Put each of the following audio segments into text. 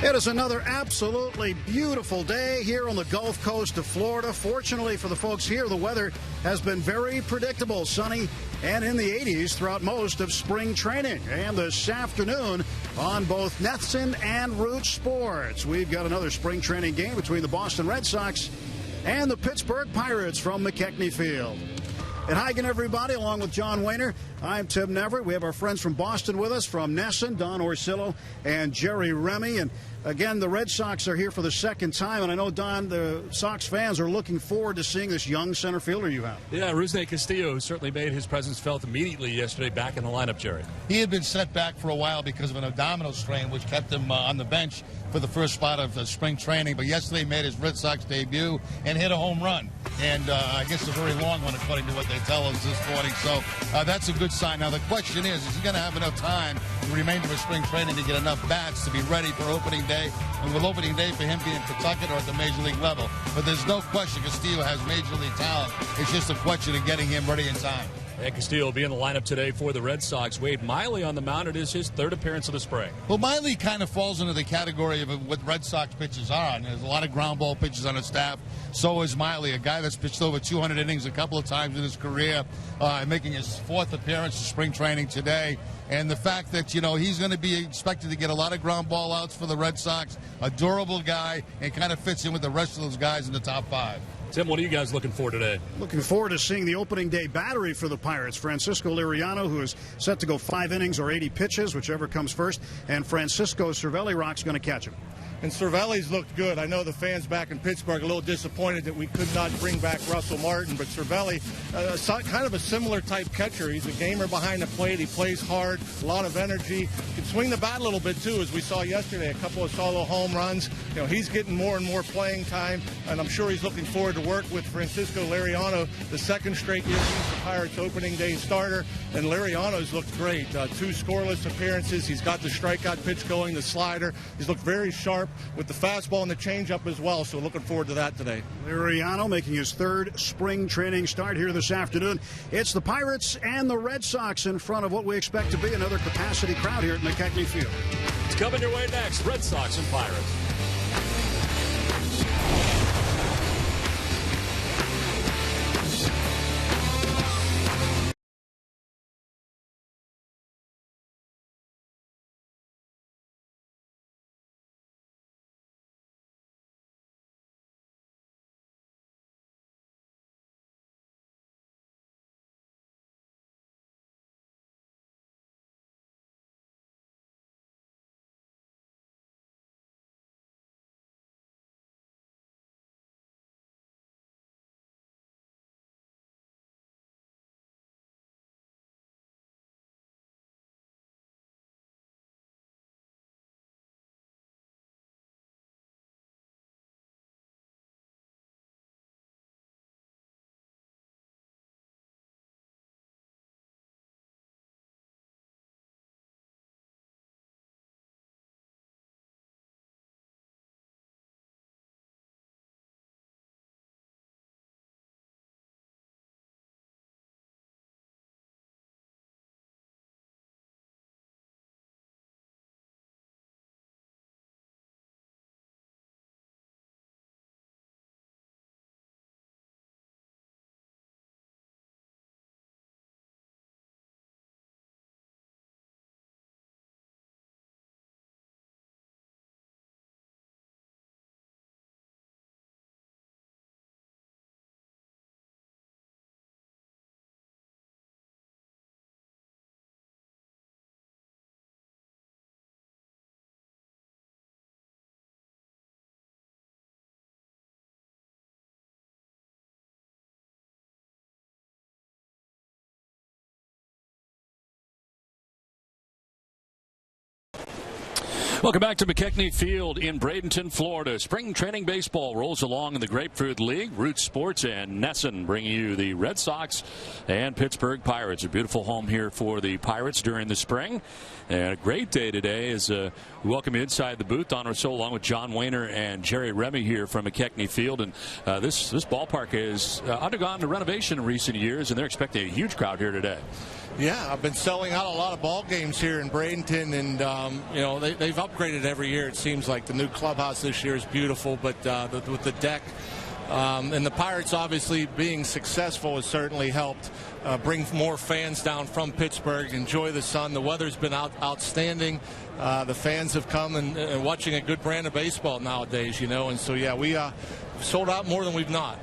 It is another absolutely beautiful day here on the Gulf Coast of Florida. Fortunately for the folks here, the weather has been very predictable, sunny and in the 80s throughout most of spring training. And this afternoon on both Netson and Root Sports, we've got another spring training game between the Boston Red Sox and the Pittsburgh Pirates from McKechnie Field. And hi again, everybody, along with John Wehner. I'm Tim Neverett. We have our friends from Boston with us, from Nesson, Don Orsillo and Jerry Remy. And again, the Red Sox are here for the second time. And I know, Don, the Sox fans are looking forward to seeing this young center fielder you have. Yeah, Rusney Castillo certainly made his presence felt immediately yesterday back in the lineup, Jerry. He had been set back for a while because of an abdominal strain, which kept him on the bench for the first spot of spring training. But yesterday made his Red Sox debut and hit a home run. And I guess a very long one, according to what they tell us this morning. So that's a good sign. Now, the question is he going to have enough time the remainder of spring training to get enough bats to be ready for opening day? And will opening day for him be in Pawtucket or at the major league level? But there's no question Castillo has major league talent. It's just a question of getting him ready in time. And Castillo will be in the lineup today for the Red Sox. Wade Miley on the mound. It is his third appearance of the spring. Well, Miley kind of falls into the category of what Red Sox pitchers are. And there's a lot of ground ball pitchers on his staff. So is Miley, a guy that's pitched over 200 innings a couple of times in his career, making his fourth appearance in spring training today. And the fact that, you know, he's going to be expected to get a lot of ground ball outs for the Red Sox, a durable guy, and kind of fits in with the rest of those guys in the top five. Tim, what are you guys looking for today? Looking forward to seeing the opening day battery for the Pirates. Francisco Liriano, who is set to go 5 innings or 80 pitches, whichever comes first, and Francisco Cervelli-Rock's going to catch him. And Cervelli's looked good. I know the fans back in Pittsburgh are a little disappointed that we could not bring back Russell Martin, but Cervelli, kind of a similar type catcher. He's a gamer behind the plate. He plays hard, a lot of energy. Can swing the bat a little bit, too, as we saw yesterday, a couple of solo home runs. You know, he's getting more and more playing time, and I'm sure he's looking forward to work with Francisco Liriano, the second straight year he's the Pirates' opening day starter. And Liriano's looked great. 2 scoreless appearances. He's got the strikeout pitch going, the slider. He's looked very sharp with the fastball and the changeup as well, so looking forward to that today. Liriano making his third spring training start here this afternoon. It's the Pirates and the Red Sox in front of what we expect to be another capacity crowd here at McKechnie Field. It's coming your way next, Red Sox and Pirates. Welcome back to McKechnie Field in Bradenton, Florida. Spring training baseball rolls along in the Grapefruit League. Root Sports and Nesson bringing you the Red Sox and Pittsburgh Pirates. A beautiful home here for the Pirates during the spring. And a great day today as we welcome you inside the booth. Don Orsillo along with John Wehner and Jerry Remy here from McKechnie Field. And this ballpark has undergone a renovation in recent years, and they're expecting a huge crowd here today. Yeah, I've been selling out a lot of ball games here in Bradenton, and they've upgraded every year. It seems like the new clubhouse this year is beautiful, but with the deck. And the Pirates obviously being successful has certainly helped bring more fans down from Pittsburgh, enjoy the sun. The weather's been outstanding. The fans have come and watching a good brand of baseball nowadays, and so yeah, we sold out more than we've not.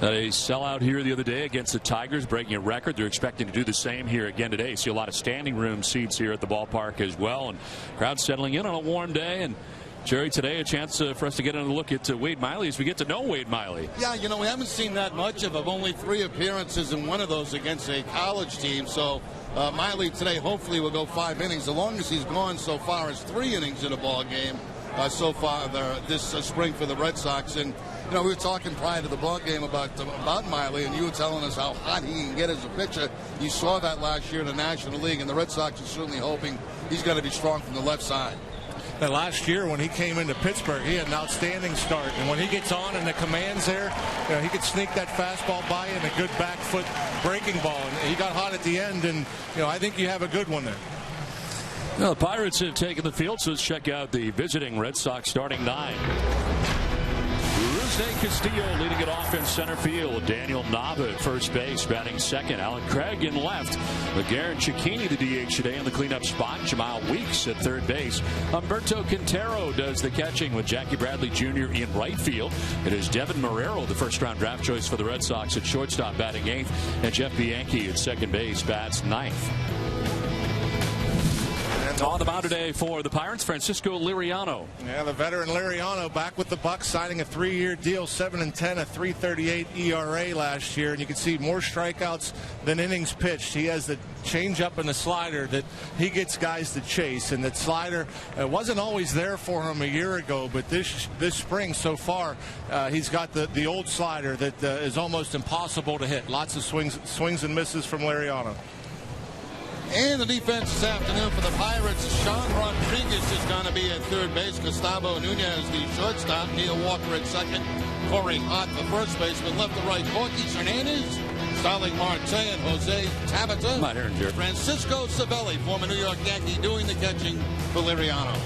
A sellout here the other day against the Tigers, breaking a record. They're expecting to do the same here again today. See a lot of standing room seats here at the ballpark as well, and crowd settling in on a warm day. And Jerry, today a chance for us to get another look at Wade Miley as we get to know Wade Miley. Yeah, we haven't seen that much of him. Only 3 appearances, and one of those against a college team. So Miley today hopefully will go 5 innings. The longest he's gone so far is 3 innings in a ball game so far this spring for the Red Sox. And we were talking prior to the ball game about Miley, and you were telling us how hot he can get as a pitcher. You saw that last year in the National League, and the Red Sox are certainly hoping he's going to be strong from the left side. And last year when he came into Pittsburgh, he had an outstanding start. And when he gets on and the commands there, he could sneak that fastball by and a good back foot breaking ball. And he got hot at the end, and I think you have a good one there. Well, the Pirates have taken the field, so let's check out the visiting Red Sox starting 9. Castillo leading it off in center field. Daniel Nava at first base, batting second. Alan Craig in left. McGarrett Cicchini the DH today in the cleanup spot. Jamal Weeks at third base. Humberto Quintero does the catching with Jackie Bradley Jr. in right field. It is Devin Marrero, the first-round draft choice for the Red Sox, at shortstop, batting 8th. And Jeff Bianchi at second base, bats 9th. On the mound today for the Pirates, Francisco Liriano. Yeah, the veteran Liriano back with the Bucks, signing a 3-year deal, 7-10, a 3.38 ERA last year, and you can see more strikeouts than innings pitched. He has the changeup and the slider that he gets guys to chase, and that slider wasn't always there for him a year ago, but this spring so far, he's got the old slider that is almost impossible to hit. Lots of swings and misses from Liriano. And the defense this afternoon for the Pirates, Sean Rodriguez is going to be at third base. Gustavo Nunez, the shortstop. Neil Walker at second. Corey Hart, the first baseman. Left to right, Corky Hernandez, Starling Marte, and Jose Tabata. Francisco Cervelli, former New York Yankee, doing the catching for Liriano.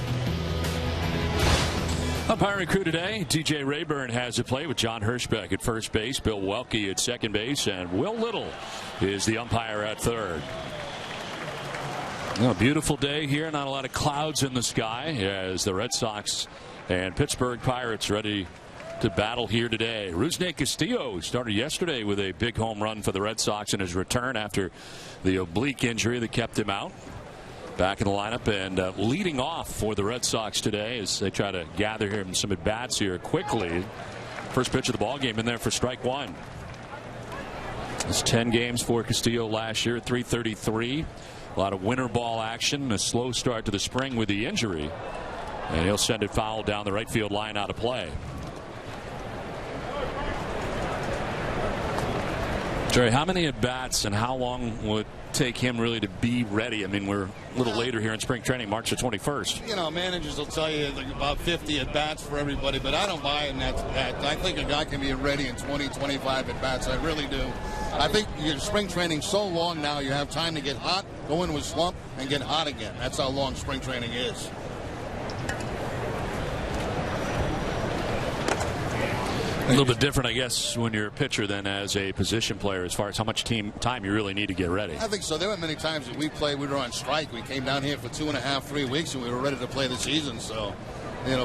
Umpiring crew today, TJ Rayburn has to play with John Hirschbeck at first base, Bill Welke at second base, and Will Little is the umpire at third. A beautiful day here, not a lot of clouds in the sky as the Red Sox and Pittsburgh Pirates ready to battle here today. Rusney Castillo started yesterday with a big home run for the Red Sox in his return after the oblique injury that kept him out. Back in the lineup and leading off for the Red Sox today as they try to gather him some at bats here quickly. First pitch of the ball game in there for strike 1. It's 10 games for Castillo last year, 333. A lot of winter ball action, a slow start to the spring with the injury, and he'll send it foul down the right field line out of play. Jerry, how many at bats and how long would it take him really to be ready? I mean, we're a little later here in spring training, March the 21st. Managers will tell you about 50 at bats for everybody, but I don't buy in that. I think a guy can be ready in 20, 25 at bats. I really do. I think your spring training's so long now, you have time to get hot, go into a slump, and get hot again. That's how long spring training is. A little bit different, I guess, when you're a pitcher than as a position player as far as how much time you really need to get ready. I think so. There were many times that we were on strike. We came down here for 2.5, 3 weeks, and we were ready to play the season. So,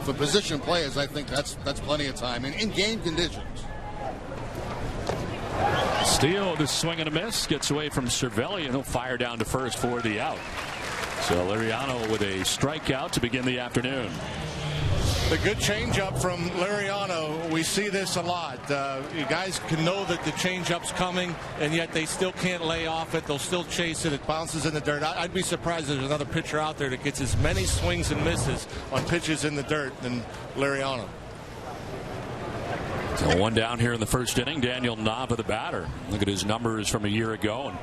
for position players, I think that's plenty of time in game conditions. Steele, the swing and a miss, gets away from Cervelli, and he'll fire down to first for the out. So Liriano with a strikeout to begin the afternoon. The good changeup from Liriano, we see this a lot. You guys can know that the changeup's coming, and yet they still can't lay off it. They'll still chase it. It bounces in the dirt. I'd be surprised if there's another pitcher out there that gets as many swings and misses on pitches in the dirt than Liriano. So one down here in the first inning. Daniel Nava, the batter. Look at his numbers from a year ago, and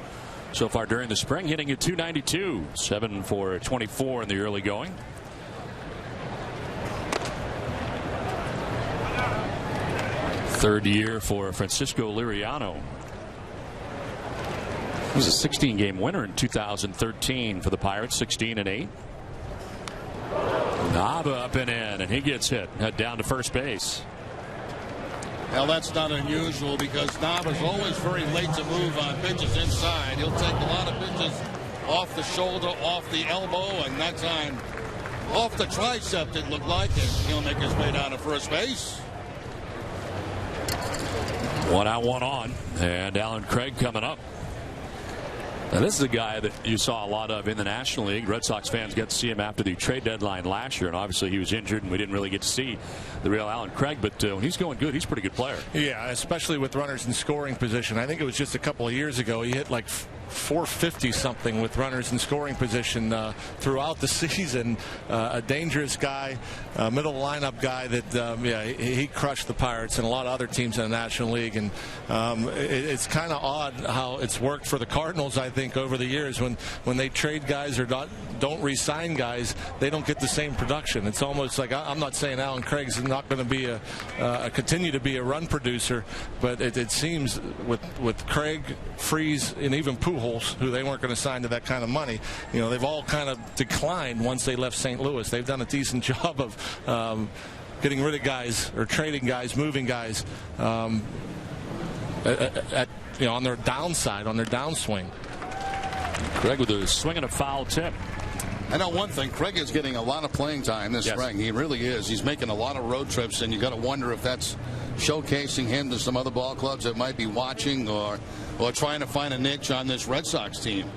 so far during the spring, hitting at .292, 7 for 24 in the early going. Third year for Francisco Liriano. He was a 16-game winner in 2013 for the Pirates, 16-8. Nava up and in, and he gets hit. Head down to first base. Well, that's not unusual because Nava's always very late to move on pitches inside. He'll take a lot of pitches off the shoulder, off the elbow, and that time off the tricep, it looked like, and he'll make his way down to first base. 1 out, 1 on, and Alan Craig coming up. Now, this is a guy that you saw a lot of in the National League. Red Sox fans get to see him after the trade deadline last year, and obviously he was injured, and we didn't really get to see the real Alan Craig. But when he's going good, he's a pretty good player. Yeah, especially with runners in scoring position. I think it was just a couple of years ago he hit like 450 something with runners in scoring position throughout the season. A dangerous guy, middle lineup guy that he crushed the Pirates and a lot of other teams in the National League. And it's kind of odd how it's worked for the Cardinals, I think, over the years. When they trade guys or don't re-sign guys, they don't get the same production. It's almost like, I'm not saying Alan Craig's not going to be continue to be a run producer, but it seems with Craig, Freese, and even Pujols, who they weren't going to sign to that kind of money, they've all kind of declined once they left St. Louis. They've done a decent job of getting rid of guys or trading guys, moving guys on their downside, on their downswing. Craig with a swing and a foul tip. I know one thing, Craig is getting a lot of playing time this spring. He really is. He's making a lot of road trips, and you got to wonder if that's showcasing him to some other ball clubs that might be watching or trying to find a niche on this Red Sox team.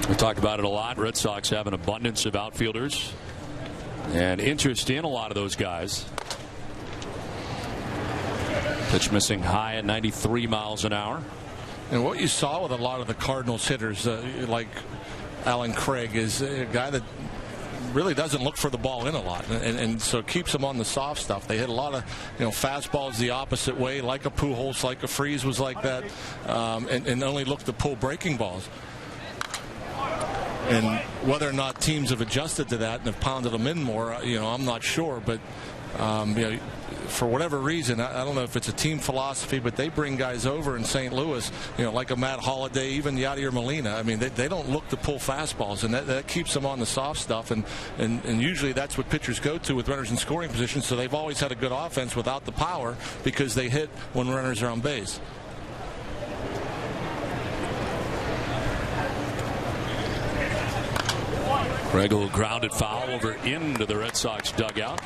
We talk about it a lot. Red Sox have an abundance of outfielders and interest in a lot of those guys. Pitch missing high at 93 miles an hour. And what you saw with a lot of the Cardinals hitters, like Alan Craig, is a guy that really doesn't look for the ball in a lot, and so it keeps them on the soft stuff. They hit a lot of fastballs the opposite way, like a Pujols, like a Freese was like that, and only look to pull breaking balls. And whether or not teams have adjusted to that and have pounded them in more, I'm not sure, but for whatever reason, I don't know if it's a team philosophy, but they bring guys over in St. Louis, like a Matt Holliday, even Yadier Molina. I mean, they don't look to pull fastballs, and that keeps them on the soft stuff. And usually that's what pitchers go to with runners in scoring position. So they've always had a good offense without the power because they hit when runners are on base. Craig will ground it foul over into the Red Sox dugout.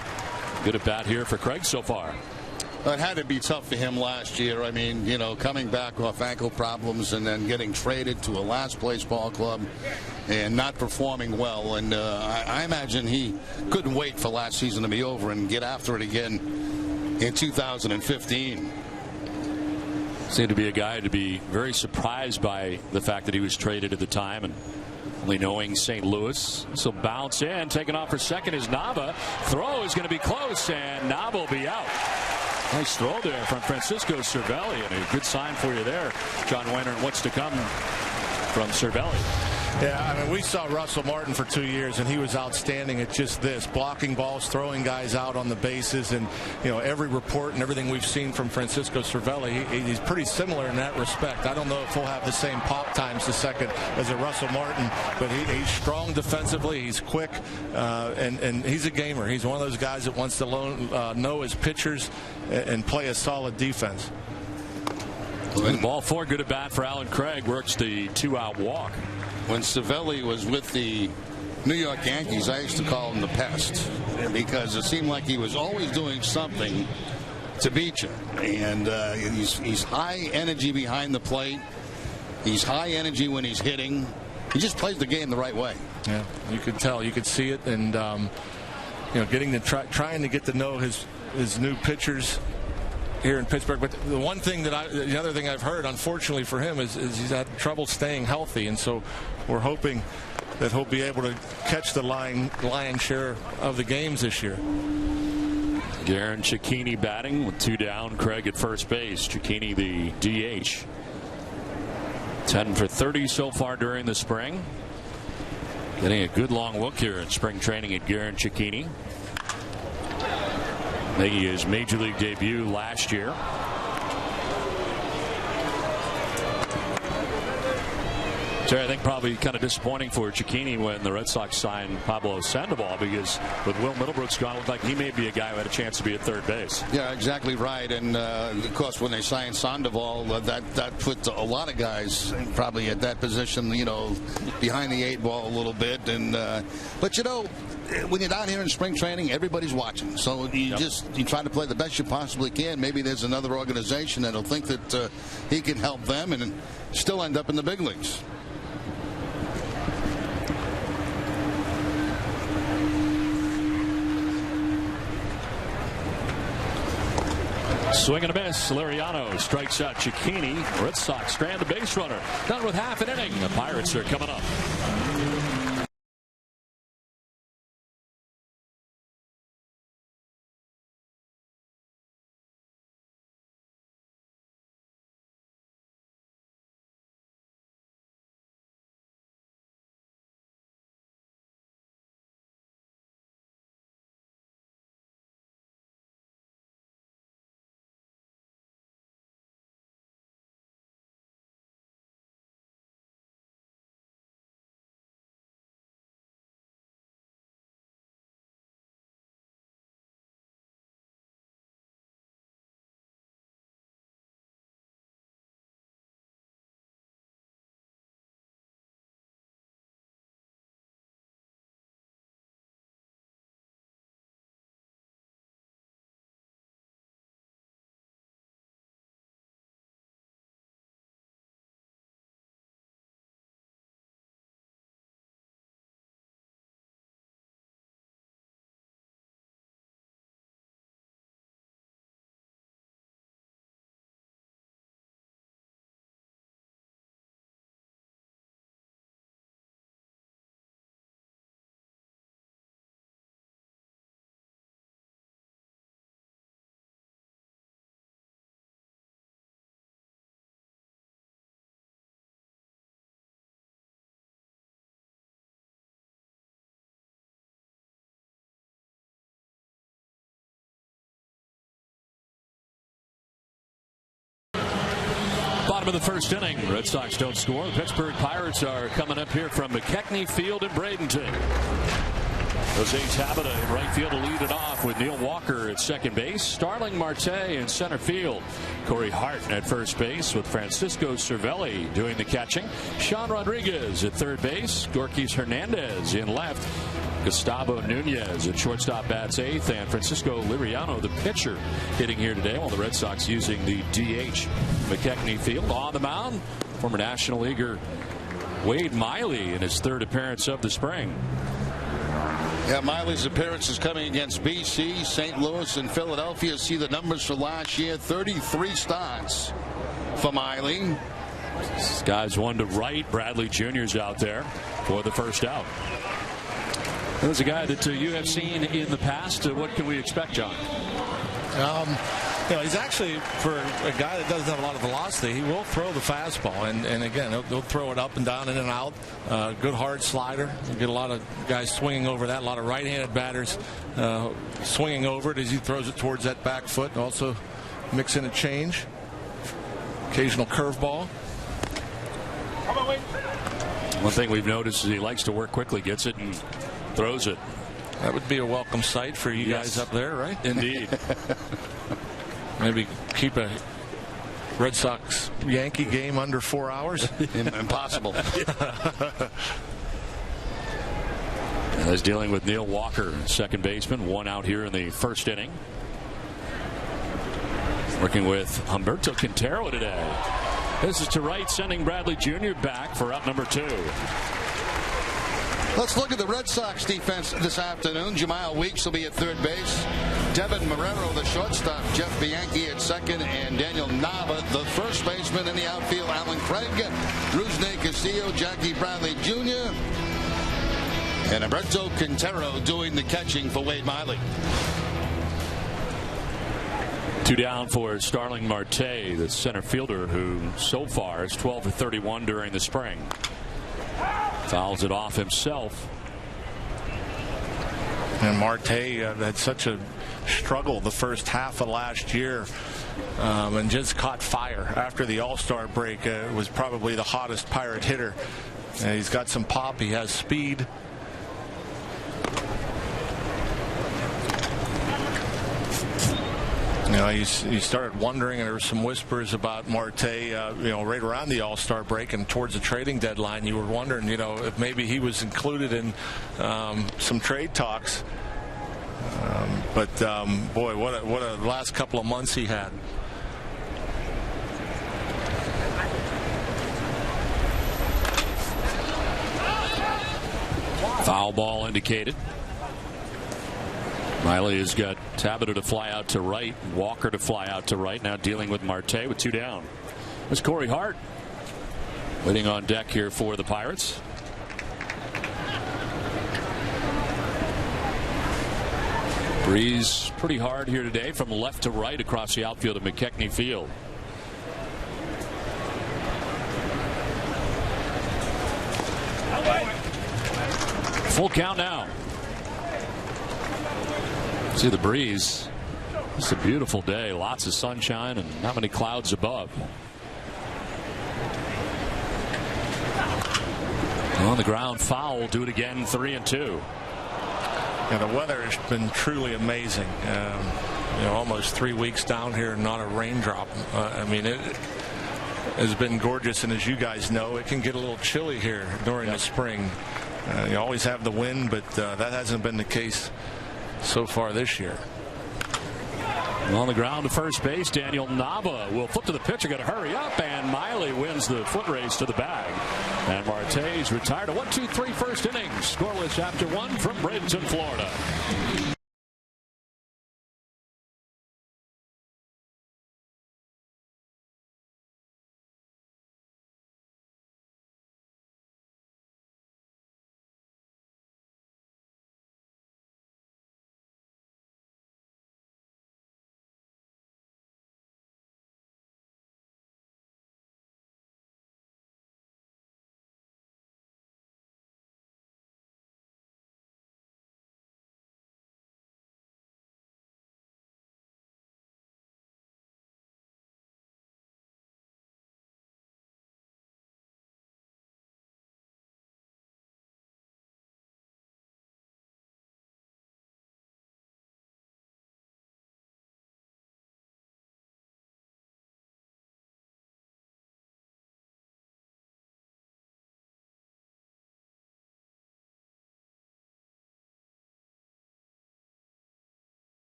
Good at bat here for Craig so far. It had to be tough for him last year. I mean, coming back off ankle problems and then getting traded to a last place ball club and not performing well. And I imagine he couldn't wait for last season to be over and get after it again in 2015. Seemed to be a guy to be very surprised by the fact that he was traded at the time, and only knowing St. Louis. So bounce in, taken off for second is Nava. Throw is going to be close, and Nava will be out. Nice throw there from Francisco Cervelli, and a good sign for you there, John Wayner, and what's to come from Cervelli. Yeah, I mean, we saw Russell Martin for 2 years, and he was outstanding at just this, blocking balls, throwing guys out on the bases, and every report and everything we've seen from Francisco Cervelli, he's pretty similar in that respect. I don't know if he'll have the same pop times to second as a Russell Martin, but he's strong defensively, he's quick, and he's a gamer. He's one of those guys that wants to know his pitchers and play a solid defense. Ball 4, good at bat for Alan Craig, works the 2-out walk. When Cervelli was with the New York Yankees, I used to call him the pest because it seemed like he was always doing something to beat you. And he's high energy behind the plate. He's high energy when he's hitting. He just plays the game the right way. Yeah, you could tell, you could see it, and getting to trying to get to know his new pitchers here in Pittsburgh. But the other thing I've heard, unfortunately for him, is he's had trouble staying healthy, and so we're hoping that he'll be able to catch the lion's share of the games this year. Garen Cecchini batting with 2 down. Craig at first base. Cecchini the DH. 10 for 30 so far during the spring. Getting a good long look here in spring training at Garen Cecchini. Making his major league debut last year. Terry, I think probably kind of disappointing for Cicchini when the Red Sox signed Pablo Sandoval, because with Will Middlebrooks gone, it looked like he may be a guy who had a chance to be at third base. Yeah, exactly right. And of course, when they signed Sandoval, that put a lot of guys probably at that position, behind the 8 ball a little bit. And but when you're down here in spring training, everybody's watching. So you try to play the best you possibly can. Maybe there's another organization that'll think that he can help them and still end up in the big leagues. Swing and a miss. Liriano strikes out Cicchini. Red Sox strand the base runner. Done with half an inning. The Pirates are coming up. Bottom of the first inning. Red Sox don't score. The Pittsburgh Pirates are coming up here from McKechnie Field in Bradenton. Jose Tabata in right field to lead it off with Neil Walker at second base. Starling Marte in center field. Corey Hart at first base with Francisco Cervelli doing the catching. Sean Rodriguez at third base. Gorkis Hernandez in left. Gustavo Nunez at shortstop bats eighth, and Francisco Liriano, the pitcher, hitting here today, while the Red Sox using the DH. McKechnie Field. On the mound, former National Leaguer Wade Miley in his third appearance of the spring. Yeah, Miley's appearance is coming against BC, St. Louis, and Philadelphia. See the numbers for last year, 33 starts for Miley. This guy's one to right. Bradley Jr.'s out there for the first out. There's a guy that you have seen in the past. What can we expect, John? He's actually, for a guy that doesn't have a lot of velocity, he will throw the fastball. And again, he'll throw it up and down, in and out. Good hard slider. You get a lot of guys swinging over that. A lot of right-handed batters swinging over it as he throws it towards that back foot. Also mix in a change. Occasional curveball. One thing we've noticed is he likes to work quickly, gets it and throws it. That would be a welcome sight for you guys up there, right? Indeed. Maybe keep a Red Sox Yankee game under 4 hours. Impossible. He's dealing with Neil Walker, second baseman, one out here in the first inning. Working with Humberto Quintero today. This is to right, sending Bradley Jr. back for out number 2. Let's look at the Red Sox defense this afternoon. Jamal Weeks will be at third base. Devin Marrero, the shortstop. Jeff Bianchi at second. And Daniel Nava, the first baseman. In the outfield, Alan Craig, Rusney Castillo, Jackie Bradley Jr., and Humberto Quintero doing the catching for Wade Miley. 2 down for Starling Marte, the center fielder, who so far is 12 for 31 during the spring. Fouls it off himself. And Marte had such a struggle the first half of last year, and just caught fire after the All-Star break. Was probably the hottest Pirate hitter And he's got some pop. He has speed. You know, you started wondering, and there were some whispers about Marte, right around the All-Star break and towards the trading deadline. You were wondering, if maybe he was included in some trade talks. Boy, what a last couple of months he had. Foul ball indicated. Miley has got Tabata to fly out to right, Walker to fly out to right, now dealing with Marte with 2 down. It's Corey Hart waiting on deck here for the Pirates. Breeze pretty hard here today from left to right across the outfield at McKechnie Field. Full count now. See the breeze. It's a beautiful day. Lots of sunshine and not many clouds above. On the ground foul. Do it again. 3-2. Yeah, the weather has been truly amazing. Almost 3 weeks down here, not a raindrop. It has been gorgeous, and as you guys know, it can get a little chilly here during the spring. You always have the wind, but that hasn't been the case so far this year. On the ground to first base, Daniel Nava will flip to the pitcher. Got to hurry up, and Miley wins the foot race to the bag. And Marte's retired. A 1-2-3 first inning. Scoreless after 1 from Bradenton, Florida.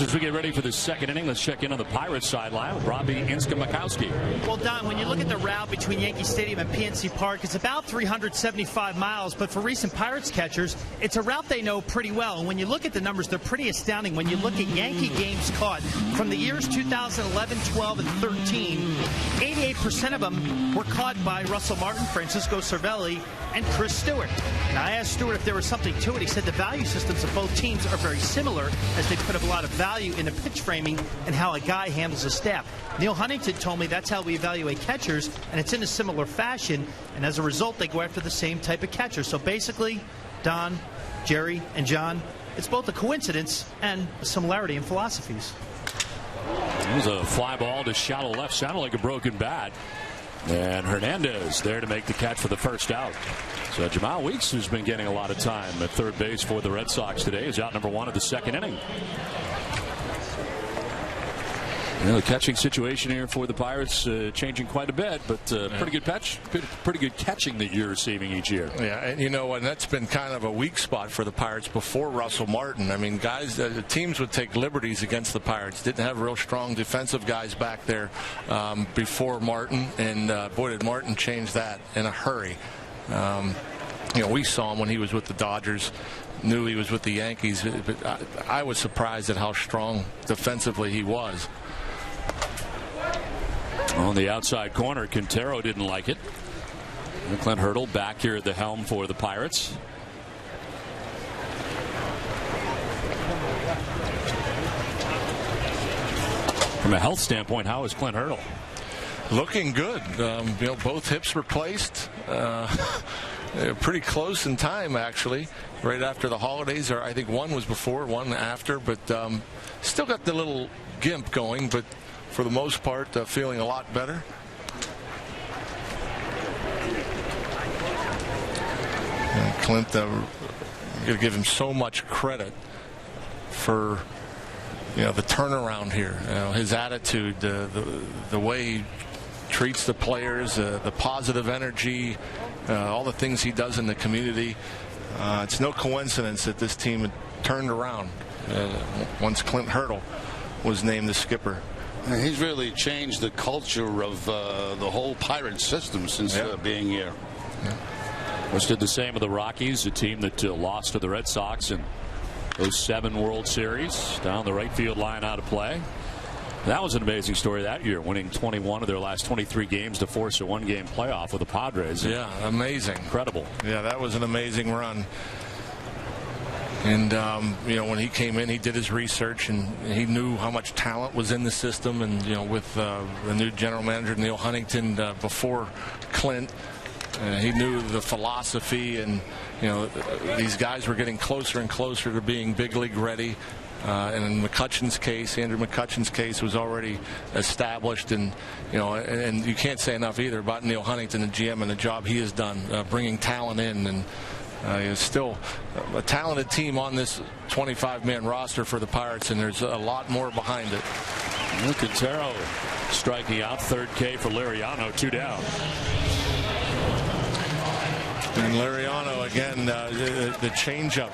As we get ready for the second inning, let's check in on the Pirates sideline with Robbie Inska-Makowski. Well, Don, when you look at the route between Yankee Stadium and PNC Park, it's about 375 miles, but for recent Pirates catchers, it's a route they know pretty well. And when you look at the numbers, they're pretty astounding. When you look at Yankee games caught from the years 2011, 12, and 13, 88% of them were caught by Russell Martin, Francisco Cervelli, and Chris Stewart. Now, I asked Stewart if there was something to it. He said the value systems of both teams are very similar, as they put up a lot of value in the pitch framing and how a guy handles a staff. Neil Huntington told me that's how we evaluate catchers, and it's in a similar fashion, and as a result, they go after the same type of catcher. So basically, Don, Jerry, and John, it's both a coincidence and a similarity in philosophies. It was a fly ball to shallow left, sounded like a broken bat. And Hernandez there to make the catch for the first out. So Jamal Weeks, who's been getting a lot of time at third base for the Red Sox today, is out number 1 of the second inning. The catching situation here for the Pirates changing quite a bit, but pretty good pretty good catching that you're receiving each year. Yeah, and you know, and that's been kind of a weak spot for the Pirates before Russell Martin. I mean, guys, the teams would take liberties against the Pirates. Didn't have real strong defensive guys back there before Martin, and boy, did Martin change that in a hurry. We saw him when he was with the Dodgers. Knew he was with the Yankees, but I was surprised at how strong defensively he was. On the outside corner, Quintero didn't like it. And Clint Hurdle back here at the helm for the Pirates. From a health standpoint, how is Clint Hurdle? Looking good. Both hips replaced. Pretty close in time, actually, right after the holidays, or I think one was before, one after, but still got the little gimp going, but for the most part feeling a lot better. And Clint, I'm going to give him so much credit for the turnaround here, his attitude, the way he treats the players, the positive energy, all the things he does in the community. It's no coincidence that this team had turned around once Clint Hurdle was named the skipper. He's really changed the culture of the whole Pirate system since being here. West did the same with the Rockies, a team that lost to the Red Sox in those 7 World Series. Down the right field line out of play. That was an amazing story that year, winning 21 of their last 23 games to force a 1-game playoff with the Padres. Yeah, amazing. Incredible. Yeah, that was an amazing run. And, when he came in, he did his research, and he knew how much talent was in the system. And, with the new general manager, Neil Huntington, before Clint, he knew the philosophy, and, these guys were getting closer and closer to being big league ready. And in McCutchen's case, Andrew McCutchen's case was already established, and and you can't say enough either about Neil Huntington, the GM, and the job he has done bringing talent in, and it's still a talented team on this 25-man roster for the Pirates, and there's a lot more behind it. Quintero striking out, third K for Liriano, 2 down. And Liriano again, the changeup.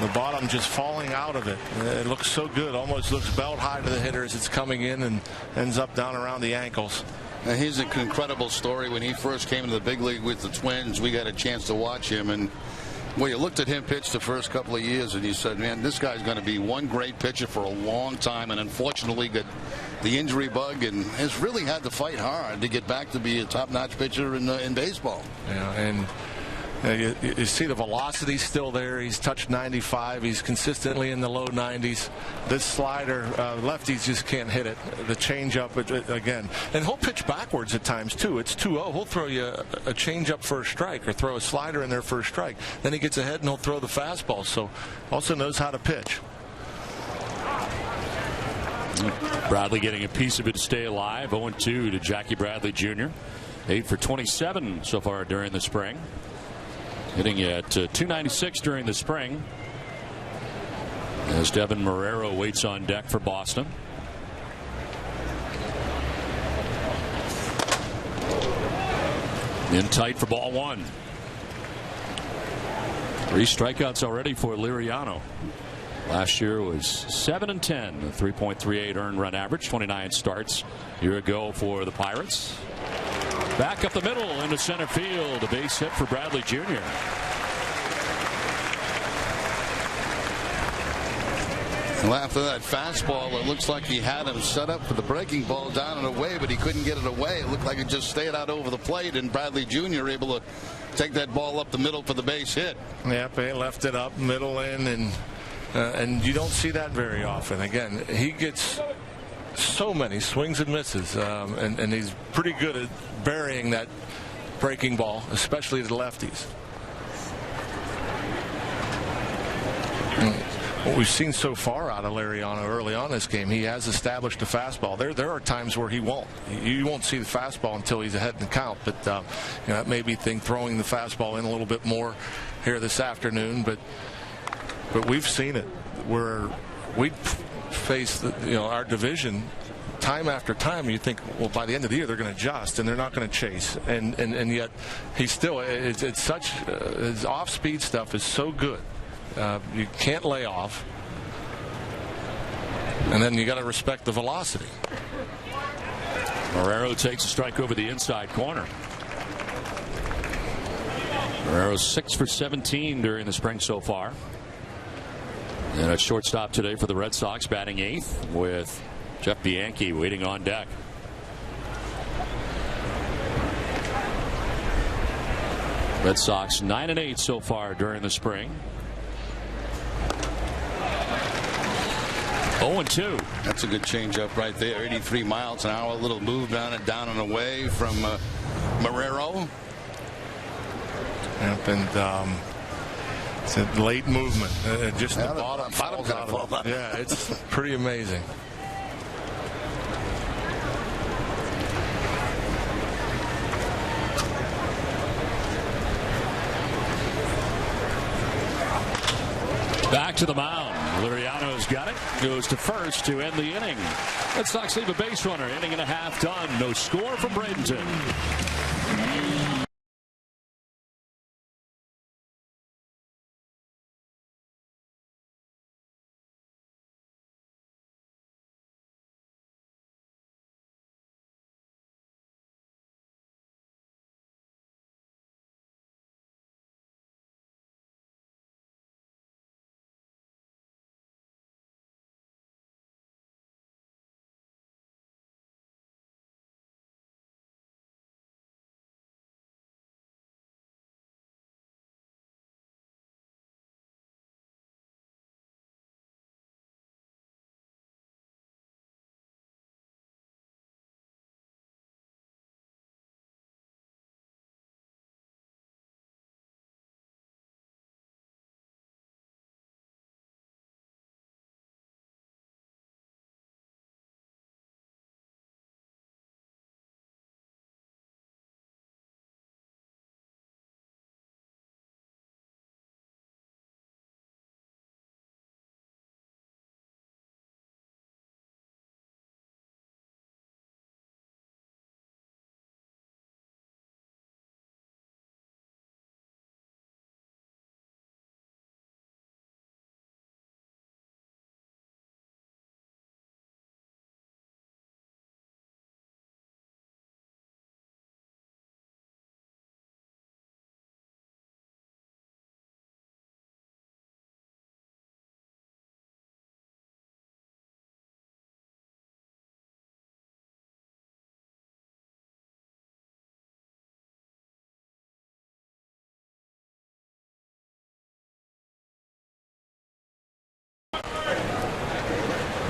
The bottom just falling out of it. It looks so good. Almost looks belt high to the hitter as it's coming in and ends up down around the ankles. He's an incredible story. When he first came into the big league with the Twins, we got a chance to watch him. And well, you looked at him pitch the first couple of years and you said, man, this guy's going to be one great pitcher for a long time. And unfortunately got the injury bug and has really had to fight hard to get back to be a top-notch pitcher in baseball. Yeah, and you see the velocity still there. He's touched 95. He's consistently in the low 90s. This slider, lefties just can't hit it. The changeup again, and he'll pitch backwards at times too. It's 2-0. He'll throw you a changeup for a strike, or throw a slider in there for a strike. Then he gets ahead and he'll throw the fastball. So also knows how to pitch. Bradley getting a piece of it to stay alive. 0-2 to Jackie Bradley Jr. 8 for 27 so far during the spring. Hitting at 296 during the spring, as Devin Marrero waits on deck for Boston. In tight for ball 1. 3 strikeouts already for Liriano. Last year was 7-10, a 3.38 earned run average, 29 starts a year ago for the Pirates. Back up the middle into center field. A base hit for Bradley Jr. Well, after that fastball, it looks like he had him set up for the breaking ball down and away, but he couldn't get it away. It looked like it just stayed out over the plate, and Bradley Jr. able to take that ball up the middle for the base hit. Yep, he left it up, middle in, and you don't see that very often. Again, he gets so many swings and misses, and he's pretty good at burying that breaking ball, especially to the lefties. What we've seen so far out of Liriano early on this game, he has established a fastball. There are times where he won't. You won't see the fastball until he's ahead in the count. But that may be throwing the fastball in a little bit more here this afternoon. But we've seen it where we face our division time after time. You think, well, by the end of the year they're going to adjust and they're not going to chase, and yet he's still. It's such his off-speed stuff is so good. You can't lay off, and then you got to respect the velocity. Marrero takes a strike over the inside corner. Marrero's 6 for 17 during the spring so far. And a shortstop today for the Red Sox, batting 8th with Jeff Bianchi waiting on deck. Red Sox 9-8 so far during the spring. 0-2. That's a good changeup right there. 83 miles an hour. A little move down and away from Marrero. Yep, and it's a late movement. Just the bottom falls out. Yeah, it's pretty amazing. Back to the mound. Liriano's got it. Goes to first to end the inning. Red Sox leave a base runner. Inning and a half done. No score from Bradenton.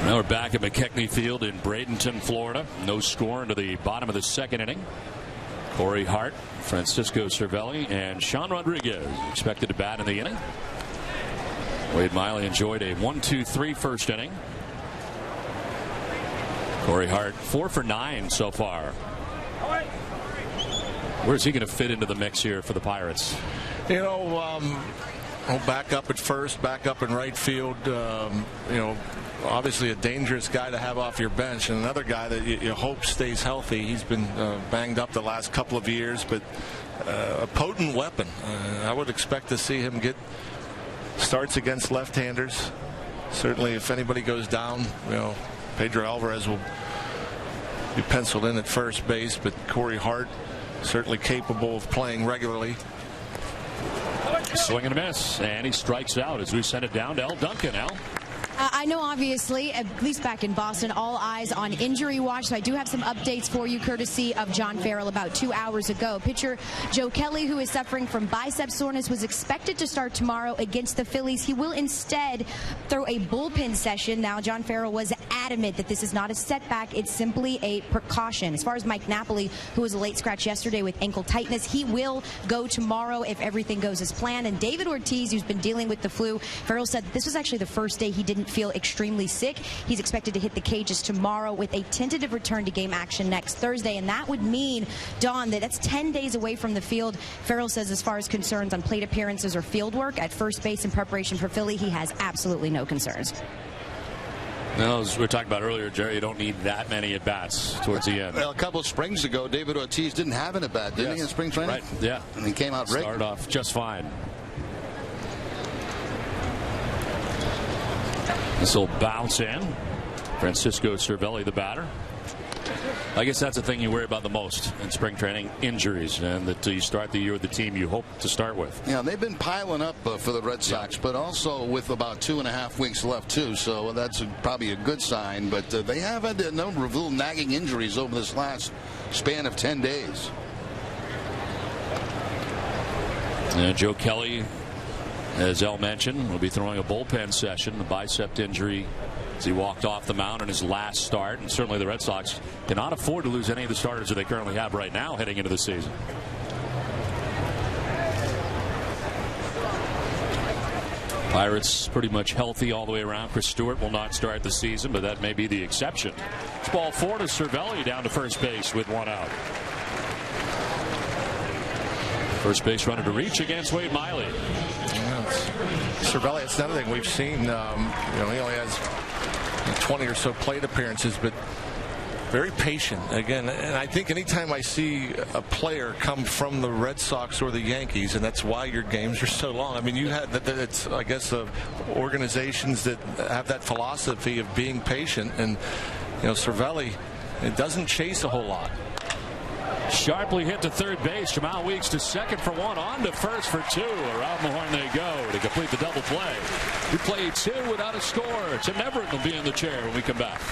Now we're back at McKechnie Field in Bradenton, Florida. No score into the bottom of the second inning. Corey Hart, Francisco Cervelli, and Sean Rodriguez expected to bat in the inning. Wade Miley enjoyed a 1-2-3 first inning. Corey Hart 4 for 9 so far. Where's he going to fit into the mix here for the Pirates? You know, back up at first, back up in right field. Obviously a dangerous guy to have off your bench, and another guy that you hope stays healthy. He's been banged up the last couple of years, but a potent weapon. I would expect to see him get starts against left-handers. Certainly, if anybody goes down, Pedro Alvarez will be penciled in at first base, but Corey Hart certainly capable of playing regularly. Swing and a miss, and he strikes out as we send it down to Al Duncan. Al? I know, obviously, at least back in Boston, all eyes on injury watch. So I do have some updates for you, courtesy of John Farrell about 2 hours ago. Pitcher Joe Kelly, who is suffering from bicep soreness, was expected to start tomorrow against the Phillies. He will instead throw a bullpen session. Now, John Farrell was adamant that this is not a setback. It's simply a precaution. As far as Mike Napoli, who was a late scratch yesterday with ankle tightness, he will go tomorrow if everything goes as planned. And David Ortiz, who's been dealing with the flu, Farrell said that this was actually the first day he didn't feel extremely sick. He's expected to hit the cages tomorrow with a tentative return to game action next Thursday, and that would mean, Don, that's 10 days away from the field. Farrell says as far as concerns on plate appearances or field work at first base in preparation for Philly, he has absolutely no concerns. Now, as we were talking about earlier, Jerry, you don't need that many at-bats towards the end. Well, a couple of springs ago, David Ortiz didn't have an at-bat, didn't he, in spring training? Right, yeah. And he came out started off just fine. This will bounce in. Francisco Cervelli, the batter. I guess that's the thing you worry about the most in spring training, injuries, and that you start the year with the team you hope to start with. Yeah, they've been piling up for the Red Sox, but also with about 2.5 weeks left, too, so that's probably a good sign. But they have had a number of little nagging injuries over this last span of 10 days. Joe Kelly, as El mentioned, will be throwing a bullpen session. The bicep injury as he walked off the mound in his last start. And certainly the Red Sox cannot afford to lose any of the starters that they currently have right now heading into the season. Pirates pretty much healthy all the way around. Chris Stewart will not start the season, but that may be the exception. It's ball 4 to Cervelli down to first base with 1 out. First base runner to reach against Wade Miley. Cervelli, it's another thing we've seen. He only has 20 or so plate appearances, but very patient again. And I think anytime I see a player come from the Red Sox or the Yankees, and that's why your games are so long. I mean, you had it's I guess organizations that have that philosophy of being patient, and Cervelli, it doesn't chase a whole lot. Sharply hit to third base. Jamal Weeks to second for 1, on to first for 2. Around the horn they go to complete the double play. We played 2 without a score. Tim Everett will be in the chair when we come back.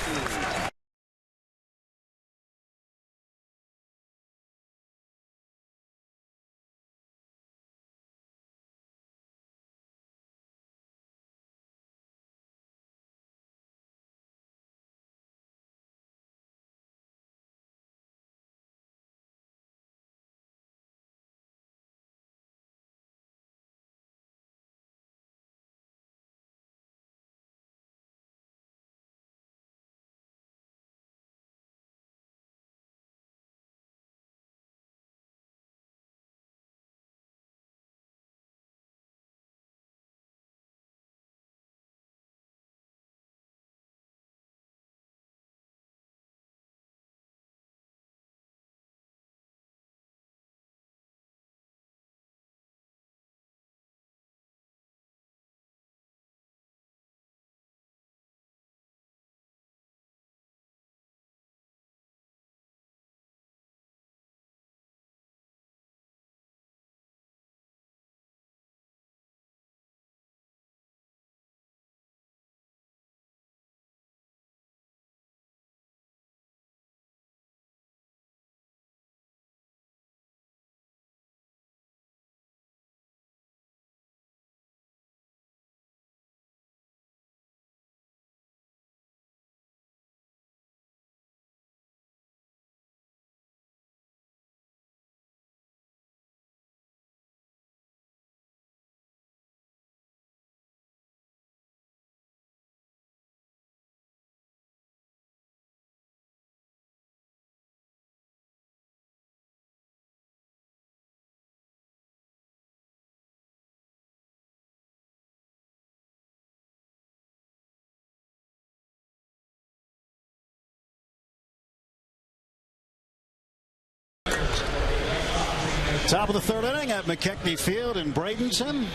Top of the third inning at McKechnie Field in Bradenton.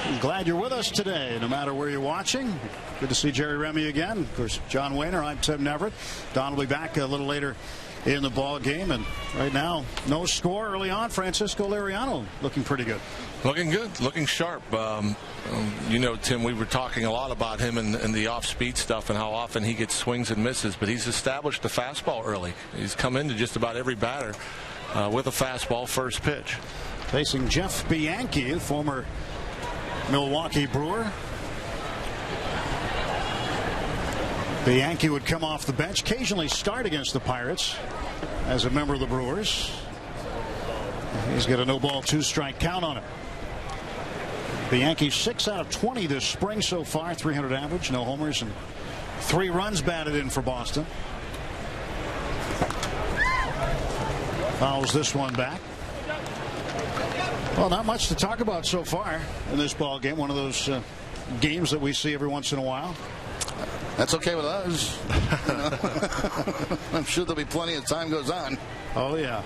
I'm glad you're with us today, no matter where you're watching. Good to see Jerry Remy again. Of course, John Wayner, I'm Tim Neverett. Don will be back a little later in the ball game. And right now, no score early on. Francisco Liriano looking pretty good. Looking good, looking sharp. Tim, we were talking a lot about him and the off-speed stuff and how often he gets swings and misses, but he's established a fastball early. He's come into just about every batter with a fastball first pitch. Facing Jeff Bianchi, former Milwaukee Brewer. Bianchi would come off the bench, occasionally start against the Pirates as a member of the Brewers. He's got a no-ball, 2-strike count on him. Bianchi 6 out of 20 this spring so far, 300 average, no homers, and 3 runs batted in for Boston. Fouls this one back. Well, not much to talk about so far in this ball game. One of those games that we see every once in a while. That's okay with us. I'm sure there'll be plenty as time goes on. Oh, yeah.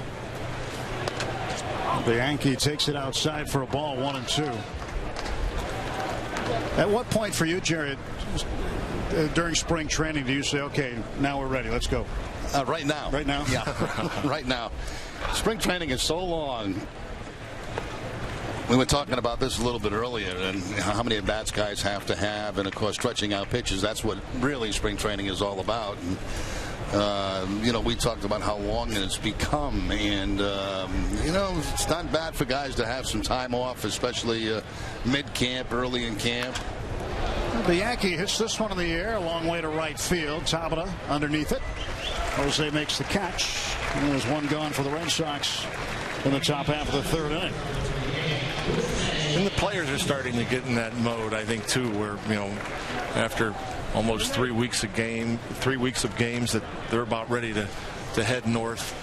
Bianchi takes it outside for a ball, 1-2. At what point for you, Jared, during spring training, do you say, okay, now we're ready, let's go? Right now. Right now? Yeah, right now. Spring training is so long. We were talking about this a little bit earlier, and how many at-bats guys have to have, and of course stretching out pitches. That's what really spring training is all about. And, We talked about how long it's become, and it's not bad for guys to have some time off, especially mid-camp, early in camp. The Yankee hits this one in the air, a long way to right field. Tabata underneath it. Jose makes the catch, and there's one gone for the Red Sox in the top half of the third inning. And the players are starting to get in that mode, I think, too, where after almost 3 weeks of games that they're about ready to head north.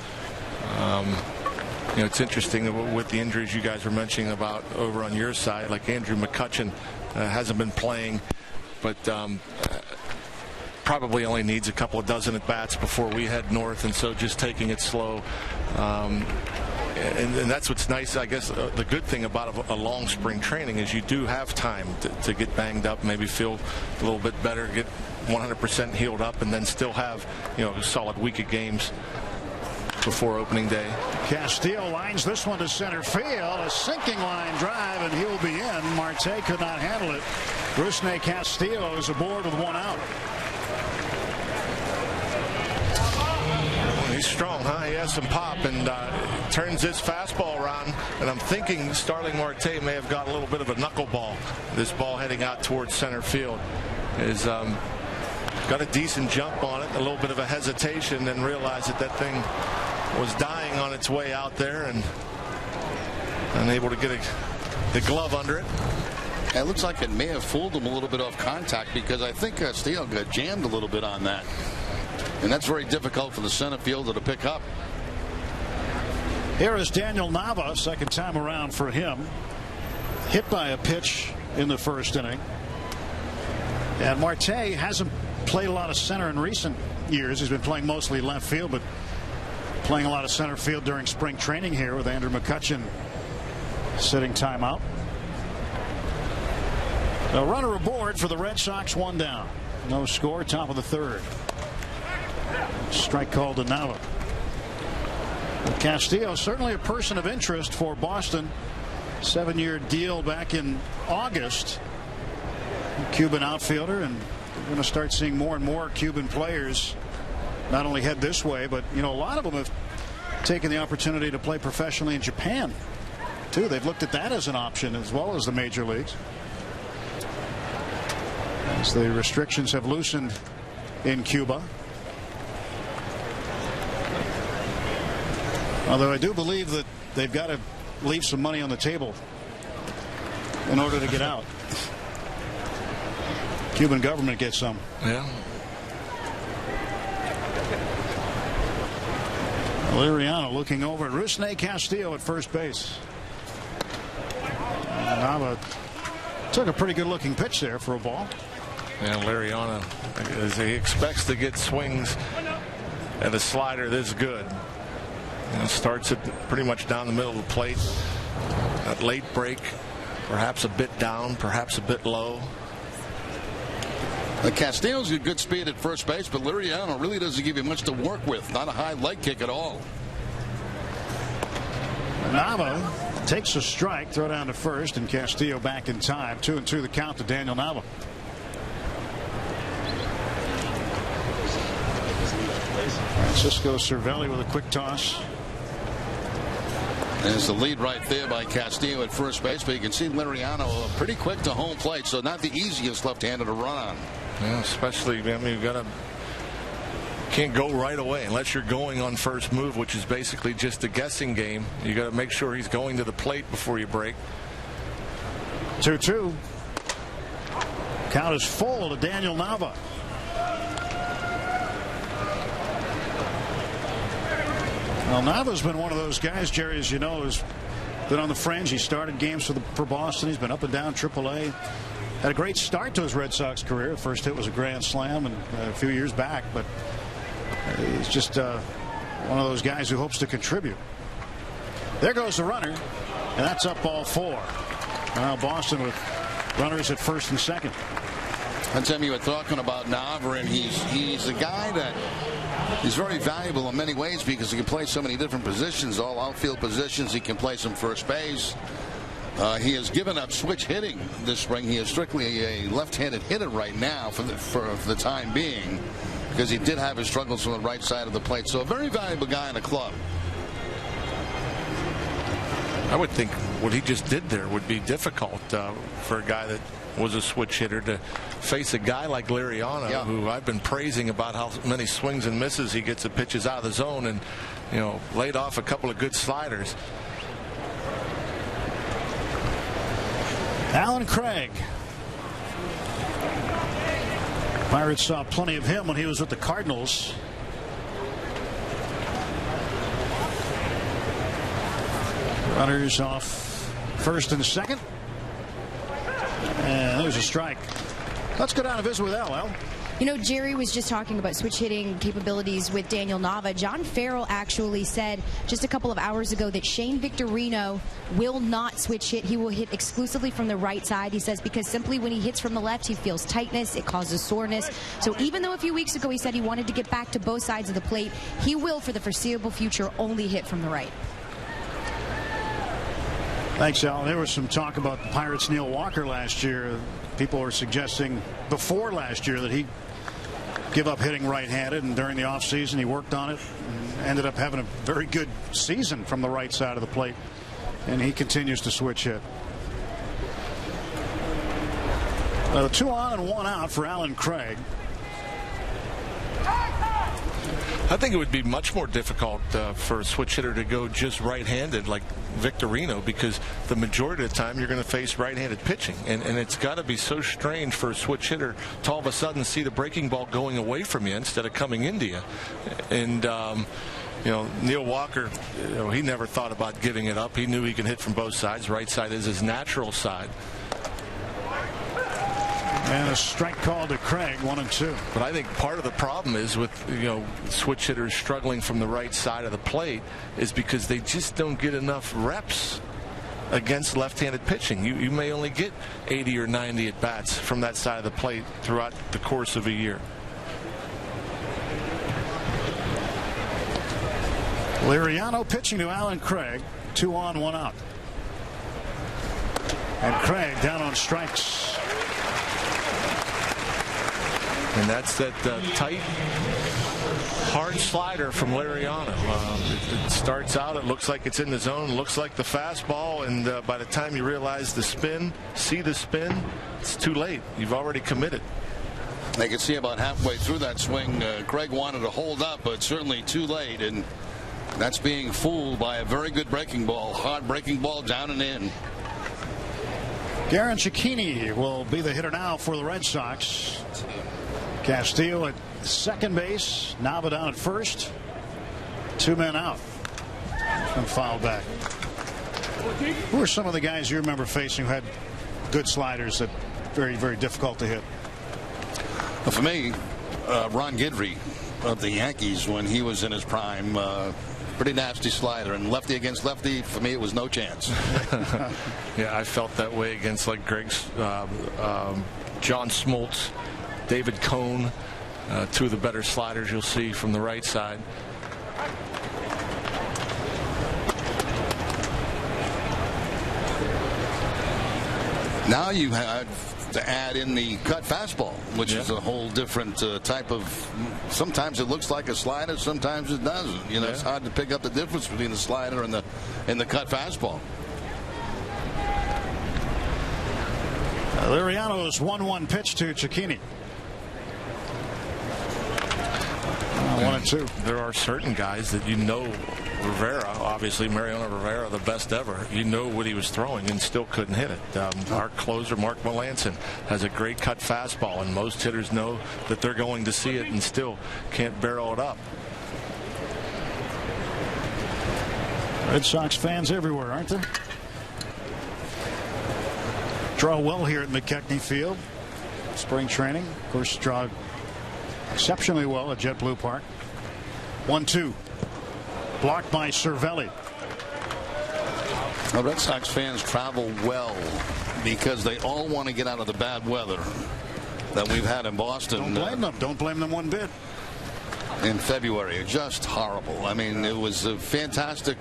It's interesting with the injuries you guys were mentioning about over on your side, like Andrew McCutchen hasn't been playing, but probably only needs a couple of dozen at bats before we head north, and so just taking it slow. And that's what's nice, I guess. The good thing about a long spring training is you do have time to get banged up, maybe feel a little bit better, get 100% healed up, and then still have a solid week of games before opening day. Castillo lines this one to center field, a sinking line drive, and he'll be in. Marte could not handle it. Rusney Castillo is aboard with one out. He's strong, huh? He has some pop and turns this fastball around. And I'm thinking Starling Marte may have got a little bit of a knuckleball. This ball heading out towards center field is got a decent jump on it, a little bit of a hesitation, and realized that thing was dying on its way out there, and unable to get the glove under it. It looks like it may have fooled him a little bit off contact, because I think Castillo got jammed a little bit on that. And that's very difficult for the center fielder to pick up. Here is Daniel Nava, second time around for him. Hit by a pitch in the first inning. And Marte hasn't played a lot of center in recent years. He's been playing mostly left field, but playing a lot of center field during spring training here with Andrew McCutchen sitting timeout. A runner aboard for the Red Sox, one down. No score, top of the third. Strike called to Nava. Castillo, certainly a person of interest for Boston. 7-year deal back in August. Cuban outfielder, and we're going to start seeing more and more Cuban players not only head this way, but a lot of them have taken the opportunity to play professionally in Japan too. They've looked at that as an option as well as the major leagues, as the restrictions have loosened in Cuba. Although I do believe that they've got to leave some money on the table in order to get out. Cuban government gets some. Yeah. Liriano looking over at Rusney Castillo at first base. Nava took a pretty good looking pitch there for a ball. And Liriano, as he expects to get swings and a slider this good. Starts it pretty much down the middle of the plate. That late break, perhaps a bit down, perhaps a bit low. Castillo's got good speed at first base, but Liriano really doesn't give you much to work with. Not a high leg kick at all. Nava takes a strike, throw down to first, and Castillo back in time. 2-2 the count to Daniel Nava. Francisco Cervelli with a quick toss. There's the lead right there by Castillo at first base, but you can see Liriano pretty quick to home plate, so not the easiest left-hander to run on. Yeah, especially, you can't go right away unless you're going on first move, which is basically just a guessing game. You got to make sure he's going to the plate before you break. 2-2. Count is full to Daniel Nava. Well, Nava's been one of those guys, Jerry, as you know, has been on the fringe. He started games for Boston. He's been up and down AAA. Had a great start to his Red Sox career. First hit was a grand slam and a few years back, but he's just one of those guys who hopes to contribute. There goes the runner, and that's up ball 4. Now Boston with runners at first and second. One time you were talking about Nava, and he's a guy that he's very valuable in many ways because he can play so many different positions, all outfield positions. He can play some first base. He has given up switch hitting this spring. He is strictly a left-handed hitter right now for the time being, because he did have his struggles from the right side of the plate. So a very valuable guy in the club. I would think what he just did there would be difficult for a guy that was a switch hitter to face a guy like Liriano, who I've been praising about how many swings and misses he gets at pitches out of the zone, and laid off a couple of good sliders. Alan Craig. Pirates saw plenty of him when he was with the Cardinals. Runners off first and second. And there's a strike. Let's go down and visit with Al. Jerry was just talking about switch hitting capabilities with Daniel Nava. John Farrell actually said just a couple of hours ago that Shane Victorino will not switch hit. He will hit exclusively from the right side, he says, because simply when he hits from the left, he feels tightness. It causes soreness. So even though a few weeks ago he said he wanted to get back to both sides of the plate, he will, for the foreseeable future, only hit from the right. Thanks, Al. There was some talk about the Pirates' Neil Walker last year. People were suggesting before last year that he give up hitting right-handed, and during the offseason he worked on it and ended up having a very good season from the right side of the plate, and he continues to switch hit. 2 on and 1 out for Alan Craig. I think it would be much more difficult for a switch hitter to go just right-handed like Victorino, because the majority of the time you're going to face right-handed pitching, and it's got to be so strange for a switch hitter to all of a sudden see the breaking ball going away from you instead of coming into you. And Neil Walker, he never thought about giving it up. He knew he can hit from both sides. Right side is his natural side. And a strike call to Craig, 1-2. But I think part of the problem is with switch hitters struggling from the right side of the plate is because they just don't get enough reps against left-handed pitching. You may only get 80 or 90 at bats from that side of the plate throughout the course of a year. Liriano pitching to Alan Craig. 2 on, 1 out. And Craig down on strikes. And that's that tight, hard slider from Liriano. It starts out, it looks like it's in the zone, looks like the fastball, and by the time you realize the spin, see the spin, it's too late. You've already committed. They could see about halfway through that swing, Craig wanted to hold up, but certainly too late, and that's being fooled by a very good breaking ball, hard breaking ball down and in. Garen Cecchini will be the hitter now for the Red Sox. Castillo at second base, Nava down at first. 2 men out from foul back. Who are some of the guys you remember facing who had good sliders that very, very difficult to hit? Well, for me, Ron Guidry of the Yankees when he was in his prime. Pretty nasty slider, and lefty against lefty, for me it was no chance. Yeah, I felt that way against like Greg's John Smoltz, David Cohn, 2 of the better sliders you'll see from the right side. Now you have to add in the cut fastball, which is a whole different type of. Sometimes it looks like a slider, sometimes it doesn't. It's hard to pick up the difference between the slider and the cut fastball. Liriano's 1-1 pitch to Cecchini. 1-2. There are certain guys that Rivera, obviously Mariano Rivera, the best ever. What he was throwing and still couldn't hit it. Our closer, Mark Melanson, has a great cut fastball, and most hitters know that they're going to see it and still can't barrel it up. Red Sox fans everywhere, aren't there? Draw well here at McKechnie Field. Spring training, of course, draw exceptionally well at JetBlue Park. 1-2. Blocked by Cervelli. Well, Red Sox fans travel well because they all want to get out of the bad weather that we've had in Boston. Don't blame them. Don't blame them one bit. In February, just horrible. I mean, it was fantastic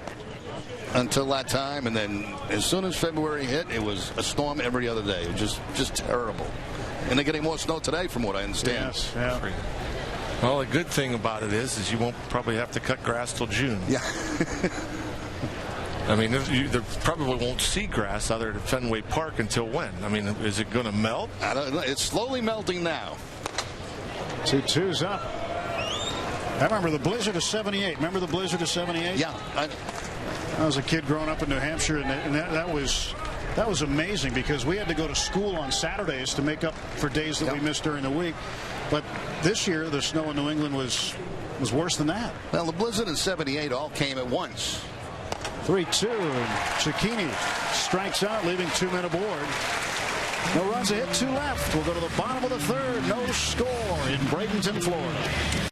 until that time, and then as soon as February hit, it was a storm every other day. It was just terrible. And they're getting more snow today, from what I understand. Yes. Yeah. Well, the good thing about it is you won't probably have to cut grass till June. Yeah. I mean, they probably won't see grass out there at Fenway Park until when? I mean, is it going to melt? I don't know. It's slowly melting now. 2-2's up. I remember the blizzard of '78. Remember the blizzard of '78? Yeah. I was a kid growing up in New Hampshire, and that was amazing because we had to go to school on Saturdays to make up for days that we missed during the week. But this year, the snow in New England was worse than that. Well, the blizzard in '78 all came at once. 3-2, and Cicchini strikes out, leaving 2 men aboard. No runs, a hit, 2 left. We'll go to the bottom of the third. No score in Bradenton, Florida.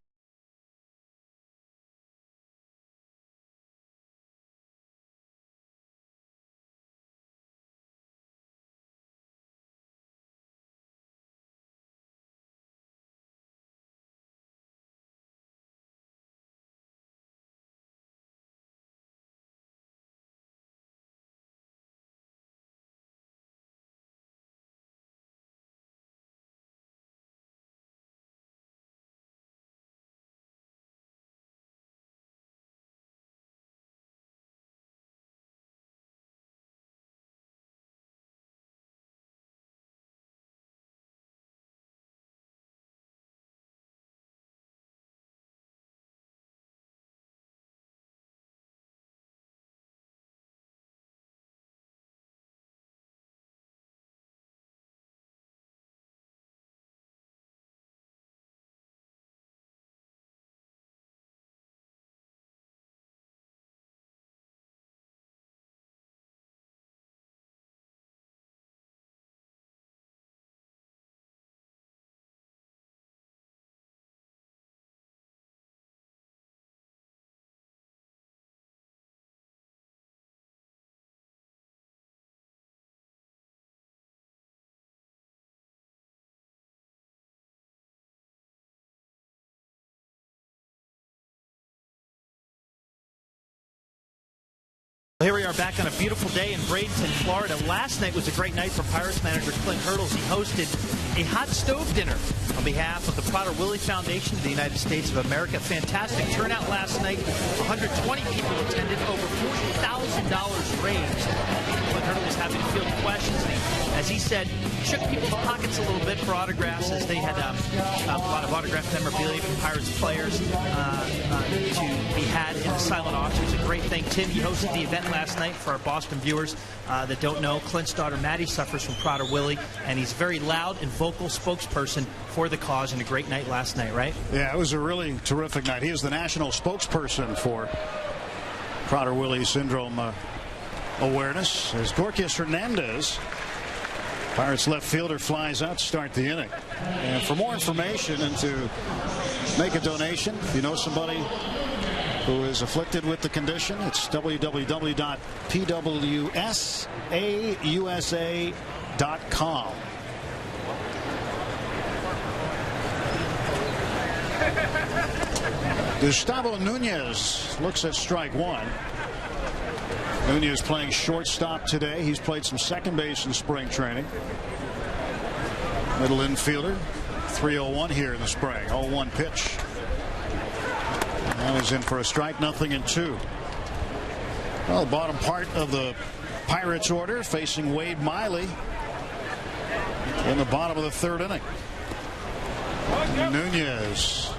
Here we are back on a beautiful day in Bradenton, Florida. Last night was a great night for Pirates manager Clint Hurdles. He hosted a hot stove dinner on behalf of the Prader-Willi Foundation of the United States of America. Fantastic turnout last night. 120 people attended, over $40,000 raised. Clint Hurdles was happy to field questions. As he said, shook people's pockets a little bit for autographs, as they had a lot of autographed memorabilia from Pirates players to be had in the silent auction. It was a great thing. Tim, he hosted the event last night for our Boston viewers that don't know. Clint's daughter Maddie suffers from Prader-Willi, and he's a very loud and vocal spokesperson for the cause, and a great night last night, right? Yeah, it was a really terrific night. He is the national spokesperson for Prader-Willi syndrome awareness. As Gorkis Hernandez, Pirates left fielder, flies out to start the inning. And for more information and to make a donation, if you know somebody who is afflicted with the condition, it's www.pwsausa.com. Gustavo Nunez looks at strike one. Nunez playing shortstop today. He's played some second base in spring training. Middle infielder. 3-0-1 here in the spring. 0-1 pitch. Now he's in for a strike, 0-2. Well, the bottom part of the Pirates order facing Wade Miley in the bottom of the third inning. Nunez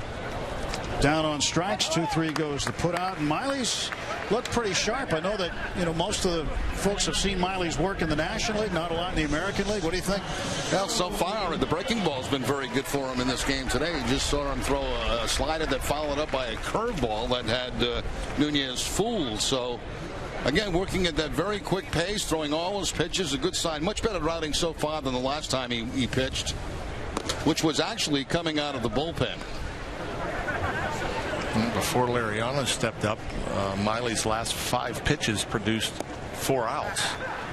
down on strikes. 2-3 goes the put out, and Miley's looked pretty sharp. I know that most of the folks have seen Miley's work in the National League, not a lot in the American League. What do you think? Well, so far the breaking ball's been very good for him in this game today. You just saw him throw a slider that followed up by a curveball that had Nunez fooled. So again, working at that very quick pace, throwing all his pitches, a good sign. Much better routing so far than the last time he pitched, which was actually coming out of the bullpen. Before Liriano stepped up, Miley's last 5 pitches produced 4 outs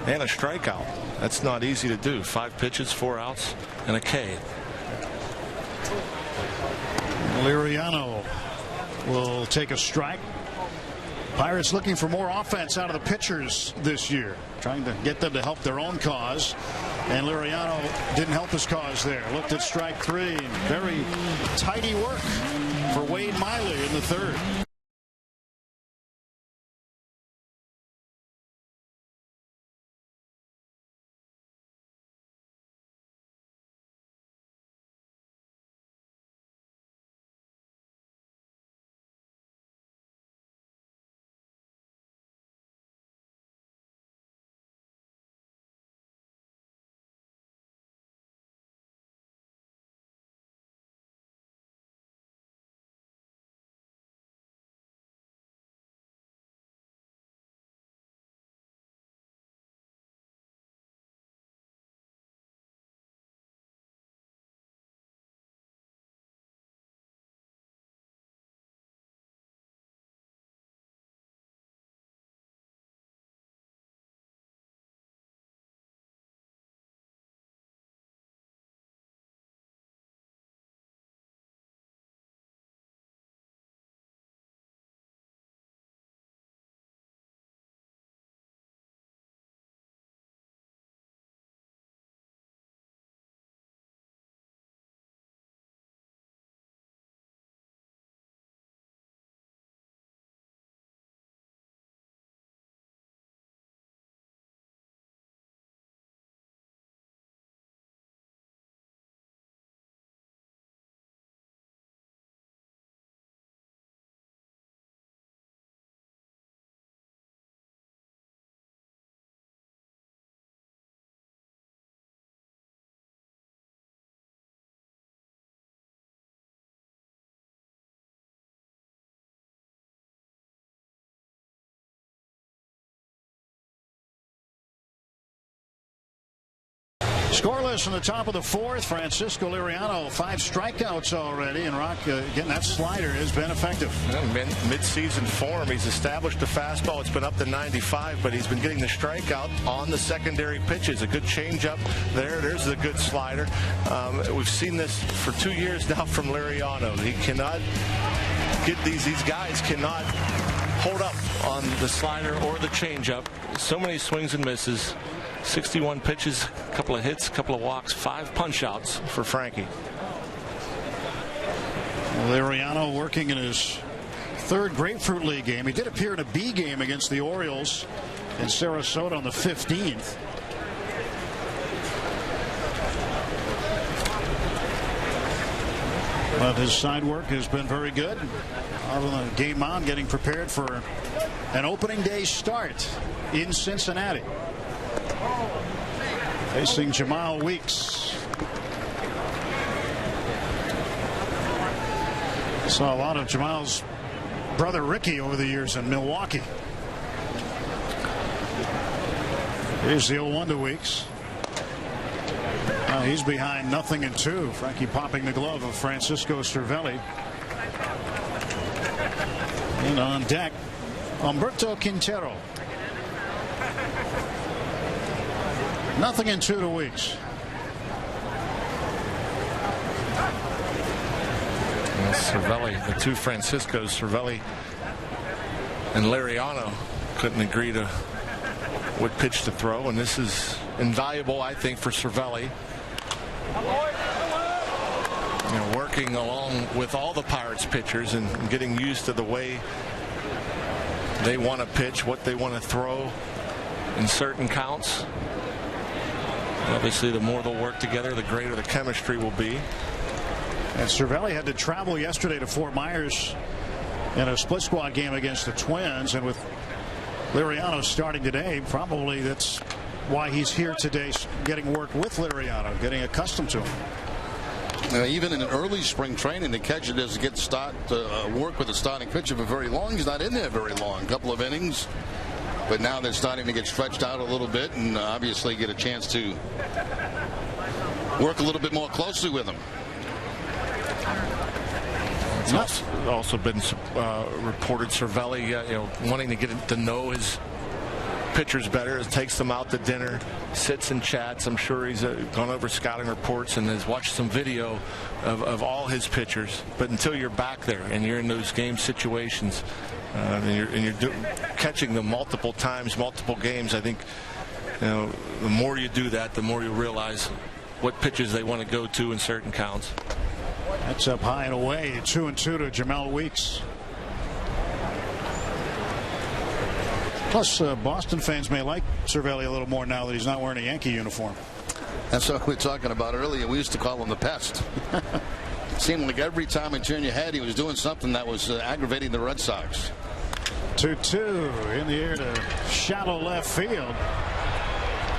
and a strikeout. That's not easy to do. 5 pitches, 4 outs, and a K. Liriano will take a strike. Pirates looking for more offense out of the pitchers this year, trying to get them to help their own cause. And Liriano didn't help his cause there. Looked at strike 3. Very tidy work for Wade Miley in the third. Scoreless in the top of the fourth. Francisco Liriano, 5 strikeouts already, and Rock getting that slider has been effective. Mid-season form, he's established the fastball. It's been up to 95, but he's been getting the strikeout on the secondary pitches. A good changeup there. There's the good slider. We've seen this for 2 years now from Liriano. He cannot get these guys cannot hold up on the slider or the changeup. So many swings and misses. 61 pitches, a couple of hits, a couple of walks, 5 punch-outs for Frankie. Liriano working in his 3rd Grapefruit League game. He did appear in a B game against the Orioles in Sarasota on the 15th. But his side work has been very good. Out on the game mound, getting prepared for an opening day start in Cincinnati. Facing Jamal Weeks. Saw a lot of Jamal's brother Ricky over the years in Milwaukee. Here's the 0-1 to Weeks. He's behind 0-2. Frankie popping the glove of Francisco Cervelli. And on deck, Humberto Quintero. 0-2 to Weeks. Cervelli, the 2 Franciscos, Cervelli and Liriano, couldn't agree to what pitch to throw, and this is invaluable, I think, for Cervelli. Working along with all the Pirates pitchers and getting used to the way they want to pitch, what they want to throw in certain counts. Obviously, the more they'll work together, the greater the chemistry will be. And Cervelli had to travel yesterday to Fort Myers in a split squad game against the Twins, and with Liriano starting today, probably that's why he's here today, getting work with Liriano, getting accustomed to him. Even in an early spring training, the catcher doesn't get work with the starting pitcher for very long. He's not in there very long, a couple of innings. But now they're starting to get stretched out a little bit and obviously get a chance to work a little bit more closely with him. It's also been reported Cervelli, wanting to get to know his pitchers better. It takes them out to dinner, sits and chats. I'm sure he's gone over scouting reports and has watched some video of all his pitchers. But until you're back there and you're in those game situations, and you're catching them multiple times, multiple games, I think the more you do that, the more you realize what pitches they want to go to in certain counts. That's up high and away. 2-2 to Jamel Weeks. Plus, Boston fans may like Cervelli a little more now that he's not wearing a Yankee uniform. That's what we were talking about earlier. We used to call him the pest. It seemed like every time you turn your head, he was doing something that was aggravating the Red Sox. 2-2 in the air to shallow left field.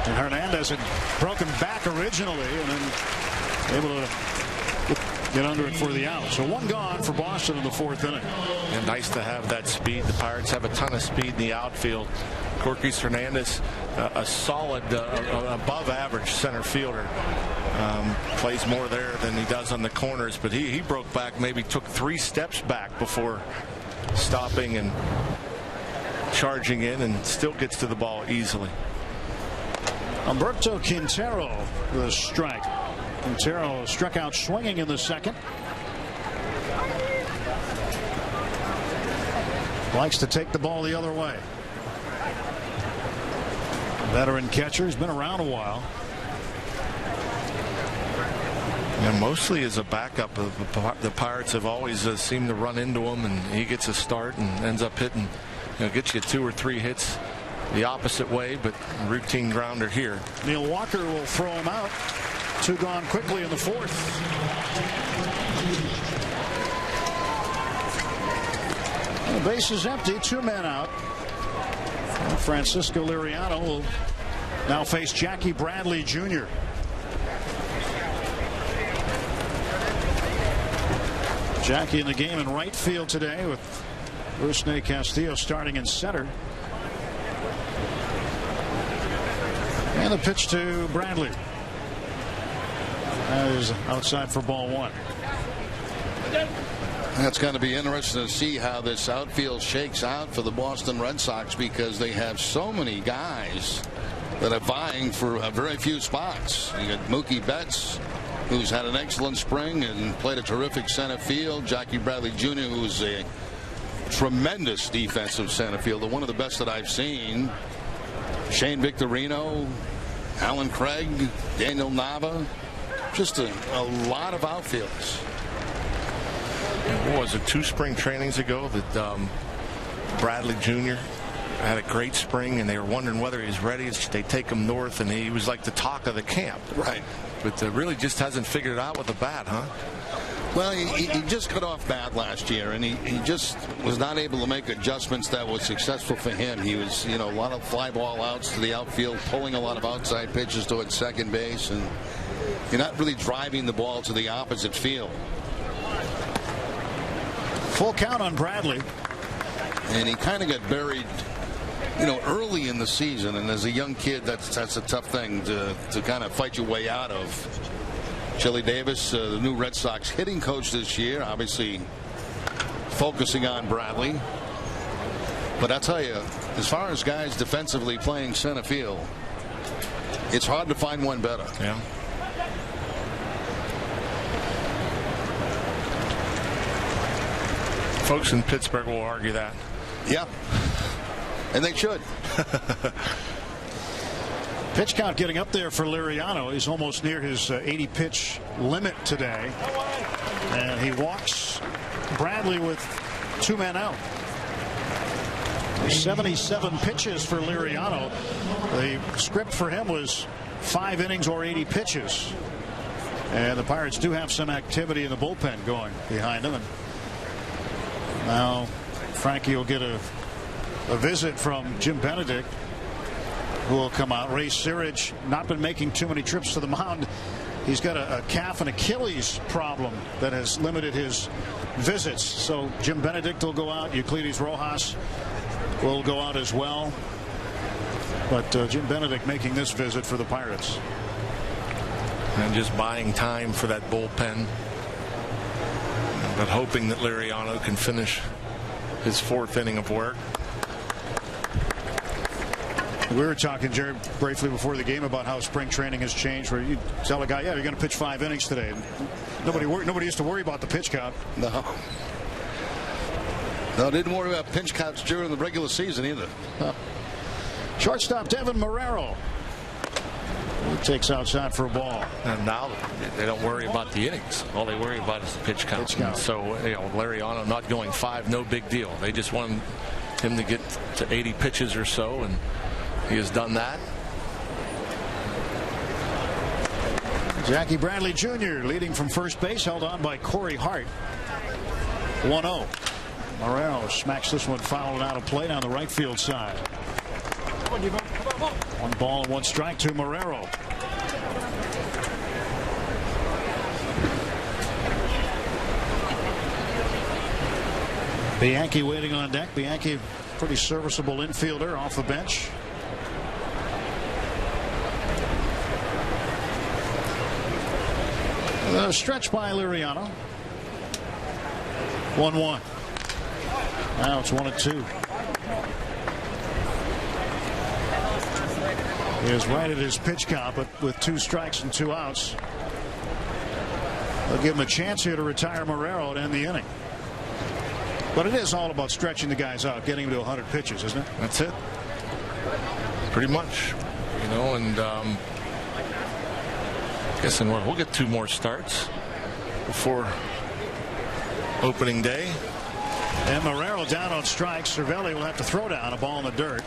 And Hernandez had broken back originally and then able to get under it for the out. So one gone for Boston in the 4th inning. And nice to have that speed. The Pirates have a ton of speed in the outfield. Corquis Hernandez, a solid, above average center fielder. Plays more there than he does on the corners, but he broke back, maybe took 3 steps back before stopping and charging in, and still gets to the ball easily. Humberto Quintero with a strike. Quintero struck out swinging in the 2nd. Likes to take the ball the other way. Veteran catcher, has been around a while. Yeah, mostly as a backup. The Pirates have always seemed to run into him, and he gets a start and ends up hitting, gets you 2 or 3 hits the opposite way, but routine grounder here. Neil Walker will throw him out. 2 gone quickly in the 4th. The base is empty. 2 men out. And Francisco Liriano will now face Jackie Bradley Jr. Jackie in the game in right field today with Rusney Castillo starting in center. And the pitch to Bradley. That is outside for ball 1. That's going to be interesting to see how this outfield shakes out for the Boston Red Sox, because they have so many guys that are vying for very few spots. You got Mookie Betts, who's had an excellent spring and played a terrific center field. Jackie Bradley Jr., who's a tremendous defensive center fielder, one of the best that I've seen. Shane Victorino, Alan Craig, Daniel Nava. Just a lot of outfielders. What was it, 2 spring trainings ago that Bradley Jr. had a great spring, and they were wondering whether he was ready. They take him north, and he was like the talk of the camp. Right. But really just hasn't figured it out with the bat, huh? Well, he just got off bad last year, and he just was not able to make adjustments that were successful for him. He was, a lot of fly ball outs to the outfield, pulling a lot of outside pitches towards second base, and you're not really driving the ball to the opposite field. Full count on Bradley. And he kind of got buried, early in the season. And as a young kid, that's a tough thing to kind of fight your way out of. Chili Davis, the new Red Sox hitting coach this year, obviously focusing on Bradley. But I'll tell you, as far as guys defensively playing center field, it's hard to find one better. Yeah. Folks in Pittsburgh will argue that. Yeah. And they should. Pitch count getting up there for Liriano. He's almost near his 80 pitch limit today. And he walks Bradley with 2 men out. 77 pitches for Liriano. The script for him was 5 innings or 80 pitches. And the Pirates do have some activity in the bullpen going behind them. And now Frankie will get a visit from Jim Benedict, who will come out. Ray Searage not been making too many trips to the mound. He's got a calf and Achilles problem that has limited his visits. So Jim Benedict will go out. Euclides Rojas will go out as well. But Jim Benedict making this visit for the Pirates. And just buying time for that bullpen. But hoping that Liriano can finish his 4th inning of work. We were talking, Jerry, briefly before the game about how spring training has changed, where you tell a guy, yeah, you're going to pitch 5 innings today. Nobody used to worry about the pitch count. No, didn't worry about pitch counts during the regular season either. Shortstop Devin Marrero Takes outside for a ball. And now they don't worry about the innings. All they worry about is the pitch count. So, Liriano not going 5, no big deal. They just want him to get to 80 pitches or so, and he has done that. Jackie Bradley Jr. leading from first base, held on by Corey Hart. 1-0. Moreno smacks this one foul out of play down the right field side. 1 ball and 1 strike to Moreno. Bianchi waiting on deck. Bianchi, pretty serviceable infielder off the bench. The stretch by Liriano. 1-1. Now it's 1-2. He is right at his pitch count, but with 2 strikes and 2 outs. They'll give him a chance here to retire Moreno and end the inning. But it is all about stretching the guys out, getting him to 100 pitches, isn't it? That's it. Pretty much. And guessing we'll get 2 more starts before opening day. And Moreno down on strikes. Cervelli will have to throw down a ball in the dirt.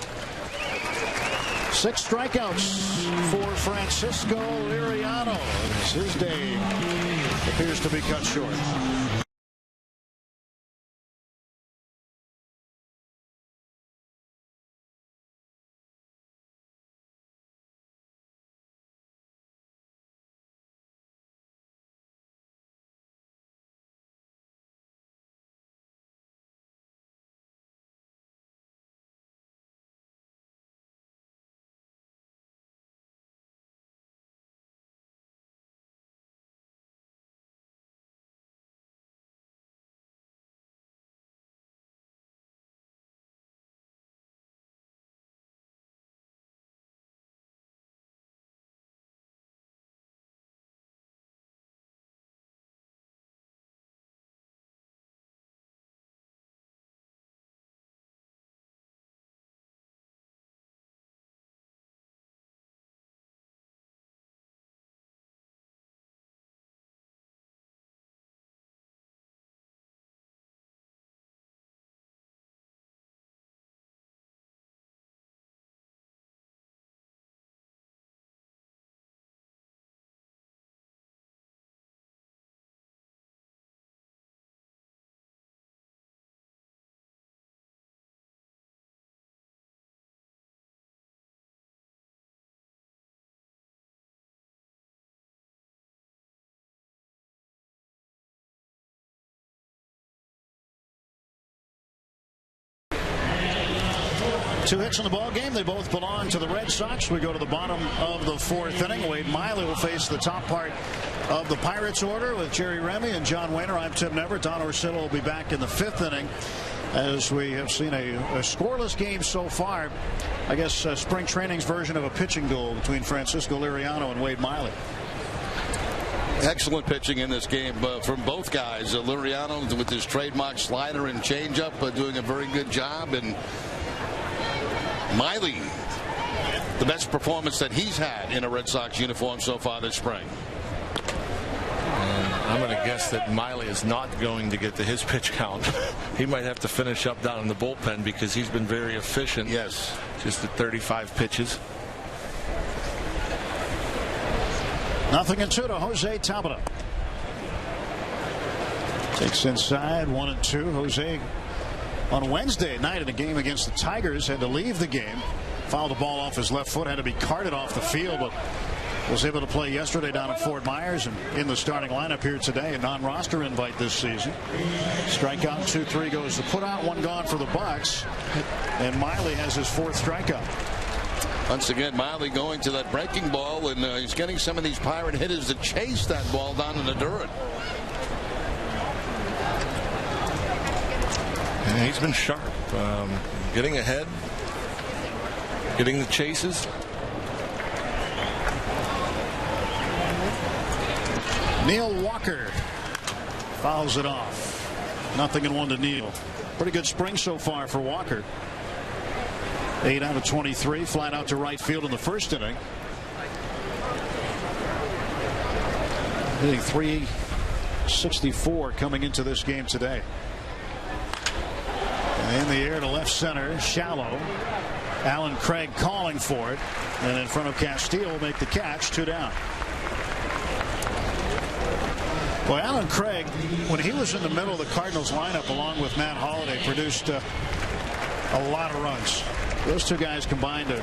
6 strikeouts for Francisco Liriano. His day appears to be cut short. Two hits in the ball game. They both belong to the Red Sox. We go to the bottom of the 4th inning. Wade Miley will face the top part of the Pirates order with Jerry Remy and John Wehner. I'm Tim Never. Don Orsillo will be back in the 5th inning, as we have seen a scoreless game so far. I guess spring training's version of a pitching duel between Francisco Liriano and Wade Miley. Excellent pitching in this game from both guys. Liriano with his trademark slider and changeup doing a very good job, and Miley, the best performance that he's had in a Red Sox uniform so far this spring. I'm going to guess that Miley is not going to get to his pitch count. He might have to finish up down in the bullpen because he's been very efficient. Yes. Just at 35 pitches. 0-2 to Jose Tabata. Takes inside 1-2. Jose on Wednesday night in a game against the Tigers had to leave the game. Fouled the ball off his left foot, had to be carted off the field, but was able to play yesterday down at Fort Myers and in the starting lineup here today. A non-roster invite this season. Strikeout 2-3 goes to put out, 1 gone for the Bucks, and Miley has his 4th strikeout. Once again, Miley going to that breaking ball, and he's getting some of these Pirate hitters to chase that ball down in the dirt. And he's been sharp, getting ahead, getting the chases. Neil Walker fouls it off. 0-1 to Neil. Pretty good spring so far for Walker. 8 out of 23, flat out to right field in the 1st inning. Hitting .364 coming into this game today. And in the air to left center, shallow. Alan Craig calling for it, and in front of Castillo will make the catch. 2 down. Well, Alan Craig, when he was in the middle of the Cardinals lineup along with Matt Holliday, produced a lot of runs. Those two guys combined to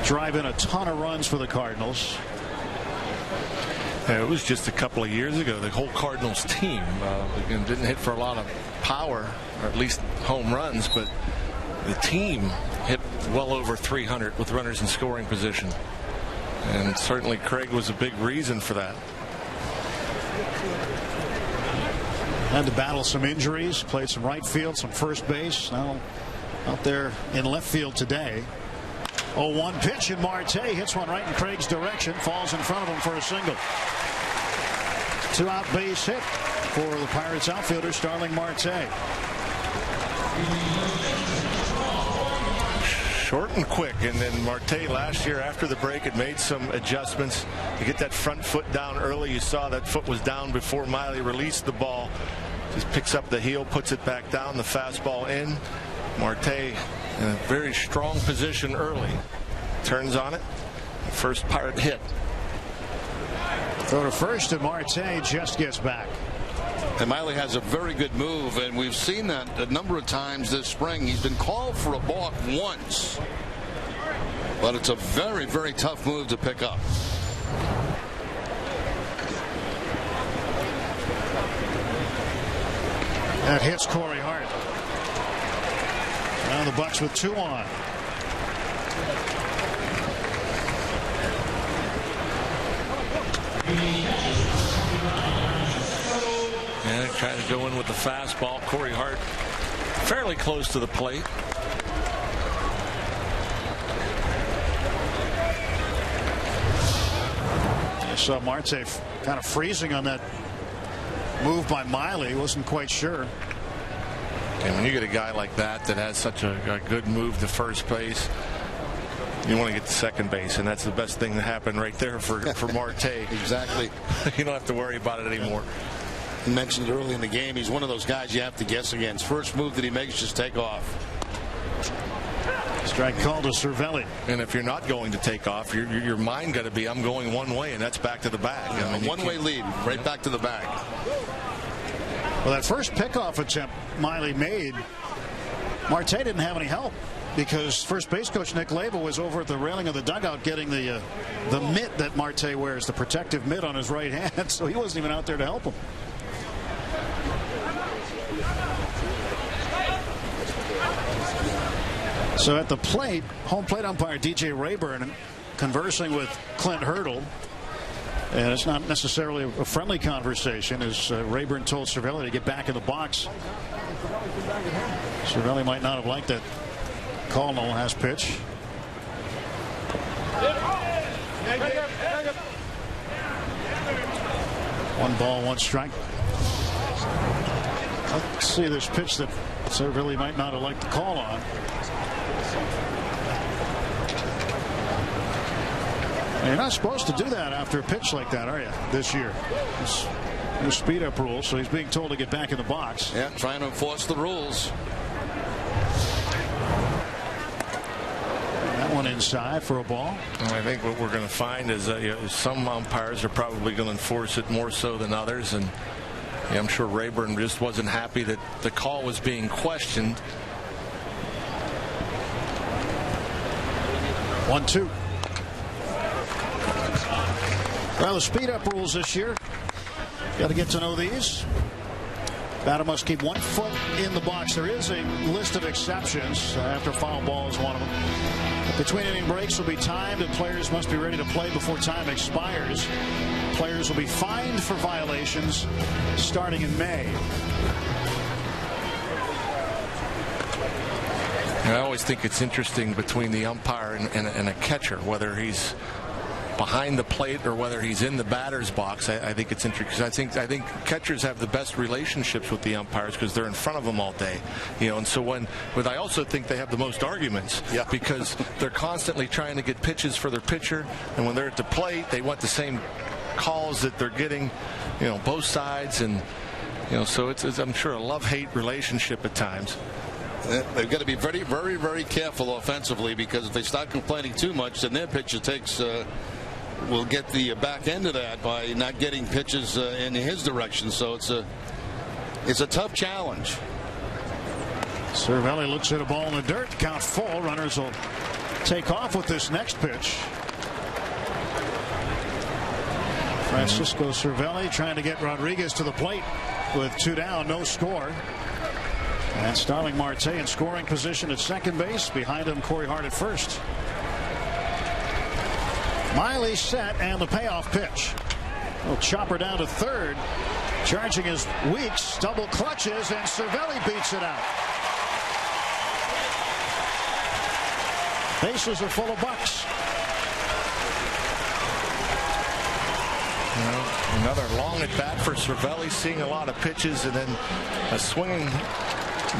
drive in a ton of runs for the Cardinals. It was just a couple of years ago. The whole Cardinals team again, didn't hit for a lot of power, or at least home runs, but the team hit well over 300 with runners in scoring position. And certainly Craig was a big reason for that. Had to battle some injuries, played some right field, some first base. Now out there in left field today. 0-1 pitch, and Marte hits one right in Craig's direction, falls in front of him for a single. 2-out base hit for the Pirates outfielder Starling Marte. Short and quick, and then Marte last year after the break had made some adjustments to get that front foot down early. You saw that foot was down before Miley released the ball. Just picks up the heel, puts it back down, the fastball in. Marte in a very strong position early. Turns on it. First Pirate hit. Throw to first, and Marte just gets back. And Miley has a very good move, and we've seen that a number of times this spring. He's been called for a balk once, but it's a very, very tough move to pick up. That hits Corey Hart. Now the Bucks with 2 on. And trying to go in with the fastball. Corey Hart fairly close to the plate. I saw Marte kind of freezing on that move by Miley. Wasn't quite sure. And when you get a guy like that has such a good move to first base, you want to get to second base, and that's the best thing that happened right there for Marte. Exactly. You don't have to worry about it anymore. You mentioned early in the game, he's one of those guys you have to guess against. First move that he makes, just take off. Strike call to Cervelli. And if you're not going to take off, your mind got to be, I'm going one way, and that's back to the bag. I mean, one-way lead, right back to the bag. Well, that first pickoff attempt Miley made, Marte didn't have any help, because first base coach Nick Leyva was over at the railing of the dugout getting the mitt that Marte wears, the protective mitt on his right hand, so he wasn't even out there to help him. So at the plate, home plate umpire DJ Rayburn conversing with Clint Hurdle. And it's not necessarily a friendly conversation, as Rayburn told Cervelli to get back in the box. Cervelli might not have liked that call on the last pitch. One ball, one strike. Let's see this pitch that Cervelli might not have liked the call on. You're not supposed to do that after a pitch like that, are you, this year? It's no speed up rule, so he's being told to get back in the box. Yeah, trying to enforce the rules. That one inside for a ball. Well, I think what we're going to find is some umpires are probably going to enforce it more so than others, and I'm sure Rayburn just wasn't happy that the call was being questioned. 1-2. Well, the speed up rules this year, got to get to know these. Batter must keep 1 foot in the box. There is a list of exceptions. After foul ball is one of them. Between inning breaks will be timed, and players must be ready to play before time expires. Players will be fined for violations starting in May. I always think it's interesting between the umpire and a catcher, whether he's behind the plate or whether he's in the batter's box. I think it's interesting because I think catchers have the best relationships with the umpires because they're in front of them all day, and so but I also think they have the most arguments because they're constantly trying to get pitches for their pitcher, and when they're at the plate they want the same calls that they're getting, both sides, and so it's I'm sure a love-hate relationship at times. They've got to be very, very, very careful offensively, because if they start complaining too much, then their pitcher will get the back end of that by not getting pitches in his direction. So it's a tough challenge. Cervelli looks at a ball in the dirt. Count full. Runners will take off with this next pitch. Francisco Cervelli trying to get Rodriguez to the plate with 2 down, no score. And Starling Marte in scoring position at second base. Behind him, Corey Hart at first. Miley set, and the payoff pitch. Well, chopper down to third. Charging his Weeks. Double clutches, and Cervelli beats it out. Bases are full of Bucks. Another long at bat for Cervelli, seeing a lot of pitches, and then a swinging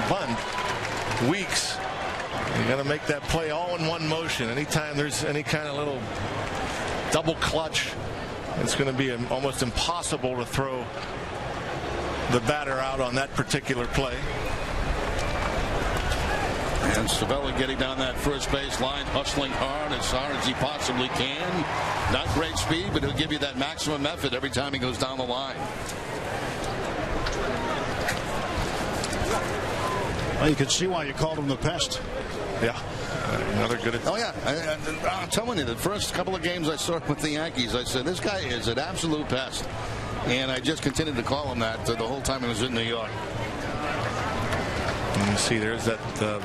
bunt. Weeks, you got to make that play all in one motion. Anytime there's any kind of little double clutch, it's going to be almost impossible to throw the batter out on that particular play. And Cervelli getting down that first base line, hustling hard as he possibly can. Not great speed, but he'll give you that maximum effort every time he goes down the line. Well, you can see why you called him the pest. Yeah. Another good. Oh, yeah. I'm telling you, the first couple of games I saw with the Yankees, I said, this guy is an absolute pest. And I just continued to call him that the whole time he was in New York. And you see there's that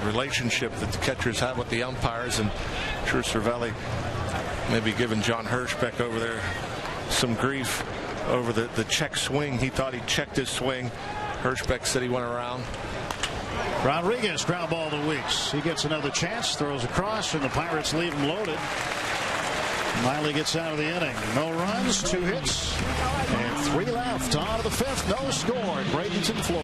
relationship that the catchers have with the umpires, and I'm sure Cervelli maybe giving John Hirschbeck over there some grief over the check swing. He thought he checked his swing. Hirschbeck said he went around. Rodriguez ground ball to Weeks. He gets another chance, throws across, and the Pirates leave him loaded. Miley gets out of the inning. No runs, 2 hits, and 3 left. On to the 5th, no score at Bradenton, Florida.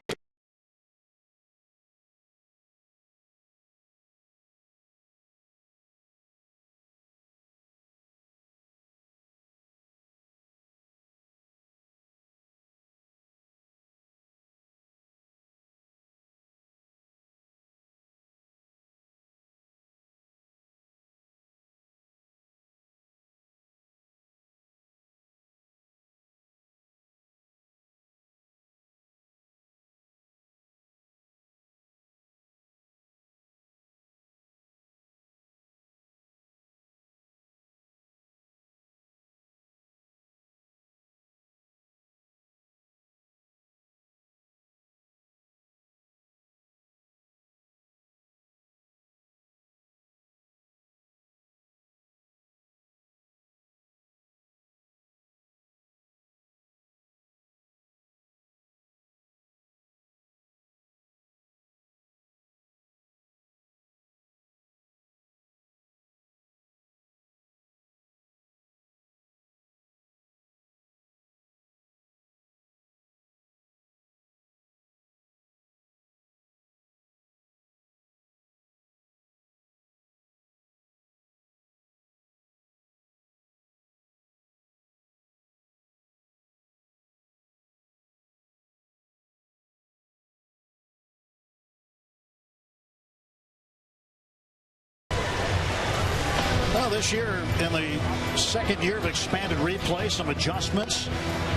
Well, this year, in the second year of expanded replay, some adjustments.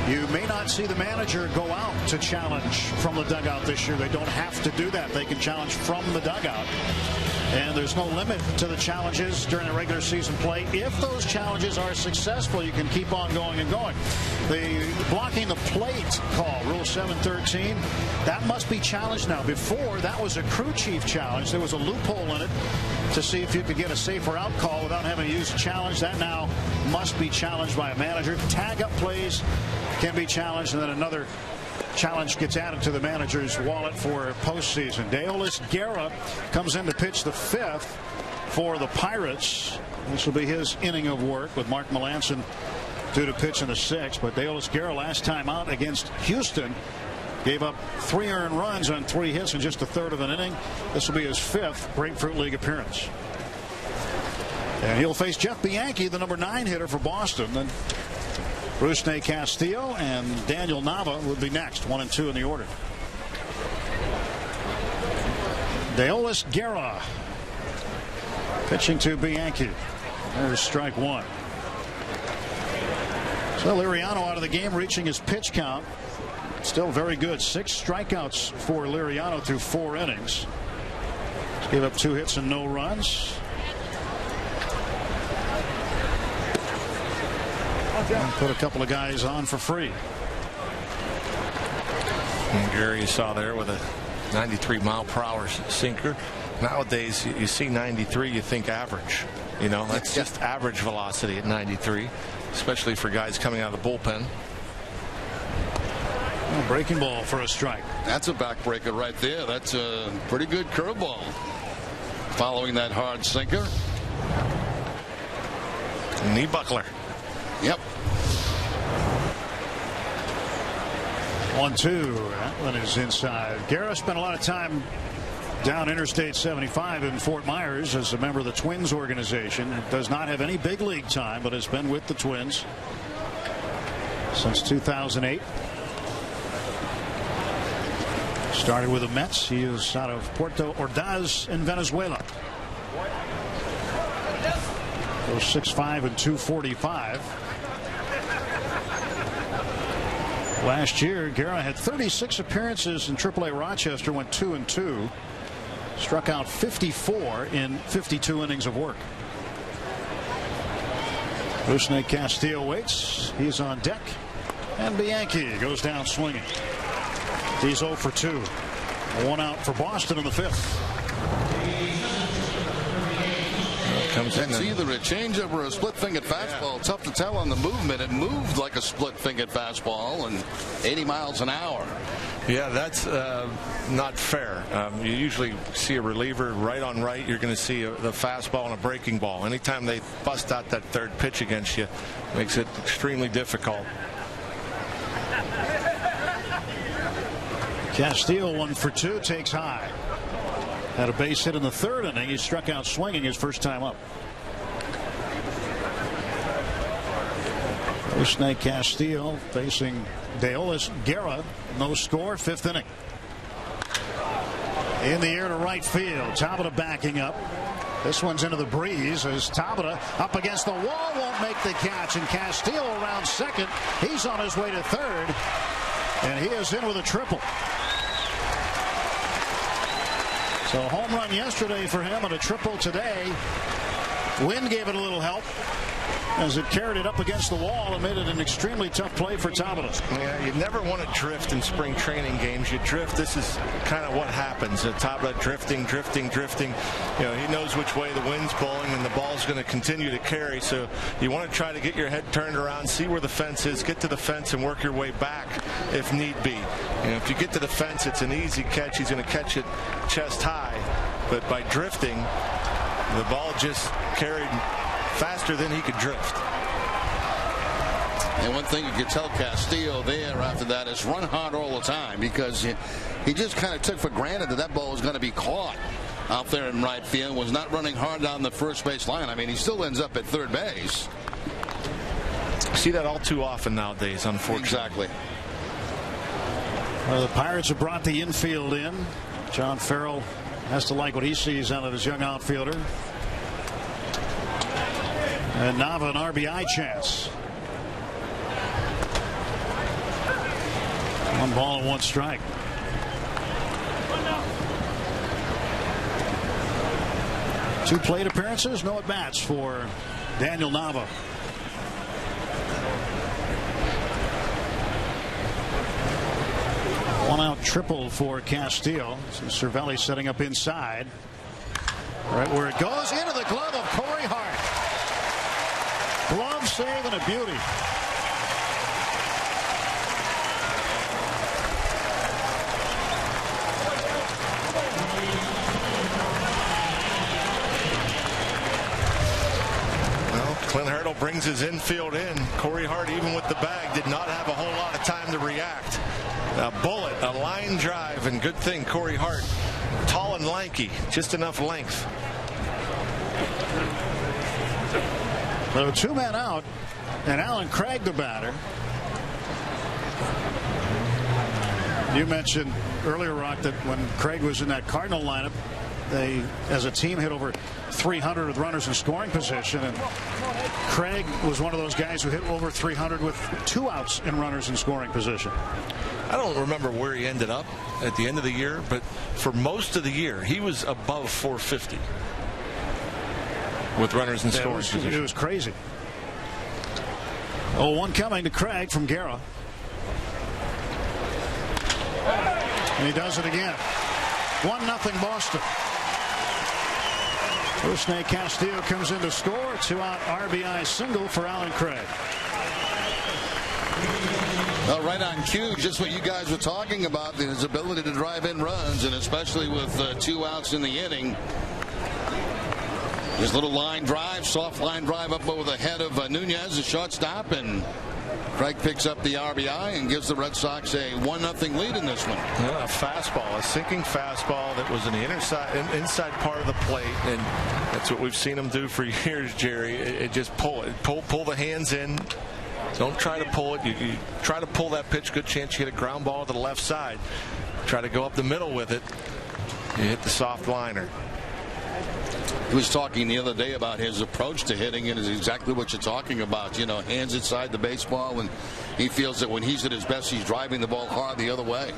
You may not see the manager go out to challenge from the dugout this year. They don't have to do that. They can challenge from the dugout. And there's no limit to the challenges during the regular season play. If those challenges are successful, you can keep on going and going. The blocking the plate call, Rule 713, that must be challenged now. Before, that was a crew chief challenge. There was a loophole in it to see if you could get a safer out call without having to use a challenge. That now must be challenged by a manager. Tag-up plays can be challenged, and then another challenge gets added to the manager's wallet for postseason. Deolis Guerra comes in to pitch the 5th for the Pirates. This will be his inning of work with Mark Melancon due to pitch in the 6th. But Deolis Guerra, last time out against Houston, gave up 3 earned runs on 3 hits in just a third of an inning. This will be his 5th Grapefruit League appearance. And he'll face Jeff Bianchi, the number 9 hitter for Boston. And Rusney Castillo and Daniel Nava will be next, 1 and 2 in the order. Deolis Guerra pitching to Bianchi. There's strike one. So Liriano out of the game, reaching his pitch count. Still very good. 6 strikeouts for Liriano through 4 innings. Gave up 2 hits and no runs. And put a couple of guys on for free. And Gary, you saw there with a 93-mile-per-hour sinker. Nowadays, you see 93, you think average. You know, that's just average velocity at 93, especially for guys coming out of the bullpen. Breaking ball for a strike. That's a backbreaker right there. That's a pretty good curveball. Following that hard sinker. Knee buckler. Yep. 1-2. That one is inside. Guerra spent a lot of time down Interstate 75 in Fort Myers as a member of the Twins organization. It does not have any big league time, but has been with the Twins since 2008. Started with the Mets. He is out of Puerto Ordaz in Venezuela. Goes 6'5" and 245. Last year, Guerra had 36 appearances in AAA Rochester, went 2 and 2. Struck out 54 in 52 innings of work. Rusney Castillo waits. He's on deck. And Bianchi goes down swinging. He's 0 for 2. 1 out for Boston in the 5th. It's either a changeup or a split-fingered fastball. Tough to tell on the movement. It moved like a split-fingered fastball and 80 miles an hour. Yeah, that's not fair. You usually see a reliever right on right. You're going to see the fastball and a breaking ball. Anytime they bust out that third pitch against you, makes it extremely difficult. Castillo 1 for 2, takes high. Had a base hit in the 3rd inning. He struck out swinging his first time up. Rusney Castillo facing Deolis Guerra. No score, 5th inning. In the air to right field. Tabata backing up. This one's into the breeze as Tabata up against the wall, won't make the catch, and Castillo around second. He's on his way to 3rd, and he is in with a triple. So home run yesterday for him and a triple today. Wind gave it a little help as it carried it up against the wall and made it an extremely tough play for Tabata. Yeah, you never want to drift in spring training games. You drift. This is kind of what happens. Tabata drifting. You know, he knows which way the wind's blowing and the ball's going to continue to carry. So you want to try to get your head turned around, see where the fence is, get to the fence and work your way back if need be. You know, if you get to the fence, it's an easy catch. He's going to catch it chest high. But by drifting, the ball just carried faster than he could drift. And one thing you could tell Castillo there after that is run hard all the time, because he just kind of took for granted that ball was going to be caught out there in right field. Was not running hard down the first base line. I mean, he still ends up at 3rd base. See that all too often nowadays, unfortunately. Exactly. Well, the Pirates have brought the infield in. John Farrell has to like what he sees out of his young outfielder. And Nava an RBI chance. 1 ball and 1 strike. Two plate appearances, no at bats for Daniel Nava. One out triple for Castillo. So Cervelli setting up inside. Right where it goes, into the glove of Corey Hart. Glove save and a beauty. Well, Clint Hurdle brings his infield in. Corey Hart, even with the bag, did not have a whole lot of time to react. A bullet, a line drive, and good thing Corey Hart, tall and lanky, just enough length. So 2 men out. And Alan Craig, the batter. You mentioned earlier, Rock, that when Craig was in that Cardinal lineup, they, as a team, hit over 300 with runners in scoring position. And Craig was one of those guys who hit over 300 with 2 outs and runners in scoring position. I don't remember where he ended up at the end of the year, but for most of the year, he was above 450 with runners in scoring position. It was crazy. 0-1 coming to Craig from Guerra. And he does it again. 1-0 Boston. Rusney Castillo comes in to score. 2-out RBI single for Alan Craig. Well, right on cue, just what you guys were talking about, his ability to drive in runs, and especially with 2 outs in the inning. His little line drive, soft line drive up over the head of Nunez, the shortstop, and Craig picks up the RBI and gives the Red Sox a 1-0 lead in this one. Yeah, a fastball, a sinking fastball that was in the inside part of the plate, and that's what we've seen him do for years, Jerry. It just pull the hands in. Don't try to pull it. You try to pull that pitch, good chance you hit a ground ball to the left side. Try to go up the middle with it. You hit the soft liner. He was talking the other day about his approach to hitting, and is exactly what you're talking about. You know, hands inside the baseball, and he feels that when he's at his best, he's driving the ball hard the other way.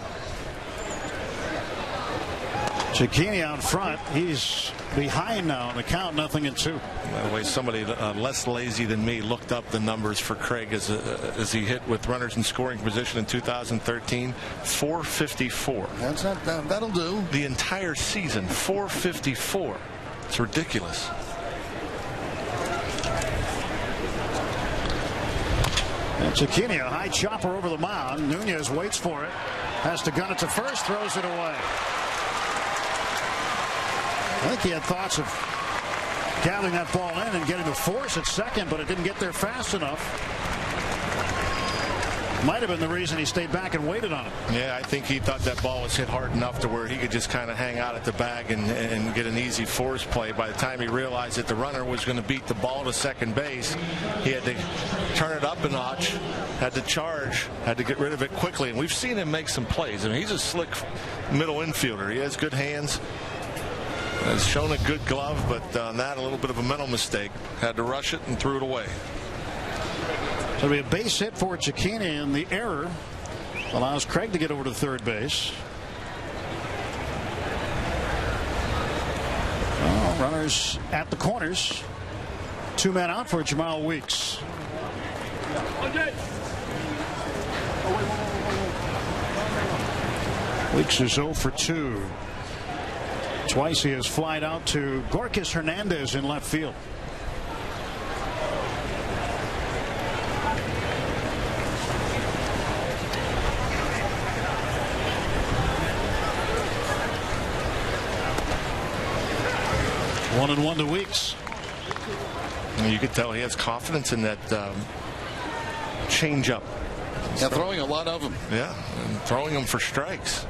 Cicchini out front. He's behind now on the count, 0-2. By the way, somebody less lazy than me looked up the numbers for Craig as he hit with runners in scoring position in 2013. 454. That's not, that'll do. The entire season, 454. It's ridiculous. And Cicchini, a high chopper over the mound. Nunez waits for it. Has to gun it to first, throws it away. I think he had thoughts of gathering that ball in and getting the force at second, but it didn't get there fast enough. Might have been the reason he stayed back and waited on it. Yeah, I think he thought that ball was hit hard enough to where he could just kind of hang out at the bag and get an easy force play. By the time he realized that the runner was going to beat the ball to second base, he had to turn it up a notch, had to charge, had to get rid of it quickly. And we've seen him make some plays. I mean, he's a slick middle infielder. He has good hands. Has shown a good glove, but on that, a little bit of a mental mistake. Had to rush it and threw it away. So it'll be a base hit for Cicchini, and the error allows Craig to get over to third base. Well, runners at the corners. 2 men out for Jamal Weeks. Weeks is 0 for 2. Twice he has flied out to Gorkis Hernandez in left field. One and 1 to Weeks. You could tell he has confidence in that changeup. Yeah, throwing a lot of them. Yeah, and throwing them for strikes.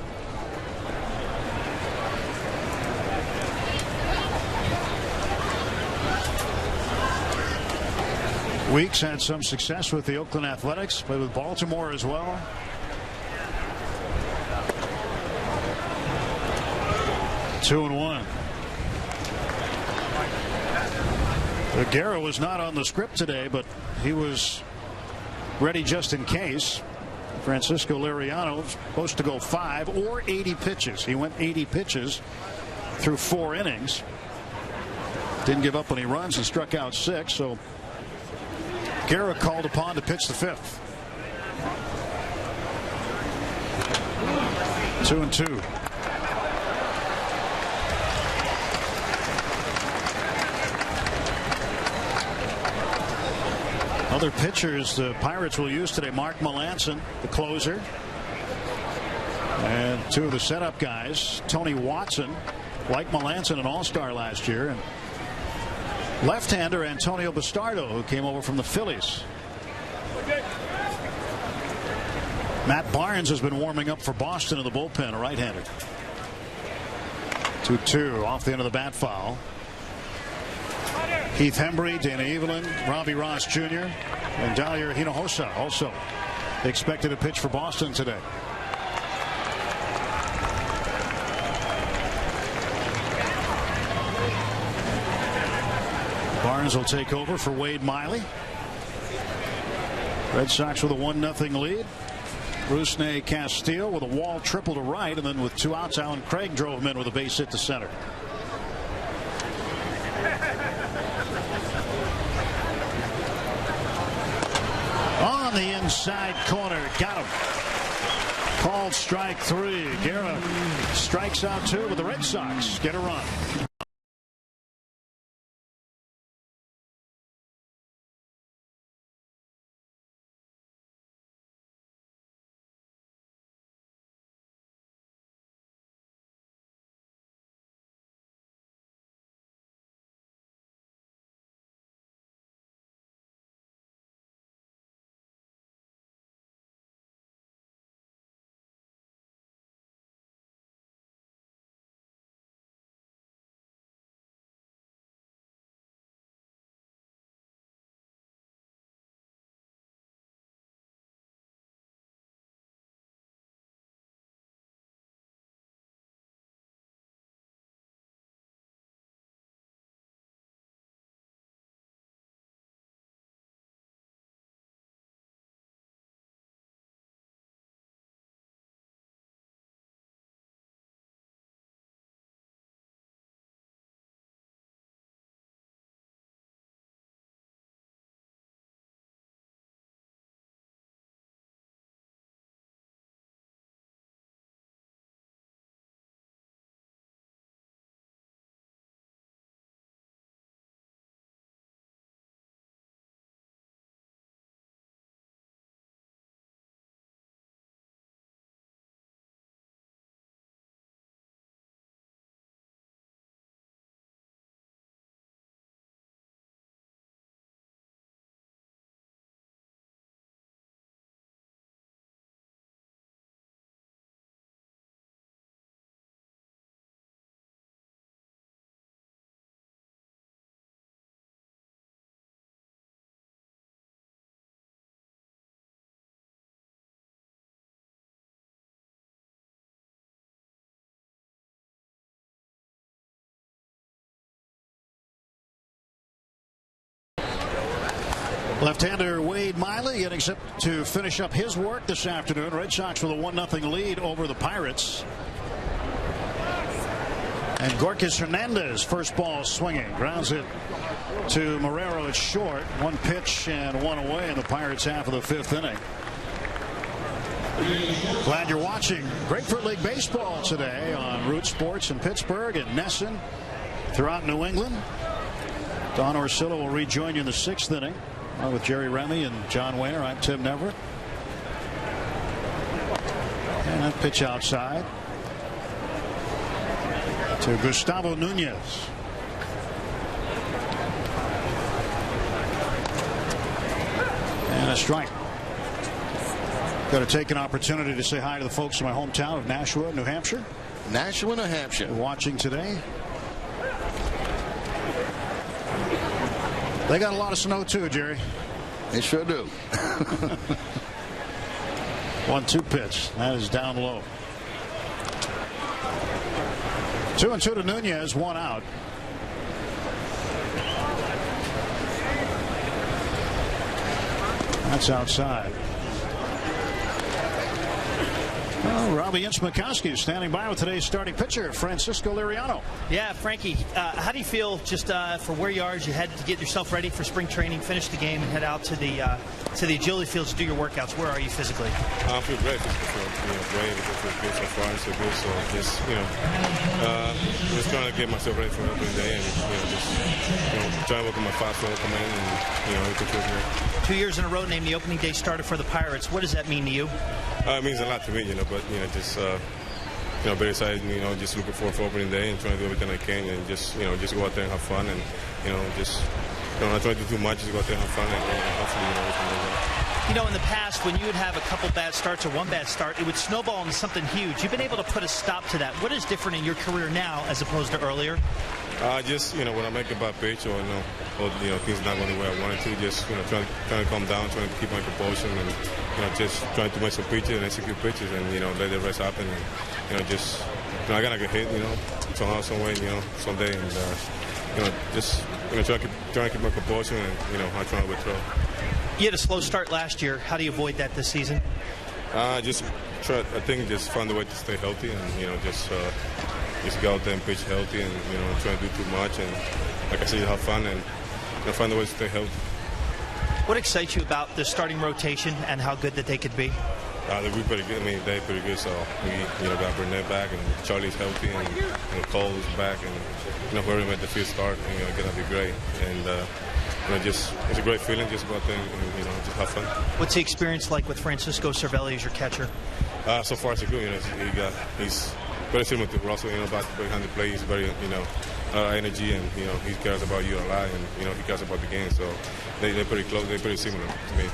Weeks had some success with the Oakland Athletics, played with Baltimore as well. Two and 1. Guerra was not on the script today, but he was ready just in case. Francisco Liriano was supposed to go 5 or 80 pitches. He went 80 pitches through 4 innings. Didn't give up any runs and struck out 6. So Guerra called upon to pitch the 5th. 2 and 2. Other pitchers the Pirates will use today: Mark Melanson, the closer, and 2 of the setup guys. Tony Watson, like Melanson, an all-star last year, and left-hander Antonio Bastardo, who came over from the Phillies. Matt Barnes has been warming up for Boston in the bullpen, a right-hander. 2-2 off the end of the bat foul. Heath Hembry, Dana Evelyn, Robbie Ross Jr., And Dahlia Hinojosa also expected to pitch for Boston today. Barnes will take over for Wade Miley. Red Sox with a 1-0 lead. Rusney Castillo with a wall triple to right, and then with 2 outs, Alan Craig drove him in with a base hit to center. On the inside corner, got him. Called strike 3. Guerra strikes out 2, but the Red Sox get a run. Left-hander Wade Miley getting set to finish up his work this afternoon. Red Sox with a 1-0 lead over the Pirates. And Gorkis Hernandez, first ball swinging, grounds it to Marrero at short. 1 pitch and 1 away in the Pirates' half of the 5th inning. Glad you're watching Grapefruit League baseball today on Root Sports in Pittsburgh and Nesson throughout New England. Don Orsillo will rejoin you in the 6th inning. With Jerry Remy and John Wayner, I'm Tim Neverett. And that pitch outside to Gustavo Nunez. And a strike. Got to take an opportunity to say hi to the folks in my hometown of Nashua, New Hampshire. Nashua, New Hampshire. Watching today. They got a lot of snow too, Jerry. They sure do. 1-2 pitch. That is down low. 2-2 to Nunez, 1 out. That's outside. Well, Robbie Ince-Makowski standing by with today's starting pitcher, Francisco Liriano. Yeah, Frankie, how do you feel just for where you are as you head to get yourself ready for spring training, finish the game, and head out to the agility fields to do your workouts? Where are you physically? I feel great. Great. It's good so far. So good. So just just trying to get myself ready for opening day, and just trying to work on my fastball, come in, and everything feels great. 2 years in a row named the opening day starter for the Pirates. What does that mean to you? It means a lot to me, but just very excited, just looking forward for opening day and trying to do everything I can, and just go out there and have fun, and not trying to do too much, just go out there and have fun, and hopefully we can do that. In the past, when you would have a couple bad starts or one bad start, it would snowball into something huge. You've been able to put a stop to that. What is different in your career now as opposed to earlier? Just when I make a bad pitch or things not going the way I wanted to, just trying to calm down, trying to keep my composure, and just trying to make some pitches and execute pitches, and let the rest happen. And just I gotta get hit, somehow, some way, someday, and just trying to keep my composure, and I try to withdraw. You had a slow start last year. How do you avoid that this season? Just find a way to stay healthy, and just go out there and pitch healthy, and try to do too much, and like I said, have fun, and find a way to stay healthy. What excites you about the starting rotation and how good that they could be? They're pretty good. I mean, they're pretty good. So we got Burnett back, and Charlie's healthy, and Cole's back, and whoever made the field start, gonna be great. And it's a great feeling. Just go out there and just have fun. What's the experience like with Francisco Cervelli as your catcher? So far, so good. He's very similar to Russell. Behind the plate, he's very energy, and he cares about you a lot, and he cares about the game. So they're pretty close. They're pretty similar to me.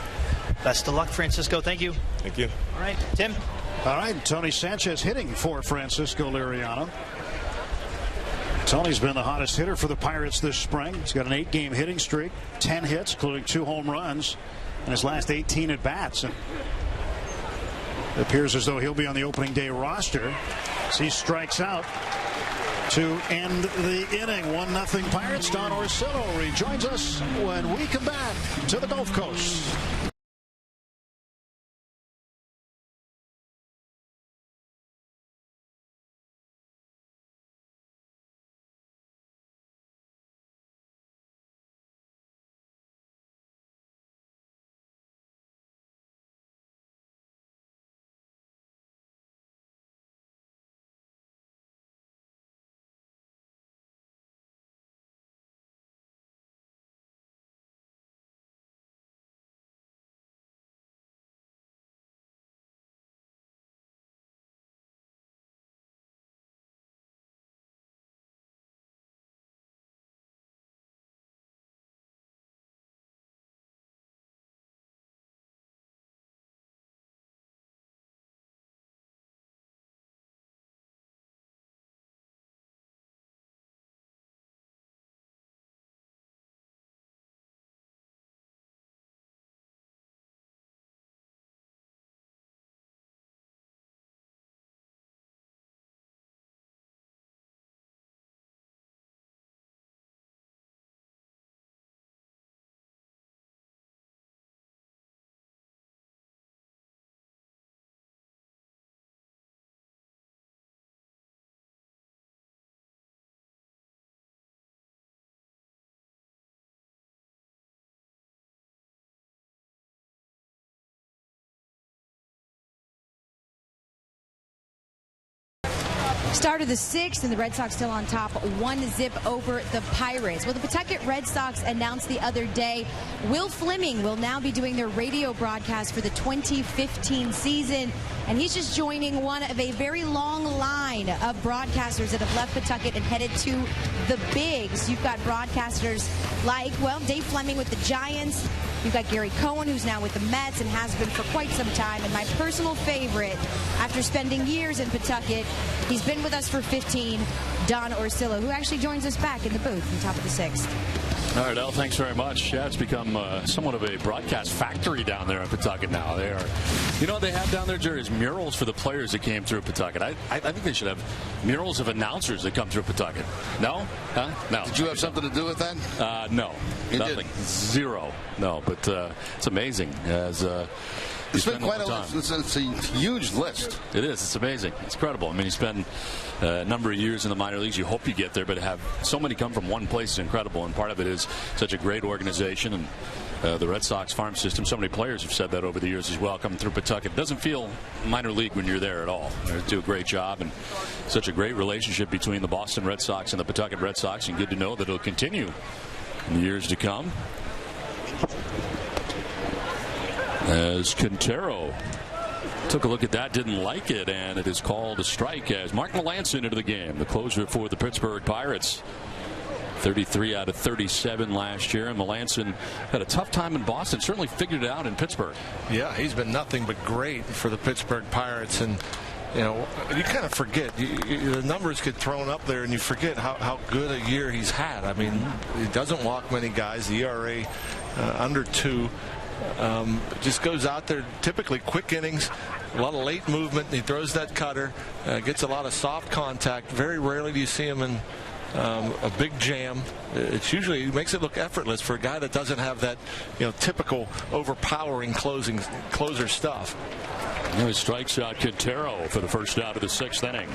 Best of luck, Francisco. Thank you. Thank you. All right, Tim. All right, Tony Sanchez hitting for Francisco Liriano. Tony's been the hottest hitter for the Pirates this spring. He's got an 8-game hitting streak, 10 hits, including 2 home runs in his last 18 at-bats. And it appears as though he'll be on the opening day roster as he strikes out to end the inning. 1-0 Pirates. Don Orsillo rejoins us when we come back to the Gulf Coast. Start of the 6th, and the Red Sox still on top, 1-0 over the Pirates. Well, the Pawtucket Red Sox announced the other day Will Fleming will now be doing their radio broadcast for the 2015 season, and he's just joining one of a very long line of broadcasters that have left Pawtucket and headed to the bigs. You've got broadcasters like, well, Dave Fleming with the Giants. You've got Gary Cohen, who's now with the Mets and has been for quite some time. And my personal favorite, after spending years in Pawtucket, he's been with us for 15, Don Orsillo, who actually joins us back in the booth on top of the 6th. All right, El, thanks very much. Yeah, it's become somewhat of a broadcast factory down there in Pawtucket now. They are, what they have down there, Jerry, is murals for the players that came through Pawtucket. I think they should have murals of announcers that come through Pawtucket. No? Huh? No. Did you have something to do with that? No. You nothing. Did? Zero. No, but it's amazing. As it's been quite a list. It's a huge list. It is. It's amazing. It's incredible. I mean, you spend a number of years in the minor leagues. You hope you get there, but to have so many come from one place is incredible. And part of it is such a great organization and the Red Sox farm system. So many players have said that over the years as well, coming through Pawtucket. It doesn't feel minor league when you're there at all. They do a great job, and such a great relationship between the Boston Red Sox and the Pawtucket Red Sox, and good to know that it'll continue in the years to come. As Quintero took a look at that, didn't like it, and it is called a strike as Mark Melancon into the game, the closer for the Pittsburgh Pirates. 33 out of 37 last year, and Melancon had a tough time in Boston, certainly figured it out in Pittsburgh. Yeah, he's been nothing but great for the Pittsburgh Pirates, and you kind of forget. The numbers get thrown up there, and you forget how good a year he's had. I mean, he doesn't walk many guys. The ERA under 2. Just goes out there, typically quick innings, a lot of late movement. He throws that cutter, gets a lot of soft contact. Very rarely do you see him in a big jam. It's usually, it makes it look effortless for a guy that doesn't have that typical overpowering closer stuff. He strikes out Quintero for the first out of the 6th inning.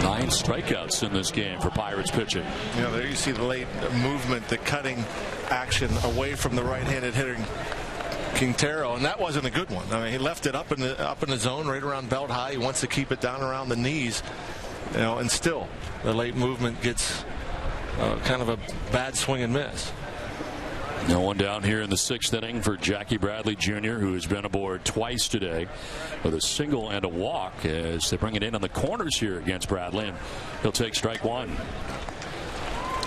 9 strikeouts in this game for Pirates pitching. There you see the late movement, the cutting action away from the right-handed hitter Quintero, and that wasn't a good one. I mean, he left it up in the zone right around belt high. He wants to keep it down around the knees, and still the late movement gets kind of a bad swing and miss. No one down here in the 6th inning for Jackie Bradley Jr., who has been aboard twice today with a single and a walk as they bring it in on the corners here against Bradley, and he'll take strike 1.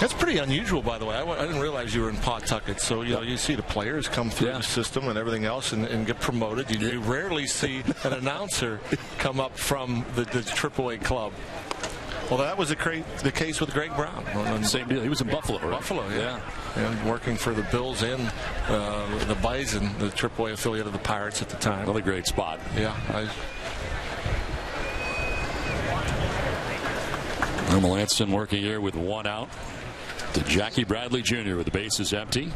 That's pretty unusual, by the way. I didn't realize you were in Pawtucket. So you see the players come through the system and everything else and get promoted. You rarely see an announcer come up from the AAA club. Well, that was the case with Greg Brown. Same deal. He was in Buffalo, right? Buffalo, yeah. And working for the Bills and the Bison, the AAA affiliate of the Pirates at the time. Another great spot. Yeah. Melanson working here with 1 out to Jackie Bradley Jr. with the bases empty.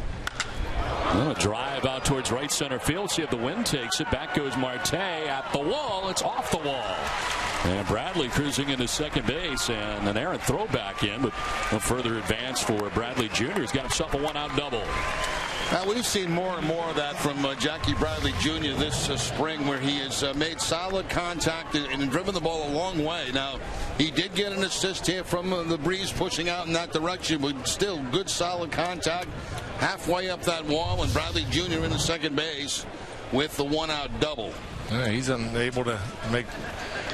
A drive out towards right center field. See if the wind takes it. Back goes Marte at the wall. It's off the wall. And Bradley cruising into second base, and an errant throw back in, but no further advance for Bradley Jr. He's got himself a 1-out double. We've seen more and more of that from Jackie Bradley Jr. this spring, where he has made solid contact and driven the ball a long way. Now, he did get an assist here from the breeze pushing out in that direction, but still good solid contact halfway up that wall, and Bradley Jr. in the second base with the 1-out double. Yeah, he's unable to make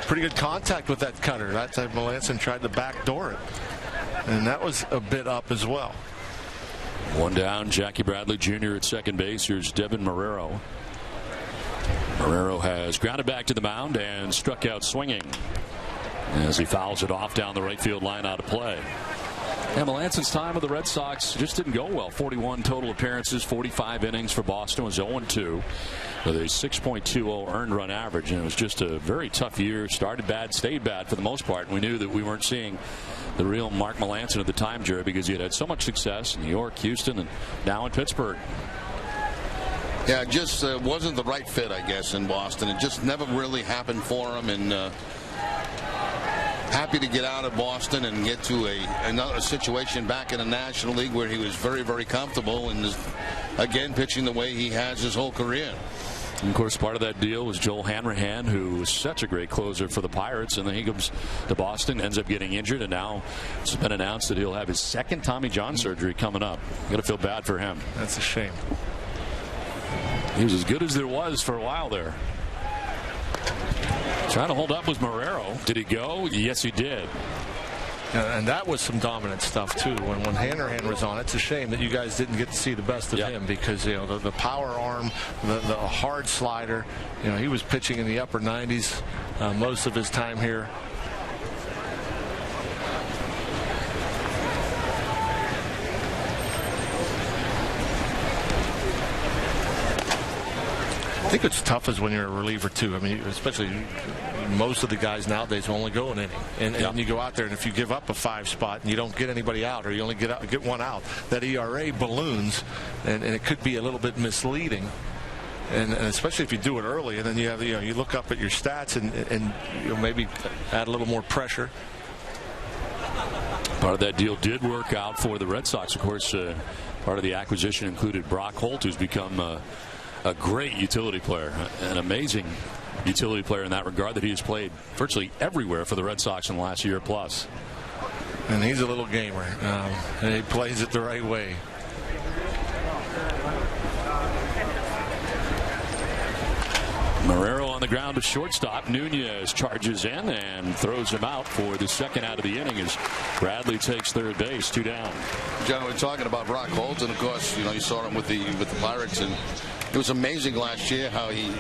pretty good contact with that cutter. That time Melanson tried to backdoor it, and that was a bit up as well. 1 down, Jackie Bradley Jr. at second base. Here's Devin Marrero. Marrero has grounded back to the mound and struck out swinging as he fouls it off down the right field line out of play. And Melanson's time with the Red Sox just didn't go well. 41 total appearances, 45 innings for Boston. Was 0-2 with a 6.20 earned run average, and it was just a very tough year. Started bad, stayed bad for the most part. And we knew that we weren't seeing the real Mark Melanson at the time, Jerry, because he had so much success in New York, Houston, and now in Pittsburgh. Yeah, it just wasn't the right fit, I guess, in Boston. It just never really happened for him, and happy to get out of Boston and get to another situation back in the National League where he was very, very comfortable and is, again, pitching the way he has his whole career. And of course, part of that deal was Joel Hanrahan, who was such a great closer for the Pirates, and then he comes to Boston, ends up getting injured, and now it's been announced that he'll have his second Tommy John surgery coming up. You got to feel bad for him. That's a shame. He was as good as there was for a while there. Trying to hold up was Marrero. Did he go? Yes, he did. And that was some dominant stuff too. When Hanrahan was on, it's a shame that you guys didn't get to see the best of him, because the power arm, the hard slider, he was pitching in the upper 90s most of his time here. I think it's tough as when you're a reliever too. I mean, especially most of the guys nowadays only go an inning, and you go out there, and if you give up a 5 spot and you don't get anybody out, or you only get 1 out, that ERA balloons, and it could be a little bit misleading. And especially if you do it early, and then you have you look up at your stats and maybe add a little more pressure. Part of that deal did work out for the Red Sox. Of course, part of the acquisition included Brock Holt, who's become a great utility player, an amazing utility player in that regard, that he has played virtually everywhere for the Red Sox in the last year plus. And he's a little gamer, and he plays it the right way. Marrero on the ground to shortstop. Nunez charges in and throws him out for the second out of the inning as Bradley takes third base, 2 down. John, we're talking about Brock Holt, and of course, you saw him with the Pirates, and it was amazing last year how he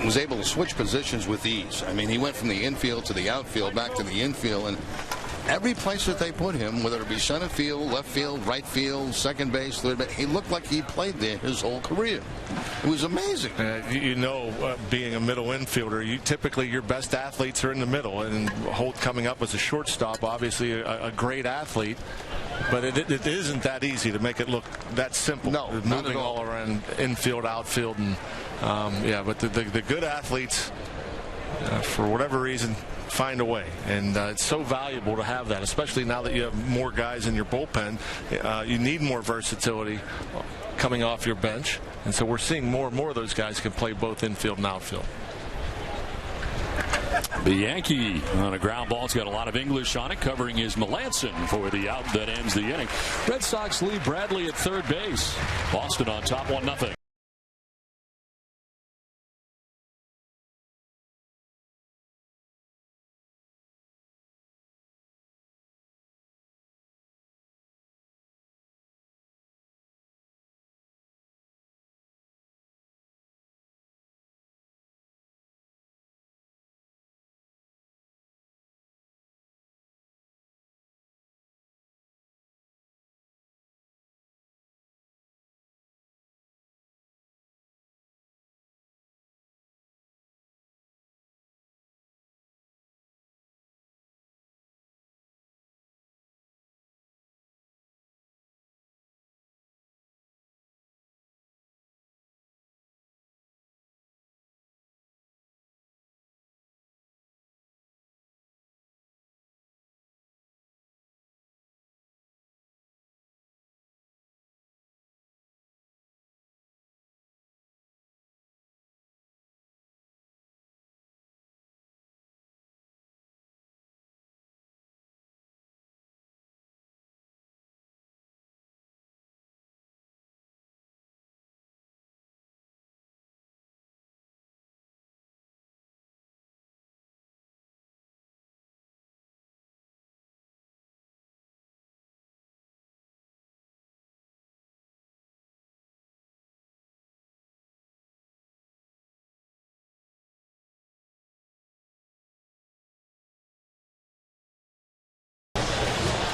was able to switch positions with ease. I mean, he went from the infield to the outfield, back to the infield, and every place that they put him, whether it be center field, left field, right field, second base, third base, he looked like he played there his whole career. It was amazing. Being a middle infielder, typically your best athletes are in the middle, and Holt coming up as a shortstop, obviously a great athlete, but it isn't that easy to make it look that simple. No, moving all around infield, outfield, and but the good athletes, for whatever reason, find a way, and it's so valuable to have that, especially now that you have more guys in your bullpen. You need more versatility coming off your bench, and so we're seeing more and more of those guys can play both infield and outfield. The Yankee on a ground ball. It's got a lot of English on it. Covering is Melanson for the out that ends the inning. Red Sox lead Bradley at third base. Boston on top 1-0.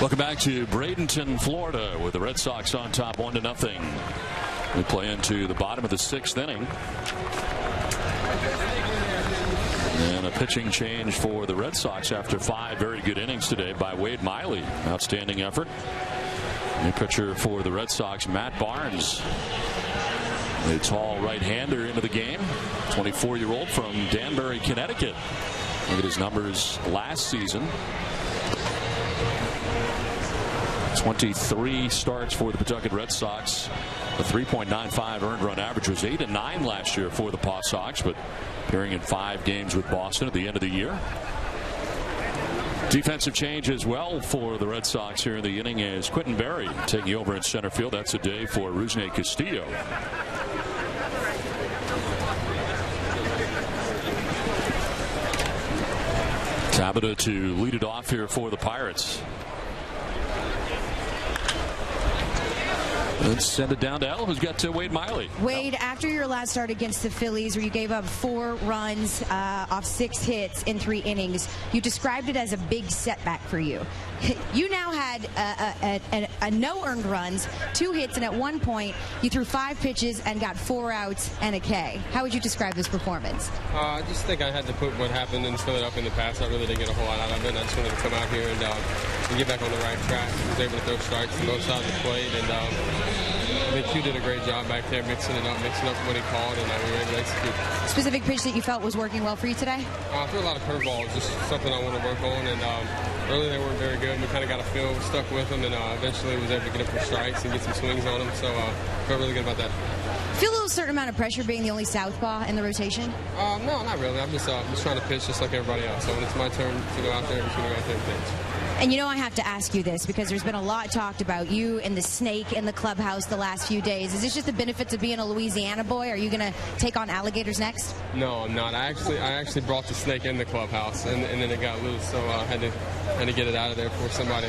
Welcome back to Bradenton, Florida, with the Red Sox on top 1-0. We play into the bottom of the 6th inning. And a pitching change for the Red Sox after 5 very good innings today by Wade Miley. Outstanding effort. New pitcher for the Red Sox, Matt Barnes. A tall right-hander into the game. 24-year-old from Danbury, Connecticut. Look at his numbers last season. 23 starts for the Pawtucket Red Sox. The 3.95 earned run average was 8-9 last year for the Paw Sox, but appearing in 5 games with Boston at the end of the year. Defensive change as well for the Red Sox here in the inning as Quentin Berry taking over in center field. That's a day for Rusney Castillo. Tabata to lead it off here for the Pirates. Let's send it down to Elle, who's got Wade Miley. Wade, after your last start against the Phillies, where you gave up 4 runs off 6 hits in 3 innings, you described it as a big setback for you. You now had a no earned runs, 2 hits, and at one point you threw 5 pitches and got 4 outs and a K. How would you describe this performance? I just think I had to put what happened and fill it up in the past. I really didn't get a whole lot out of it. I just wanted to come out here and get back on the right track. I was able to throw strikes on both sides of the plate, and I think Q did a great job back there mixing up what he called, and we were able to execute. Specific pitch that you felt was working well for you today? I threw a lot of curveballs, just something I want to work on, and early they weren't very good. We kind of got a feel, stuck with them, and eventually was able to get up for strikes and get some swings on them, so felt really good about that. Feel a certain amount of pressure being the only southpaw in the rotation? No, not really. I'm just trying to pitch just like everybody else. So when it's my turn to go out there, I'm just going to go out there and pitch. And you know I have to ask you this because there's been a lot talked about you and the snake in the clubhouse the last few days. Is this just the benefits of being a Louisiana boy? Are you going to take on alligators next? No, I'm not. I actually brought the snake in the clubhouse, and then it got loose, so I had to get it out of there before somebody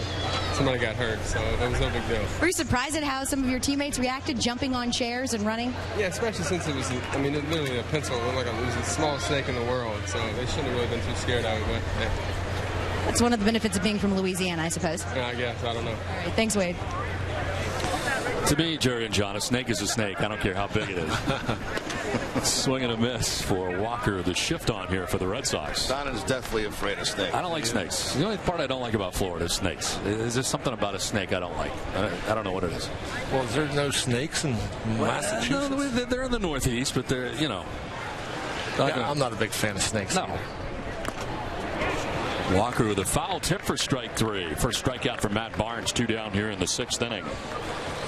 got hurt. So it was no big deal. Were you surprised at how some of your teammates reacted, jumping on chairs and running? Yeah, especially since it was, I mean, it literally a pencil. It looked like it was the smallest snake in the world, so they shouldn't have really been too scared of it. But yeah. That's one of the benefits of being from Louisiana, I suppose. Yeah, I guess. I don't know. All right, thanks, Wade. To me, Jerry and John, a snake is a snake. I don't care how big it is. Swing and a miss for Walker. The shift on here for the Red Sox. Don is definitely afraid of snakes. I don't like snakes. The only part I don't like about Florida is snakes. Is there something about a snake I don't like? I don't know what it is. Well, is there no snakes in Massachusetts? No, they're in the Northeast, but they're, you know. I'm not a big fan of snakes. No. Walker with a foul tip for strike 3. First strikeout for Matt Barnes. 2 down here in the 6th inning.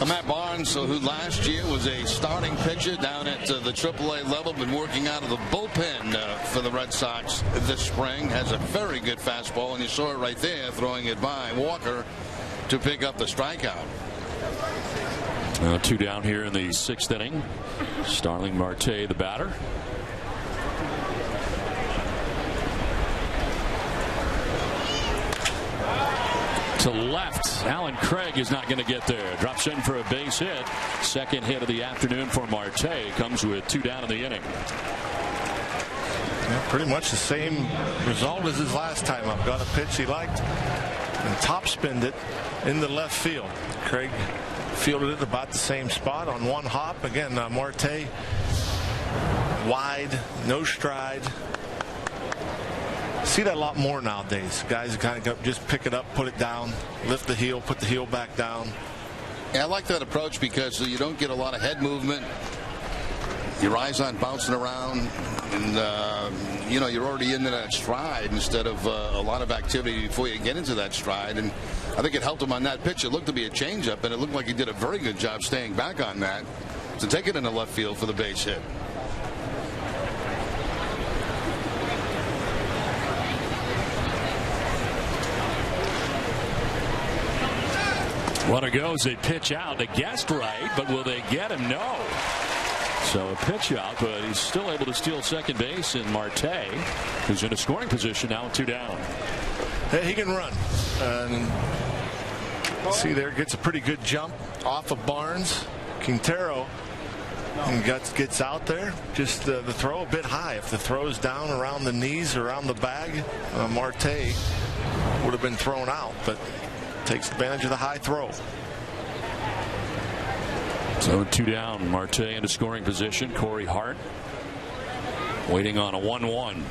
Matt Barnes, who last year was a starting pitcher down at the AAA level, been working out of the bullpen for the Red Sox this spring, has a very good fastball, and you saw it right there, throwing it by Walker to pick up the strikeout. 2 down here in the 6th inning. Starling Marte, the batter. To left, Alan Craig is not going to get there. Drops in for a base hit. Second hit of the afternoon for Marte. Comes with 2 down in the inning. Yeah, pretty much the same result as his last time up. Got a pitch he liked and top spinned it in the left field. Craig fielded it about the same spot on one hop. Again, Marte wide, no stride. See that a lot more nowadays. Guys kind of just pick it up, put it down, lift the heel, put the heel back down. Yeah, I like that approach because you don't get a lot of head movement. Your eyes aren't bouncing around, and you know, you're already into that stride instead of a lot of activity before you get into that stride. And I think it helped him on that pitch. It looked to be a changeup, and it looked like he did a very good job staying back on that to take it in the left field for the base hit. Runner goes, a pitch out. They guessed right, but will they get him? No. So a pitch out, but he's still able to steal second base in Marte, who's in a scoring position now, 2 down. Hey, he can run. See there, gets a pretty good jump off of Barnes. Quintero gets out there. Just the throw a bit high. If the throw's down around the knees, around the bag, Marte would have been thrown out, but takes advantage of the high throw. So 2 down. Marte into scoring position. Corey Hart waiting on a 1-1.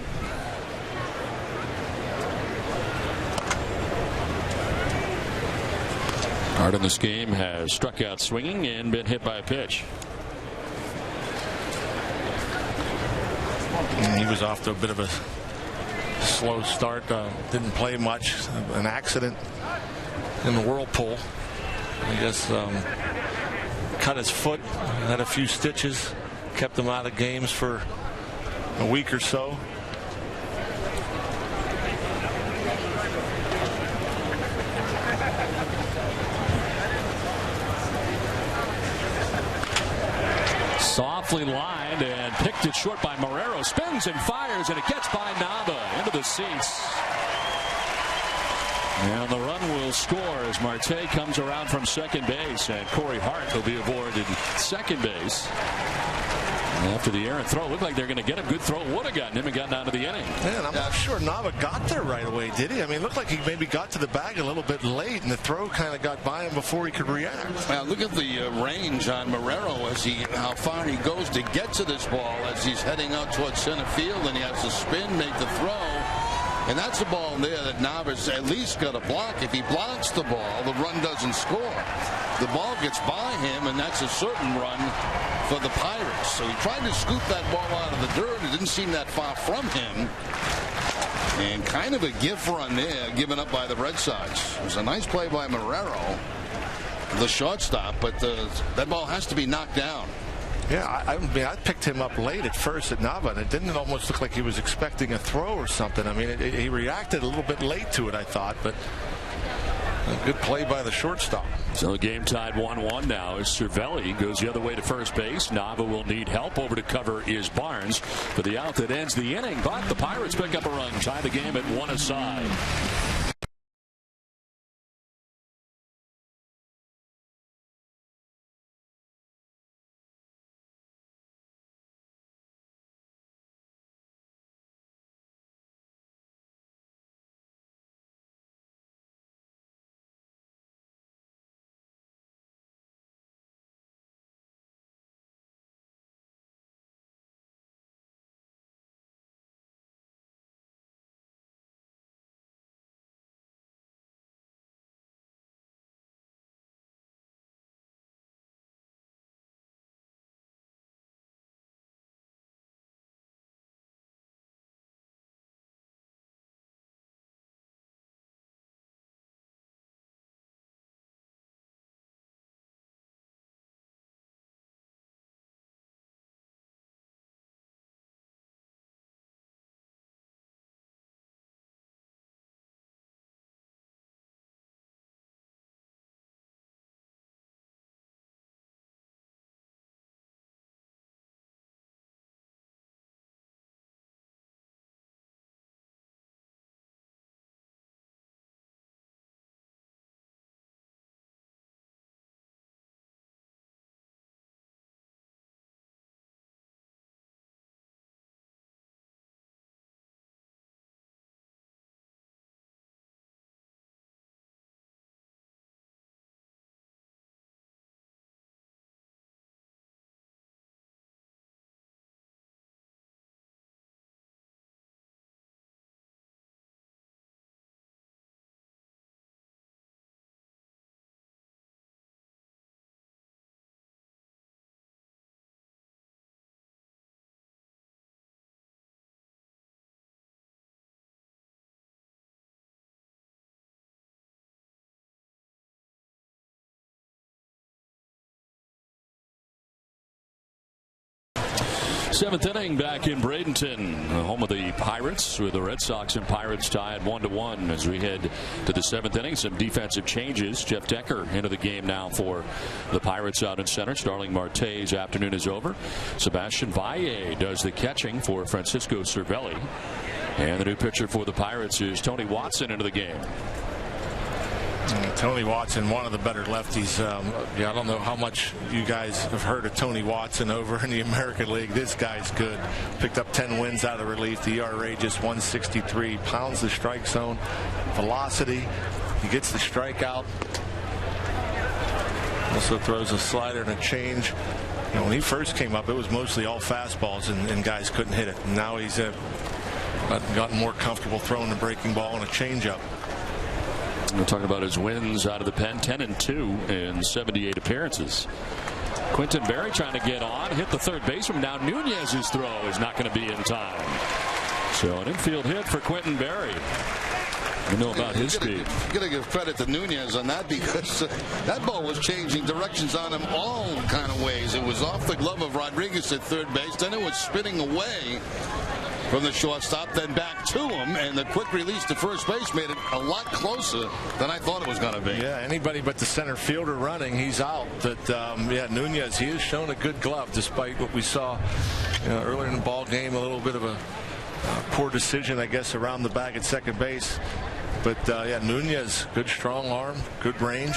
Hart in this game has struck out swinging and been hit by a pitch. And he was off to a bit of a slow start. Didn't play much. An accident in the whirlpool. I guess cut his foot, had a few stitches, kept him out of games for a week or so. Softly lined and picked it short by Marrero. Spins and fires, and it gets by Nava into the seats. And the run will score as Marte comes around from second base, and Corey Hart will be aboard in second base. And after the errant throw, looked like they're going to get a good throw. Would have gotten him and gotten out of the inning. Man, I'm not sure Nava got there right away, did he? I mean, it looked like he maybe got to the bag a little bit late, and the throw kind of got by him before he could react. Now look at the range on Marrero as how far he goes to get to this ball as he's heading out towards center field, and he has to spin, make the throw. And that's a ball there that Nava's at least got a block. If he blocks the ball, the run doesn't score. The ball gets by him, and that's a certain run for the Pirates. So he tried to scoop that ball out of the dirt. It didn't seem that far from him. And kind of a gift run there given up by the Red Sox. It was a nice play by Marrero, the shortstop, but that ball has to be knocked down. Yeah, I mean, I picked him up late at first at Nava, and it didn't almost look like he was expecting a throw or something. I mean, he reacted a little bit late to it, I thought, but A good play by the shortstop. So the game tied 1-1 now as Cervelli goes the other way to first base. Nava will need help. Over to cover is Barnes for the out that ends the inning. But the Pirates pick up a run, tie the game at 1 aside. Seventh inning back in Bradenton, home of the Pirates, with the Red Sox and Pirates tied 1-1 as we head to the seventh inning. Some defensive changes. Jeff Decker into the game now for the Pirates out in center. Starling Marte's afternoon is over. Sebastian Valle does the catching for Francisco Cervelli. And the new pitcher for the Pirates is Tony Watson into the game. Tony Watson, one of the better lefties. I don't know how much you guys have heard of Tony Watson over in the American League. This guy's good. Picked up 10 wins out of relief. The ERA just 163. Pounds the strike zone. Velocity. He gets the strikeout. Also throws a slider and a change. You know, when he first came up, it was mostly all fastballs, and guys couldn't hit it. And now he's gotten more comfortable throwing the breaking ball and a changeup. We'll talk about his wins out of the pen. 10-2 in 78 appearances. Quentin Berry trying to get on, hit the third baseman. Now Nunez's throw is not going to be in time. So an infield hit for Quentin Berry. We know about his speed. You got to give credit to Nunez on that, because that ball was changing directions on him all kind of ways. It was off the glove of Rodriguez at third base, then it was spinning away from the shortstop, then back to him, and the quick release to first base made it a lot closer than I thought it was going to be. Yeah, anybody but the center fielder running, he's out. But yeah, Nunez, he has shown a good glove despite what we saw earlier in the ball game. A little bit of a poor decision, I guess, around the bag at second base. But yeah, Nunez, good strong arm, good range.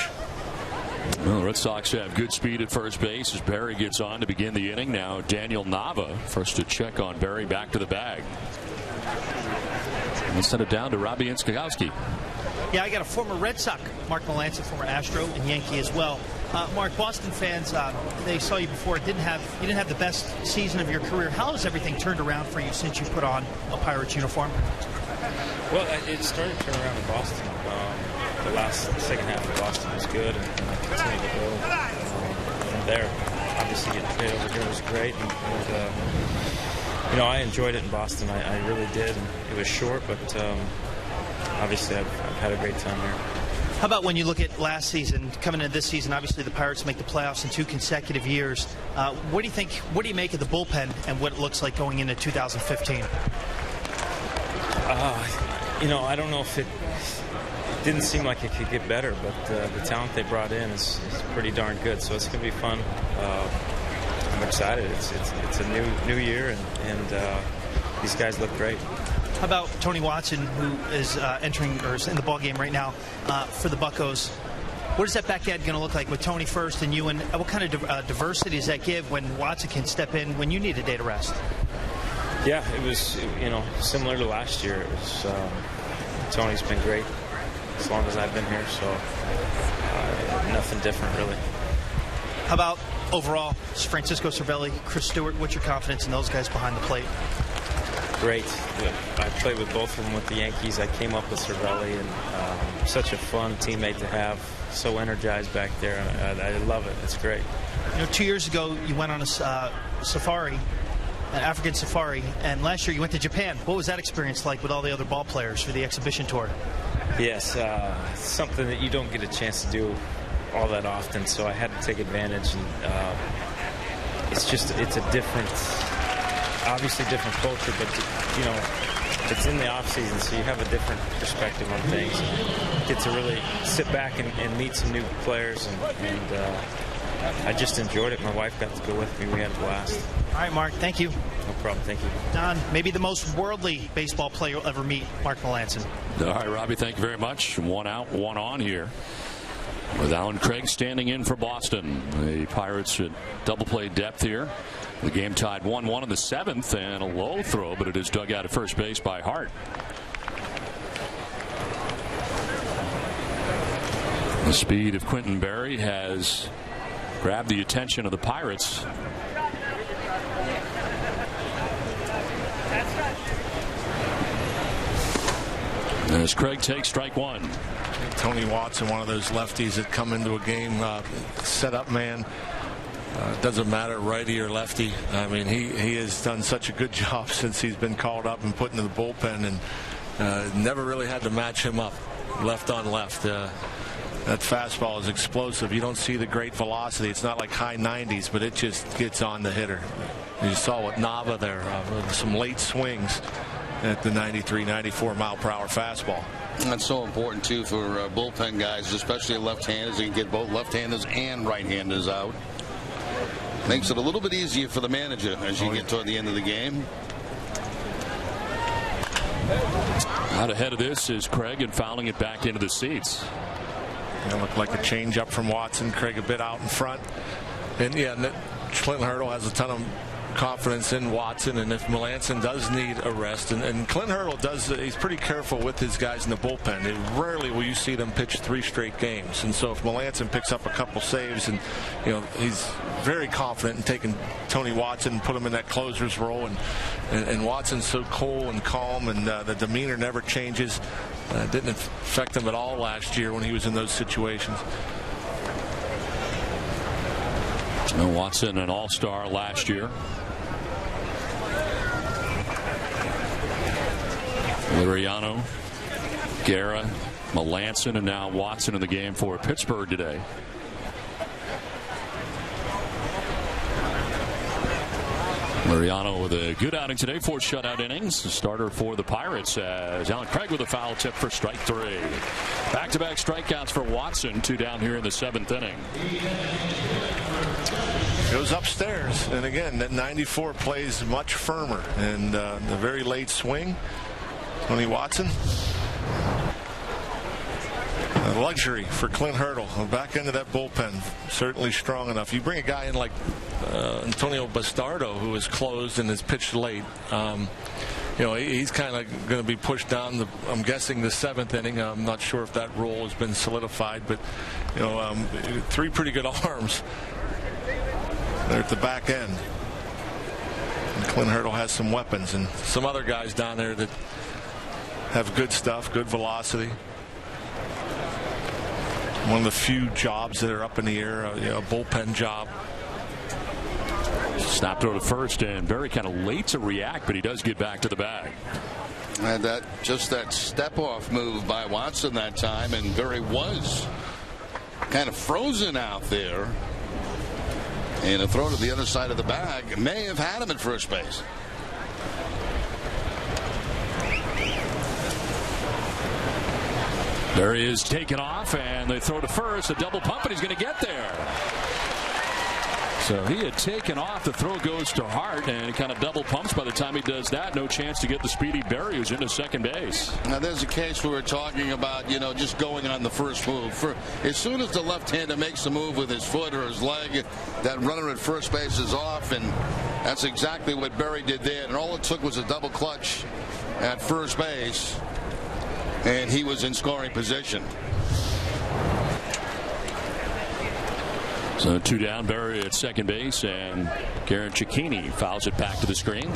Well, the Red Sox have good speed at first base as Berry gets on to begin the inning. Now Daniel Nava first to check on Berry, back to the bag. And send it down to Robbie Inskowski. Yeah, I got a former Red Sox, Mark Melancon, former Astro and Yankee as well. Mark, Boston fans, they saw you before. You didn't have the best season of your career. How has everything turned around for you since you put on a Pirates uniform? Well, it started to turn around in Boston. The second half of Boston was good, and I continued to go from there. Obviously, getting traded over here was great, and I enjoyed it in Boston. I really did, and it was short, but obviously I've had a great time here. How about when you look at last season, coming into this season? Obviously, the Pirates make the playoffs in 2 consecutive years. What do you think? What do you make of the bullpen and what it looks like going into 2015? I don't know if it didn't seem like it could get better, but the talent they brought in is pretty darn good. So it's going to be fun. I'm excited. It's a new year, and these guys look great. How about Tony Watson, who is entering or is in the ball game right now for the Buccos? What is that back end going to look like with Tony first and you? And what kind of diversity does that give when Watson can step in when you need a day to rest? Yeah, it was similar to last year. It was Tony's been great as long as I've been here, so nothing different really. How about overall, Francisco Cervelli, Chris Stewart? What's your confidence in those guys behind the plate? Great. I played with both of them with the Yankees. I came up with Cervelli, and such a fun teammate to have. So energized back there. I love it. It's great. 2 years ago, you went on a safari, an African safari, and last year you went to Japan. What was that experience like with all the other ball players for the exhibition tour? Yes, something that you don't get a chance to do all that often, so I had to take advantage. And it's a different, obviously different culture, but it's in the off season, so you have a different perspective on things. You get to really sit back and meet some new players, and I just enjoyed it. My wife got to go with me. We had a blast. All right, Mark, thank you. No problem, thank you. Don, maybe the most worldly baseball player you'll ever meet, Mark Melancon. All right, Robbie, thank you very much. One out, one on here, with Alan Craig standing in for Boston. The Pirates at double play depth here. The game tied 1-1 in the 7th, and a low throw, but it is dug out at first base by Hart. The speed of Quentin Berry has grabbed the attention of the Pirates. As Craig takes strike one. Tony Watson, one of those lefties that come into a game setup man. Doesn't matter righty or lefty. I mean, he has done such a good job since he's been called up and put into the bullpen, and never really had to match him up left on left. That fastball is explosive. You don't see the great velocity. It's not like high 90s, but it just gets on the hitter. You saw with Nava there, some late swings at the 93, 94 mile per hour fastball. That's so important too for bullpen guys, especially left-handers. You can get both left-handers and right-handers out. Makes it a little bit easier for the manager as you get toward the end of the game. Out ahead of this is Craig, and fouling it back into the seats. It looked like a change up from Watson. Craig a bit out in front. And yeah, Clinton Hurdle has a ton of confidence in Watson, and if Melancon does need a rest, and Clinton Hurdle does, he's pretty careful with his guys in the bullpen. Rarely will you see them pitch 3 straight games, and so if Melancon picks up a couple saves, and he's very confident in taking Tony Watson and put him in that closer's role, and Watson's so cool and calm, and the demeanor never changes. Didn't affect him at all last year when he was in those situations. Watson, an all-star last year. Liriano, Guerra, Melancon, and now Watson in the game for Pittsburgh today. Liriano with a good outing today, 4 shutout innings. The starter for the Pirates as Alan Craig with a foul tip for strike 3. Back-to-back strikeouts for Watson, 2 down here in the 7th inning. Goes upstairs, and again, that 94 plays much firmer, and the very late swing. Tony Watson. A luxury for Clint Hurdle. Back into that bullpen, certainly strong enough. You bring a guy in like Antonio Bastardo, who is closed and is pitched late. He's kind of going to be pushed down, I'm guessing, the 7th inning. I'm not sure if that role has been solidified, but 3 pretty good arms. They're at the back end. And Clint Hurdle has some weapons, and some other guys down there that have good stuff, good velocity. One of the few jobs that are up in the air, a bullpen job. Snap throw to first, and Berry kind of late to react, but he does get back to the bag. And that step-off move by Watson that time, and Berry was kind of frozen out there. And a throw to the other side of the bag may have had him at first base. There he is, taken off, and they throw to first. A double pump, and he's going to get there. So he had taken off. The throw goes to Hart, and he kind of double pumps. By the time he does that, no chance to get the speedy Berry, who's into second base. Now, there's a case we were talking about, just going on the first move. As soon as the left-hander makes a move with his foot or his leg, that runner at first base is off, and that's exactly what Berry did there. And all it took was a double clutch at first base, and he was in scoring position. So 2 down, Berry at second base, and Garrett Cicchini fouls it back to the screen.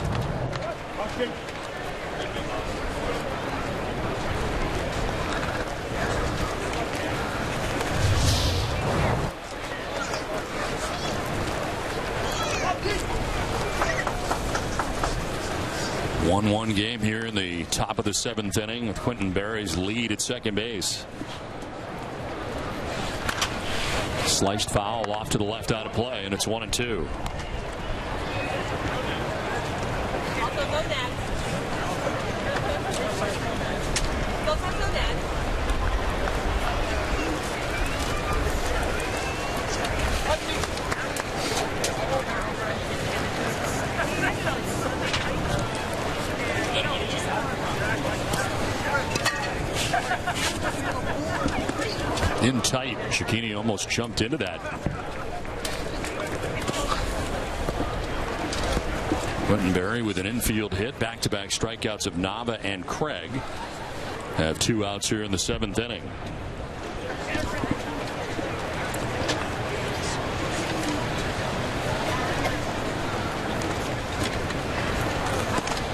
One game here in the top of the 7th inning with Quentin Berry's lead at second base. Sliced foul off to the left out of play, and it's 1-2. In tight. Cicchini almost jumped into that. Quentin Berry with an infield hit. Back-to-back strikeouts of Nava and Craig. Have 2 outs here in the 7th inning.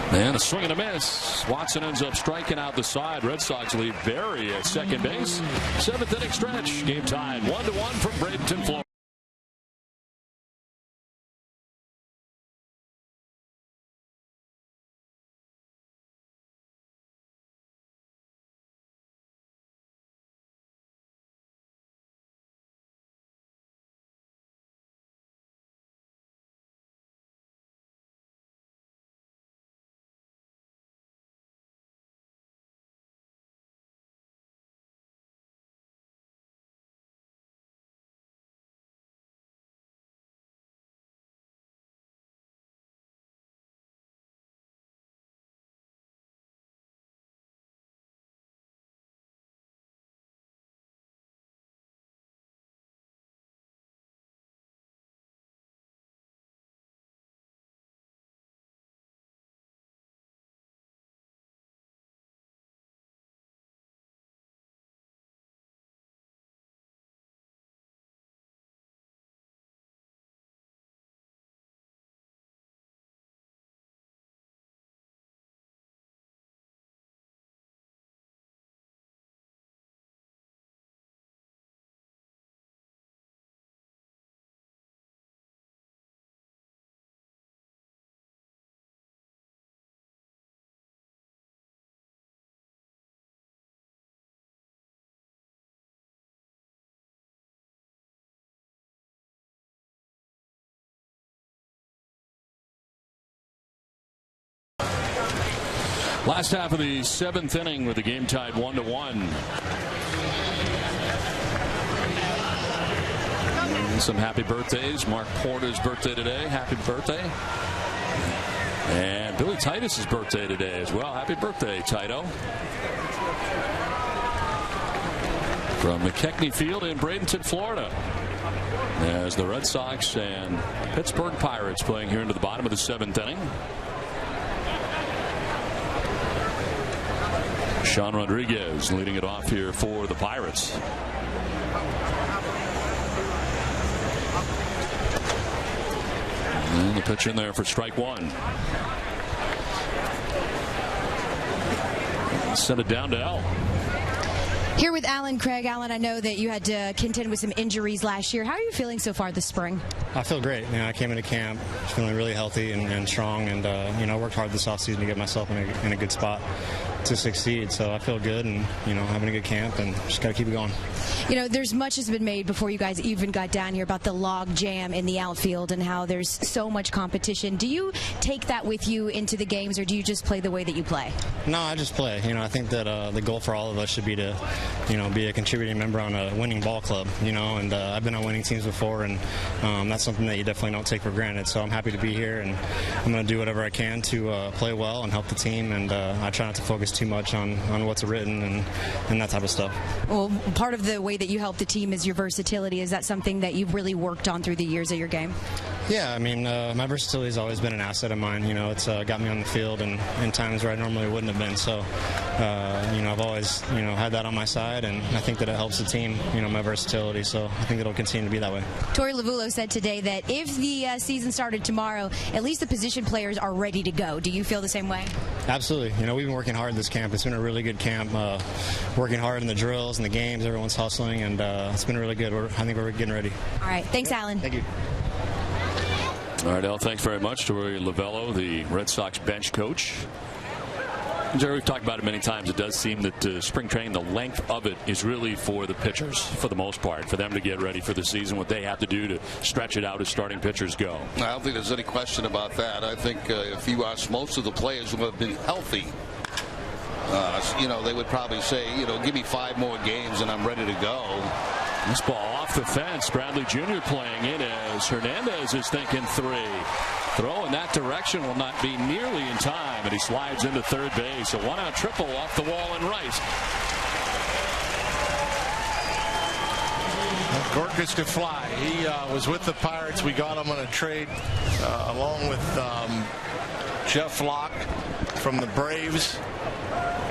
And a swing and a miss. Watson ends up striking out the side. Red Sox lead Berry at second base. 7th inning stretch. Game tied 1-1 from Bradenton, Florida. Last half of the 7th inning with the game tied 1-1. Some happy birthdays. Mark Porter's birthday today. Happy birthday. And Billy Titus's birthday today as well. Happy birthday, Tito. From McKechnie Field in Bradenton, Florida. As the Red Sox and Pittsburgh Pirates playing here into the bottom of the 7th inning. Sean Rodriguez leading it off here for the Pirates. And the pitch in there for strike 1. Send it down to L. Here with Alan. Craig, Alan, I know that you had to contend with some injuries last year. How are you feeling so far this spring? I feel great. I came into camp feeling really healthy and strong, and I worked hard this offseason to get myself in a good spot to succeed. So I feel good, and having a good camp, and just got to keep it going. There's much has been made before you guys even got down here about the log jam in the outfield and how there's so much competition. Do you take that with you into the games, or do you just play the way that you play? No, I just play. I think that the goal for all of us should be to, be a contributing member on a winning ball club. And I've been on winning teams before, and that's something that you definitely don't take for granted. So I'm happy to be here, and I'm going to do whatever I can to play well and help the team. And I try not to focus too much on what's written and that type of stuff. Well, part of the way that you help the team is your versatility. Is that something that you've really worked on through the years of your game? Yeah, I mean, my versatility has always been an asset of mine. It's got me on the field and in times where I normally wouldn't have been. So, I've always, had that on my side, and I think that it helps the team, my versatility. So I think it'll continue to be that way. Torey Lovullo said today that if the season started tomorrow, at least the position players are ready to go. Do you feel the same way? Absolutely. We've been working hard this camp. It's been a really good camp. Working hard in the drills and the games. Everyone's hustling, and it's been really good. I think we're getting ready. All right. Thanks, Alan. Thank you. All right, Al, thanks very much to Torey Lovullo, the Red Sox bench coach. Jerry, we've talked about it many times. It does seem that spring training, the length of it is really for the pitchers, for the most part, for them to get ready for the season, what they have to do to stretch it out as starting pitchers go. I don't think there's any question about that. I think if you ask most of the players who have been healthy, they would probably say, give me 5 more games and I'm ready to go. This ball off the fence. Bradley Jr. playing it as Hernandez is thinking 3. Throw in that direction will not be nearly in time, and he slides into third base. A 1-out triple off the wall and right. Gorkas could fly. He was with the Pirates. We got him on a trade along with Jeff Locke from the Braves.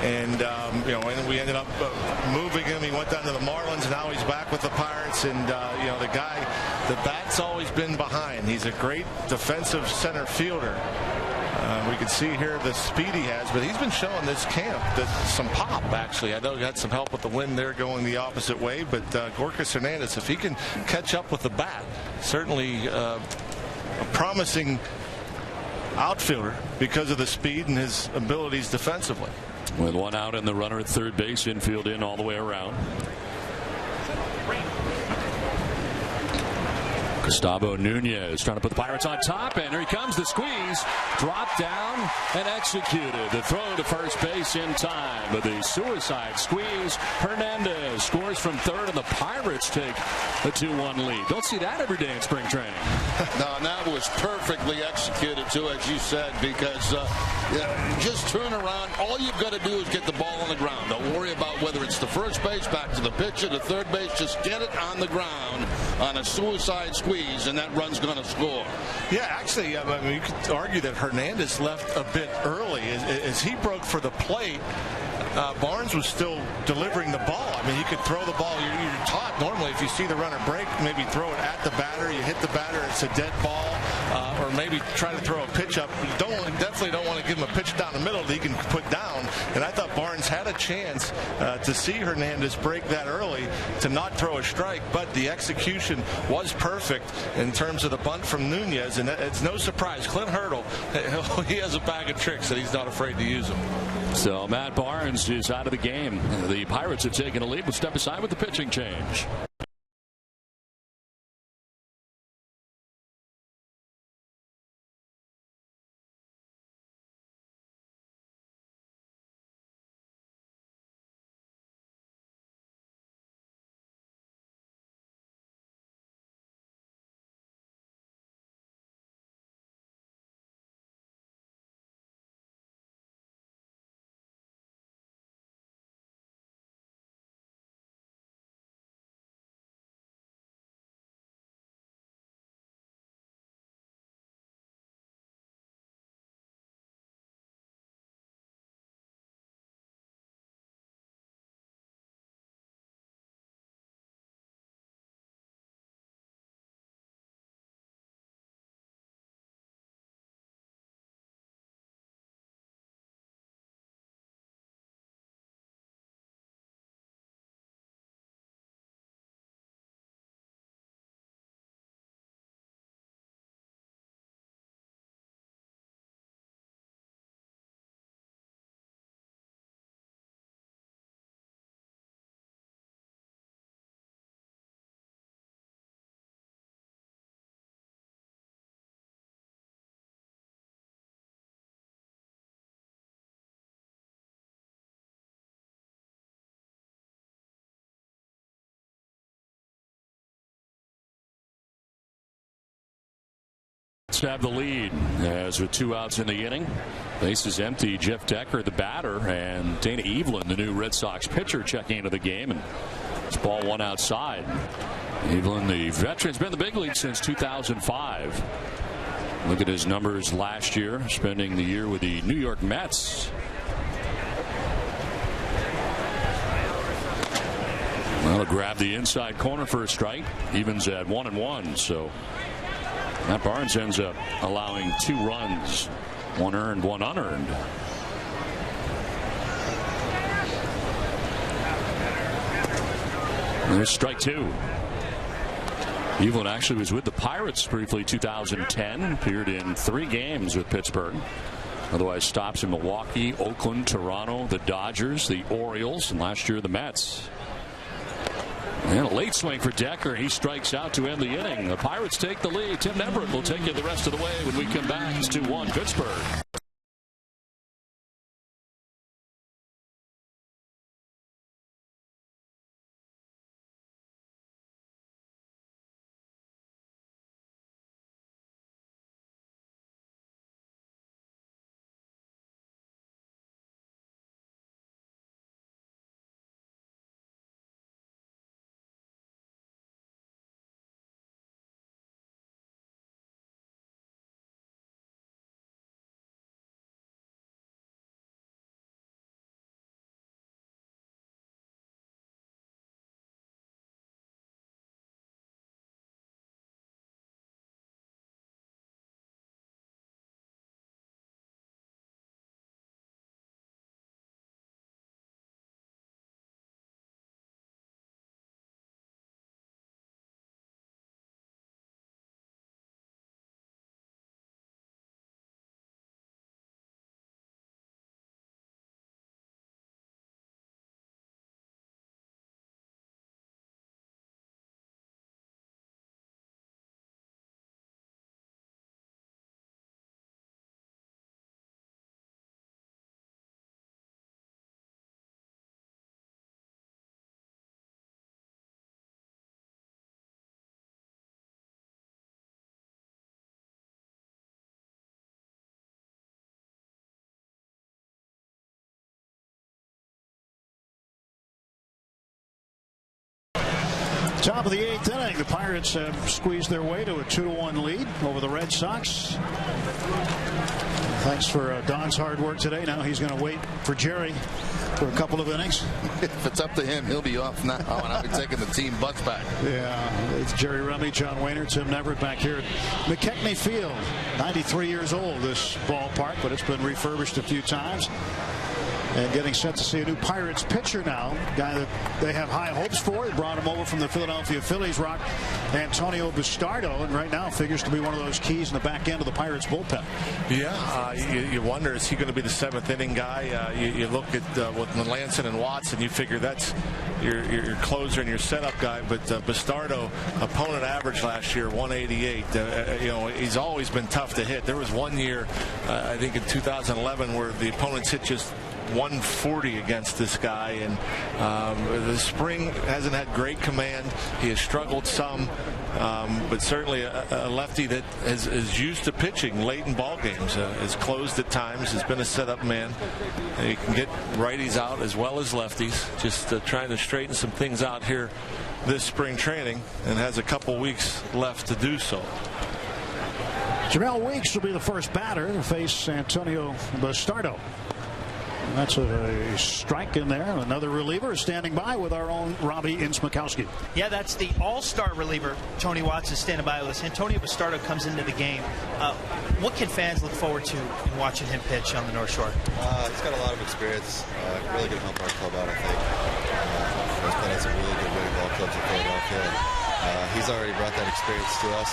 And, and we ended up moving him. He went down to the Marlins, and now he's back with the Pirates. And, the guy, the bat's always been behind. He's a great defensive center fielder. We can see here the speed he has, but he's been showing this camp that some pop, actually. I know he had some help with the wind there going the opposite way, but Gorkas Hernandez, if he can catch up with the bat, certainly a promising outfielder because of the speed and his abilities defensively. With 1 out and the runner at third base, infield in all the way around. Gustavo Nunez trying to put the Pirates on top, and here he comes, the squeeze, dropped down and executed. The throw to first base in time, but the suicide squeeze. Hernandez scores from third, and the Pirates take a 2-1 lead. Don't see that every day in spring training. No, and that was perfectly executed too, as you said, because just turn around. All you've got to do is get the ball on the ground. Don't worry about whether it's the first base, back to the pitcher, to third base. Just get it on the ground on a suicide squeeze, and that run's going to score. Yeah, actually, you could argue that Hernandez left a bit early. As he broke for the plate, Barnes was still delivering the ball. I mean, he could throw the ball. You're taught normally if you see the runner break, maybe throw it at the batter. You hit the batter, it's a dead ball, or maybe try to throw a pitch up. You definitely don't want to give him a pitch down the middle that he can put down. And I thought Barnes had a chance to see Hernandez break that early to not throw a strike, but the execution was perfect in terms of the bunt from Nunez, and it's no surprise. Clint Hurdle, he has a bag of tricks and he's not afraid to use them. So Matt Barnes is out of the game. The Pirates have taken a lead. We'll step aside with the pitching change. Pirates have the lead as with 2 outs in the inning. Bases empty. Jeff Decker, the batter, and Dana Evelyn, the new Red Sox pitcher, checking into the game. And it's ball 1 outside. Evelyn, the veteran's been in the big league since 2005. Look at his numbers last year, spending the year with the New York Mets. Well, grab the inside corner for a strike. Evens at 1-1. So Matt Barnes ends up allowing 2 runs, 1 earned, 1 unearned. There's strike 2. Evelyn actually was with the Pirates briefly 2010. Appeared in 3 games with Pittsburgh. Otherwise stops in Milwaukee, Oakland, Toronto, the Dodgers, the Orioles, and last year the Mets. And a late swing for Decker. He strikes out to end the inning. The Pirates take the lead. Tim Everett will take you the rest of the way when we come back. It's 2-1 Pittsburgh. Top of the 8th inning, the Pirates have squeezed their way to a 2-1 lead over the Red Sox. Thanks for Don's hard work today. Now he's going to wait for Jerry for a couple of innings. If it's up to him, he'll be off now, and I'll be taking the team butts back. Yeah, it's Jerry Rummy, John Wayner, Tim Everett back here at McKechnie Field. 93 years old, this ballpark, but it's been refurbished a few times. And getting set to see a new Pirates pitcher now, guy that they have high hopes for. They brought him over from the Philadelphia Phillies, Rock Antonio Bastardo, and right now figures to be one of those keys in the back end of the Pirates bullpen. Yeah, you wonder, is he going to be the 7th inning guy? You look at with Melanson and Watson, you figure that's your closer and your setup guy. But Bastardo, opponent average last year, 188. He's always been tough to hit. There was one year, I think in 2011, where the opponents hit just 140 against this guy, and the spring hasn't had great command. He has struggled some, but certainly a lefty that is used to pitching late in ball games. Has closed at times, has been a setup man. He can get righties out as well as lefties. Just trying to straighten some things out here this spring training, and has a couple weeks left to do so. Jamel Weeks will be the first batter to face Antonio Bastardo. That's a strike in there. Another reliever is standing by with our own Robbie Innsmikowski. Yeah, that's the all-star reliever. Tony Watts is standing by with us. Antonio Bastardo comes into the game. What can fans look forward to in watching him pitch on the North Shore? He's got a lot of experience. Really going to help our club out, I think. He's played at some really good winning ball clubs in Philadelphia. He's already brought that experience to us,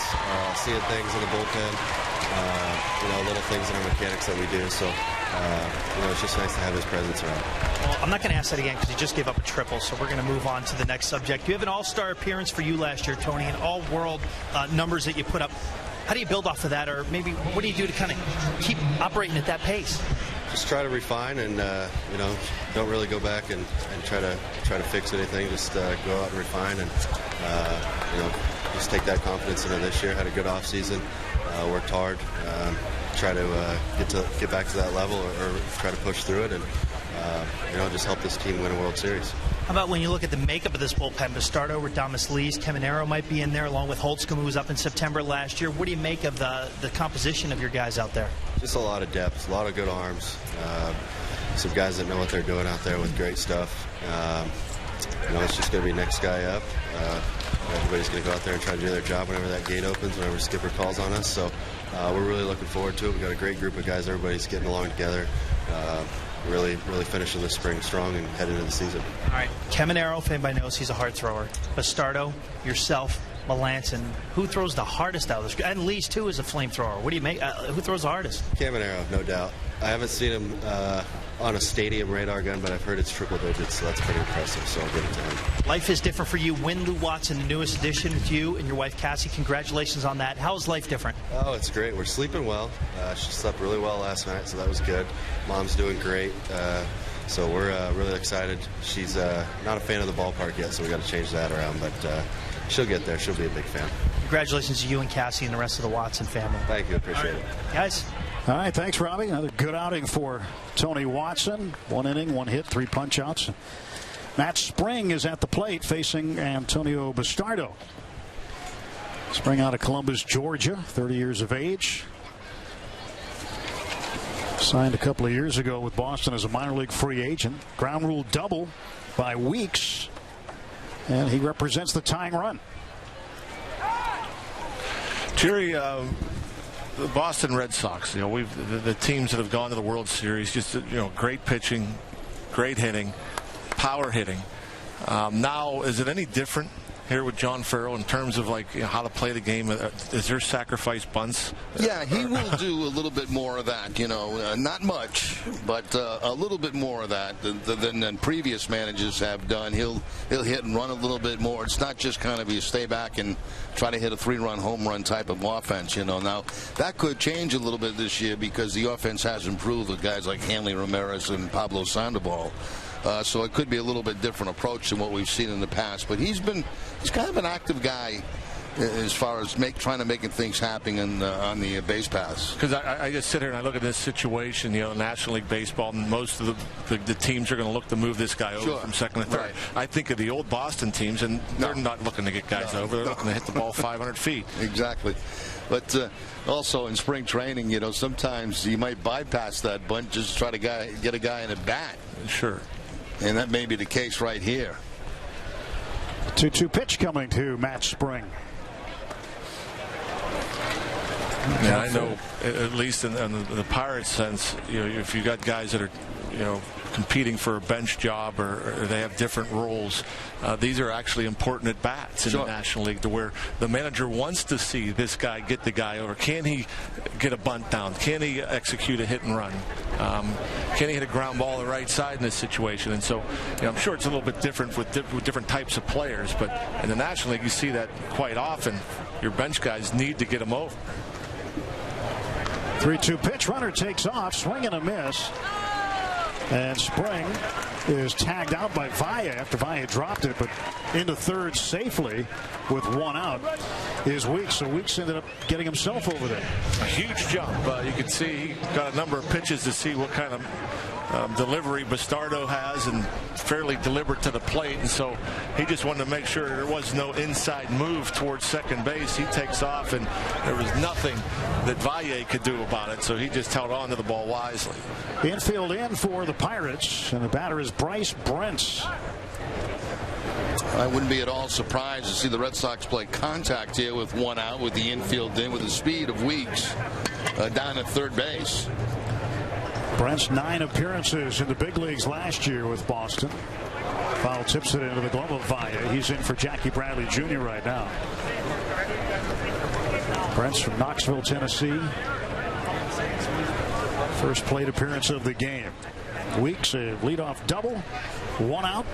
seeing things in the bullpen, little things in our mechanics that we do. So, it's just nice to have his presence around. Well, I'm not going to ask that again because he just gave up a triple, so we're going to move on to the next subject. You have an all-star appearance for you last year, Tony, and all-world numbers that you put up. How do you build off of that, or maybe what do you do to kind of keep operating at that pace? Just try to refine and, don't really go back and try to fix anything. Just go out and refine and, just take that confidence into this year. Had a good off season. worked hard, try to get back to that level or try to push through it and just help this team win a World Series. How about when you look at the makeup of this bullpen? Bastardo, Radames Lees, Caminero might be in there along with Holtzcomb, who was up in September last year. What do you make of the composition of your guys out there? Just a lot of depth, a lot of good arms, some guys that know what they're doing out there with great stuff. It's just going to be next guy up. Everybody's going to go out there and try to do their job whenever that gate opens, whenever skipper calls on us. So we're really looking forward to it. We've got a great group of guys. Everybody's getting along together. Really finishing the spring strong and heading into the season. All right. Caminero, if anybody knows, he's a hard thrower. Bastardo, yourself, Melanson. Who throws the hardest out of this? And Lees, too, is a flamethrower. What do you make? Who throws the hardest? Caminero, no doubt. I haven't seen him on a stadium radar gun, but I've heard it's triple digits, so that's pretty impressive, so I'll give it to him. Life is different for you. Win Lou Watson, the newest addition with you and your wife, Cassie. Congratulations on that. How is life different? Oh, it's great. We're sleeping well. She slept really well last night, so that was good. Mom's doing great. So we're really excited. She's not a fan of the ballpark yet, so we got to change that around, but she'll get there. She'll be a big fan. Congratulations to you and Cassie and the rest of the Watson family. Thank you. Appreciate it. Guys. All right, thanks, Robbie. Another good outing for Tony Watson. 1 inning, 1 hit, 3 punch-outs. Matt Spring is at the plate facing Antonio Bastardo. Spring out of Columbus, Georgia, 30 years of age. Signed a couple of years ago with Boston as a minor league free agent. Ground rule double by Weeks. And he represents the tying run. Jerry, the Boston Red Sox, the teams that have gone to the World Series, just great pitching, great hitting, power hitting. Now, is it any different here with John Farrell in terms of how to play the game? Is there sacrifice bunts? Yeah, he will do a little bit more of that. Not much, but a little bit more of that than previous managers have done. He'll hit and run a little bit more. It's not just kind of you stay back and try to hit a 3-run home run type of offense. Now that could change a little bit this year because the offense has improved with guys like Hanley Ramirez and Pablo Sandoval. So it could be a little bit different approach than what we've seen in the past. But he's kind of an active guy as far as trying to making things happen on the base paths. Because I just sit here and I look at this situation, National League Baseball, and most of the teams are going to look to move this guy over from second to third. Right. I think of the old Boston teams, and they're not looking to get guys over. They're looking to hit the ball 500 feet. Exactly. But also in spring training, sometimes you might bypass that bunt, just try to get a guy in a bat. Sure. And that may be the case right here. 2-2 pitch coming to Matt Spring. Yeah, I know, at least in the Pirates sense, if you got guys that are, competing for a bench job or they have different roles, these are actually important at bats in the National League, to where the manager wants to see this guy get the guy over. Can he get a bunt down? Can he execute a hit and run? Can he hit a ground ball on the right side in this situation? And so, I'm sure it's a little bit different with different types of players, but in the National League, you see that quite often. Your bench guys need to get them over. 3-2 pitch. Runner takes off. Swing and a miss. And Spring is tagged out by Valle after Valle dropped it, but into third safely with 1 out is Weeks. So Weeks ended up getting himself over there. A huge jump. You can see he got a number of pitches to see what kind of delivery Bastardo has, and fairly deliberate to the plate, and so he just wanted to make sure there was no inside move towards second base. He takes off, and there was nothing that Valle could do about it, so he just held on to the ball wisely. Infield in for the Pirates, and the batter is Bryce Brentz. I wouldn't be at all surprised to see the Red Sox play contact here with 1 out, with the infield in, with the speed of Weeks down at third base. Brent's 9 appearances in the big leagues last year with Boston. Foul tips it into the glove of Valle. He's in for Jackie Bradley Jr. right now. Brent's from Knoxville, Tennessee. First plate appearance of the game. Weeks, a leadoff double. 1 out.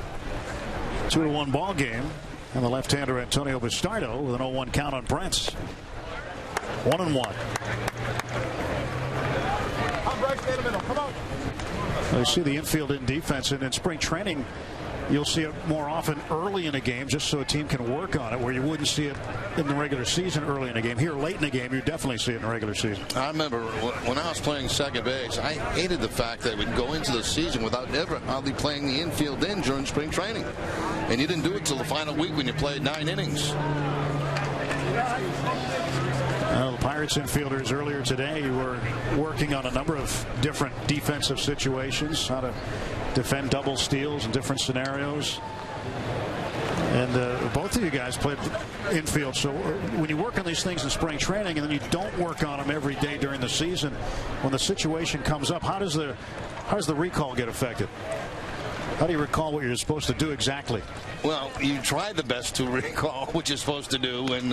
2-1 ball game. And the left-hander Antonio Bastardo with an 0-1 count on Brent's. 1-1. You see the infield in defense, and in spring training you'll see it more often early in a game just so a team can work on it, where you wouldn't see it in the regular season early in a game. Here, late in the game, you definitely see it in the regular season. I remember when I was playing second base, I hated the fact that we'd go into the season without ever hardly playing the infield during spring training. And you didn't do it till the final week when you played 9 innings. The Pirates infielders earlier today were working on a number of different defensive situations, how to defend double steals in different scenarios. And both of you guys played infield. So when you work on these things in spring training and then you don't work on them every day during the season, when the situation comes up, how does the recall get affected? How do you recall what you're supposed to do exactly? Well, you try the best to recall what you're supposed to do, and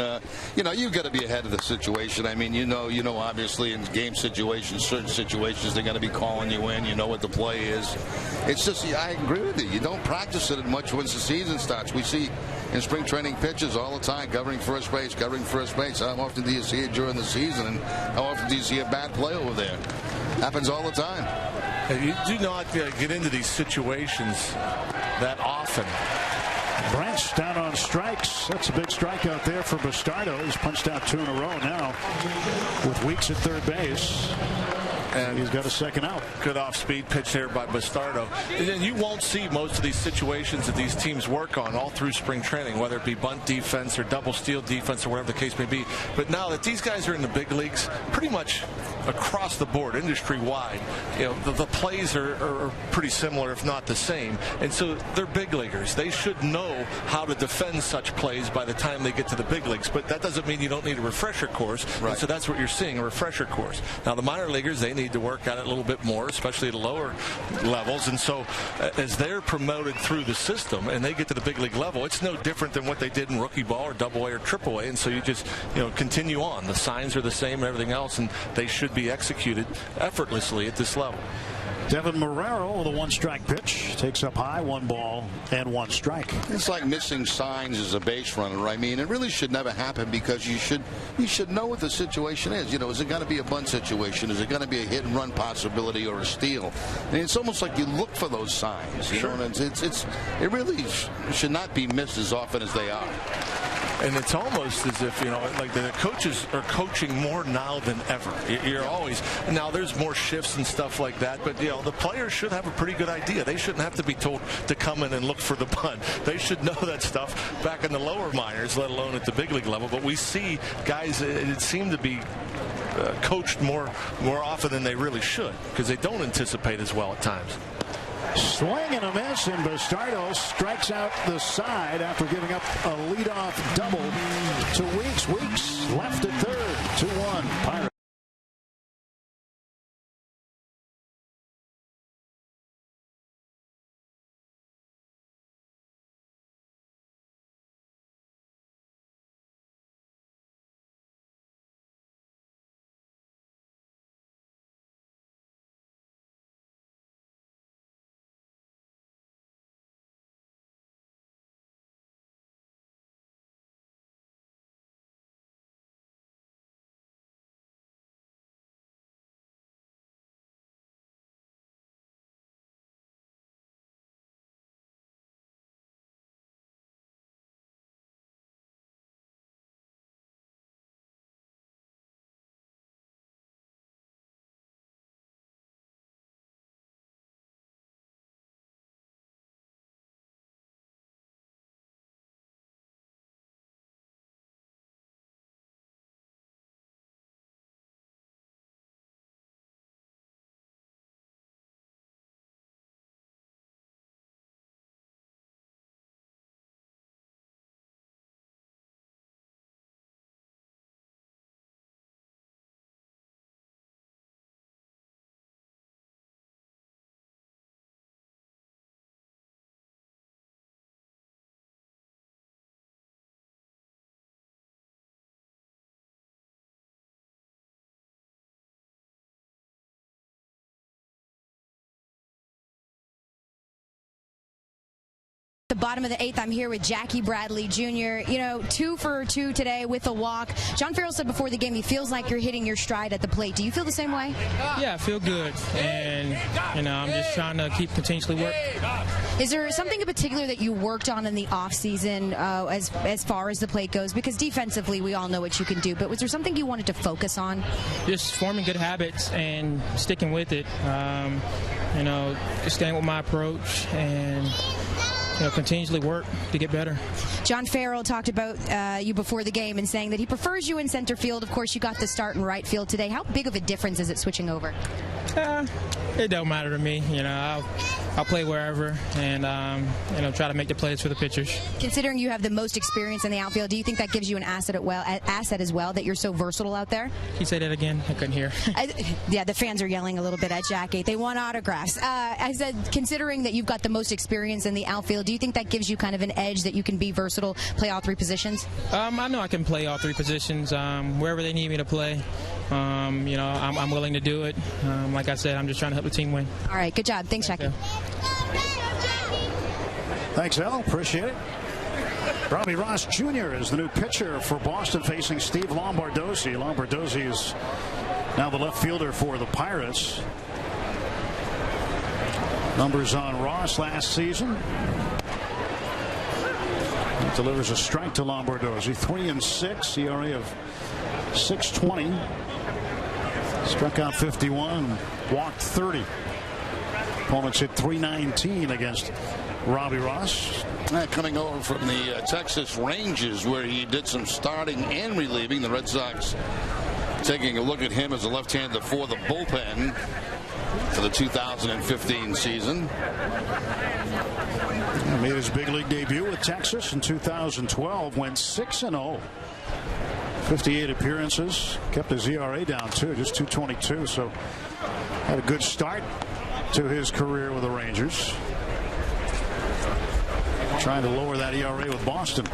you've got to be ahead of the situation. I mean, obviously in game situations, certain situations, they're going to be calling you in. You know what the play is. It's just, I agree with you. You don't practice it much once the season starts. We see in spring training pitches all the time, covering first base. How often do you see it during the season, and how often do you see a bad play over there? Happens all the time. You do not get into these situations that often. Brent's down on strikes. That's a big strikeout there for Bastardo. He's punched out 2 in a row now with Weeks at third base. And he's got a second out. Good off-speed pitch there by Bastardo. And you won't see most of these situations that these teams work on all through spring training, whether it be bunt defense or double steal defense or whatever the case may be. But now that these guys are in the big leagues, pretty much across the board, industry-wide, the plays are pretty similar, if not the same. And so they're big leaguers. They should know how to defend such plays by the time they get to the big leagues. But that doesn't mean you don't need a refresher course. Right. And so that's what you're seeing, a refresher course. Now, the minor leaguers, they need to work at it a little bit more, especially at the lower levels. And so as they're promoted through the system and they get to the big league level, it's no different than what they did in rookie ball or double A or triple A. And so you just continue on. The signs are the same and everything else, and they should be executed effortlessly at this level. Devin Marrero with a 1-strike pitch, takes up high, 1 ball and 1 strike. It's like missing signs as a base runner. I mean, it really should never happen, because you should know what the situation is. Is it going to be a bunt situation? Is it going to be a hit and run possibility or a steal? And it's almost like you look for those signs. You know, and it really should not be missed as often as they are. And it's almost as if, like the coaches are coaching more now than ever. You're always, now there's more shifts and stuff like that, but, the players should have a pretty good idea. They shouldn't have to be told to come in and look for the bunt. They should know that stuff back in the lower minors, let alone at the big league level. But we see guys, it seem to be coached more often than they really should, because they don't anticipate as well at times. Swing and a miss, and Bastardo strikes out the side after giving up a leadoff double to Weeks. Weeks left at third, 2-1 Pirates. bottom of the 8th. I'm here with Jackie Bradley Jr. 2 for 2 today with a walk. John Farrell said before the game he feels like you're hitting your stride at the plate. Do you feel the same way? Yeah, I feel good, and I'm just trying to keep continuously work. Is there something in particular that you worked on in the off season as far as the plate goes? Because defensively, we all know what you can do, but was there something you wanted to focus on? Just forming good habits and sticking with it. Just staying with my approach and continuously work to get better. John Farrell talked about you before the game and saying that he prefers you in center field. Of course, you got the start in right field today. How big of a difference is it switching over? It don't matter to me. I'll play wherever and try to make the plays for the pitchers. Considering you have the most experience in the outfield, do you think that gives you an asset as well that you're so versatile out there? Can you say that again? I couldn't hear. Yeah, the fans are yelling a little bit at Jackie. They want autographs. I said, considering that you've got the most experience in the outfield, do you think that gives you kind of an edge that you can be versatile, play all 3 positions? I know I can play all 3 positions wherever they need me to play. I'm willing to do it. Like I said, I'm just trying to help the team win. All right, good job. Thanks, Jackie. Thanks, Al. Appreciate it. Robbie Ross Jr. is the new pitcher for Boston, facing Steve Lombardozzi. Lombardozzi is now the left fielder for the Pirates. Numbers on Ross last season. He delivers a strike to Lombardozzi. 3-6, ERA of 6.20. Struck out 51, walked 30. Opponents hit 319 against Robbie Ross. Coming over from the Texas Rangers, where he did some starting and relieving. The Red Sox taking a look at him as a left-hander for the bullpen for the 2015 season. He made his big league debut with Texas in 2012. Went 6-0. 58 appearances. Kept his ERA down too, just 2.22. So had a good start to his career with the Rangers. Trying to lower that ERA with Boston.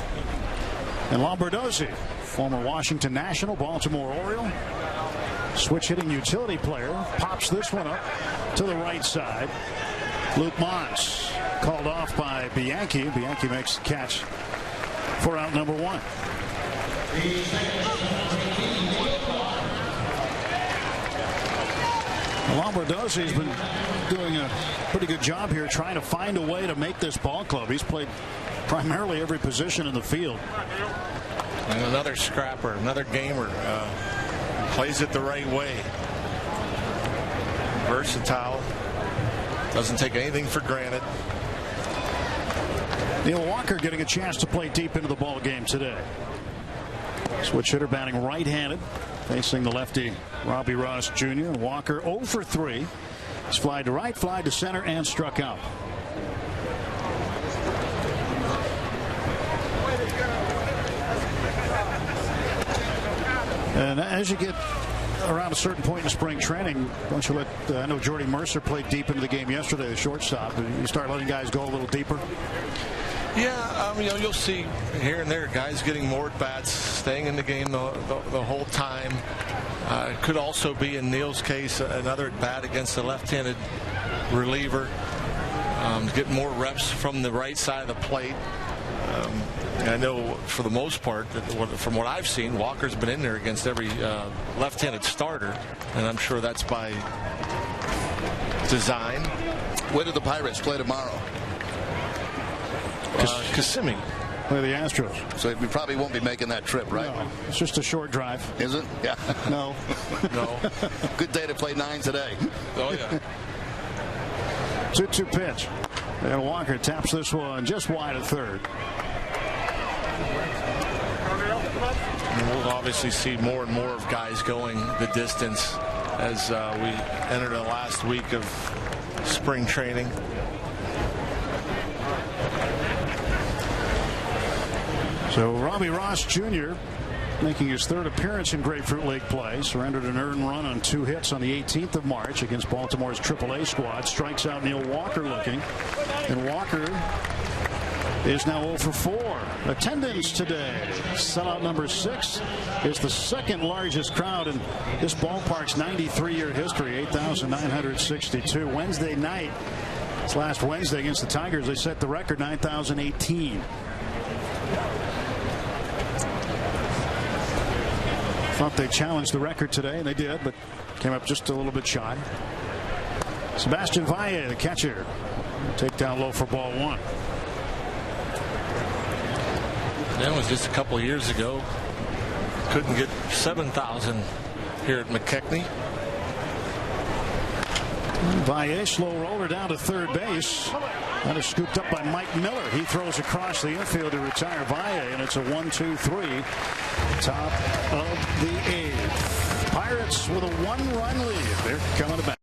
And Lombardozzi, former Washington National, Baltimore Oriole, switch hitting utility player, pops this one up to the right side. Luke Mons called off by Bianchi. Bianchi makes the catch for out number 1. Lombardozzi has been doing a pretty good job here trying to find a way to make this ball club. He's played primarily every position in the field. And another scrapper, another gamer. Plays it the right way. Versatile. Doesn't take anything for granted. Neil Walker getting a chance to play deep into the ball game today. Switch hitter batting right-handed, facing the lefty Robbie Ross Jr. Walker 0 for 3. He's flied to right, flied to center, and struck out. And as you get around a certain point in spring training, don't you let I know Jordy Mercer played deep into the game yesterday, the shortstop. You start letting guys go a little deeper. Yeah, you'll see here and there guys getting more at bats, staying in the game the whole time. It could also be, in Neil's case, another at bat against a left-handed reliever. Get more reps from the right side of the plate. I know for the most part, from what I've seen, Walker's been in there against every left-handed starter, and I'm sure that's by design. Where do the Pirates play tomorrow? Kissimmee. Play the Astros. So we probably won't be making that trip, right? No, it's just a short drive. Is it? Yeah. No. No. Good day to play 9 today. Oh, yeah. 2-2 pitch. And Walker taps this one just wide of third. And we'll obviously see more and more of guys going the distance as we enter the last week of spring training. So Robbie Ross Jr. making his 3rd appearance in Grapefruit League play. Surrendered an earned run on 2 hits on the 18th of March against Baltimore's AAA squad. Strikes out Neil Walker looking. And Walker is now 0 for 4. Attendance today. Sellout number 6 is the 2nd largest crowd in this ballpark's 93-year history. 8,962. Wednesday night, This last Wednesday against the Tigers, they set the record 9,018. Thought they challenged the record today, and they did, but came up just a little bit shy. Sebastian Valle, the catcher, take down low for ball 1. That was just a couple of years ago. Couldn't get 7,000 here at McKechnie. Valle, slow roller down to third base. That is scooped up by Mike Miller. He throws across the infield to retire Valle, and it's a 1-2-3. Top of the 8th. Pirates with a 1-run lead. They're coming back.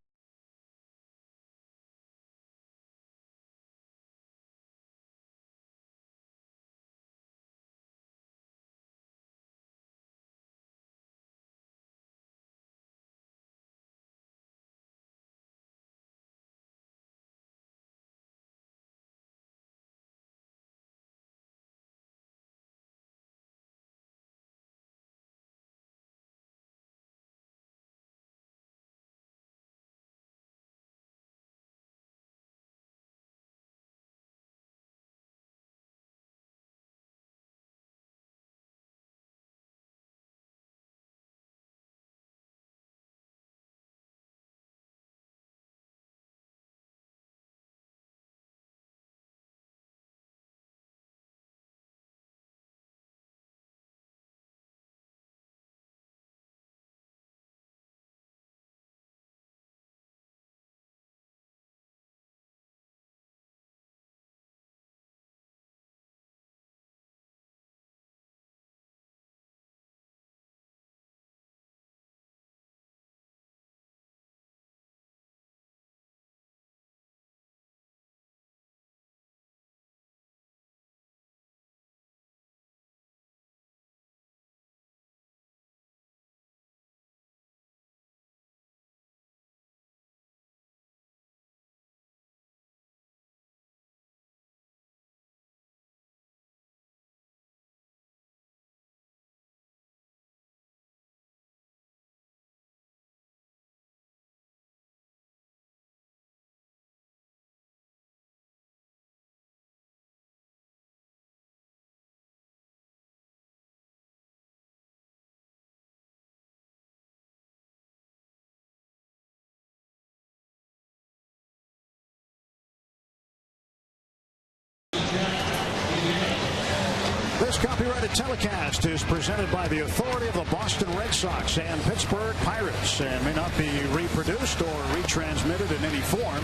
This copyrighted telecast is presented by the authority of the Boston Red Sox and Pittsburgh Pirates and may not be reproduced or retransmitted in any form.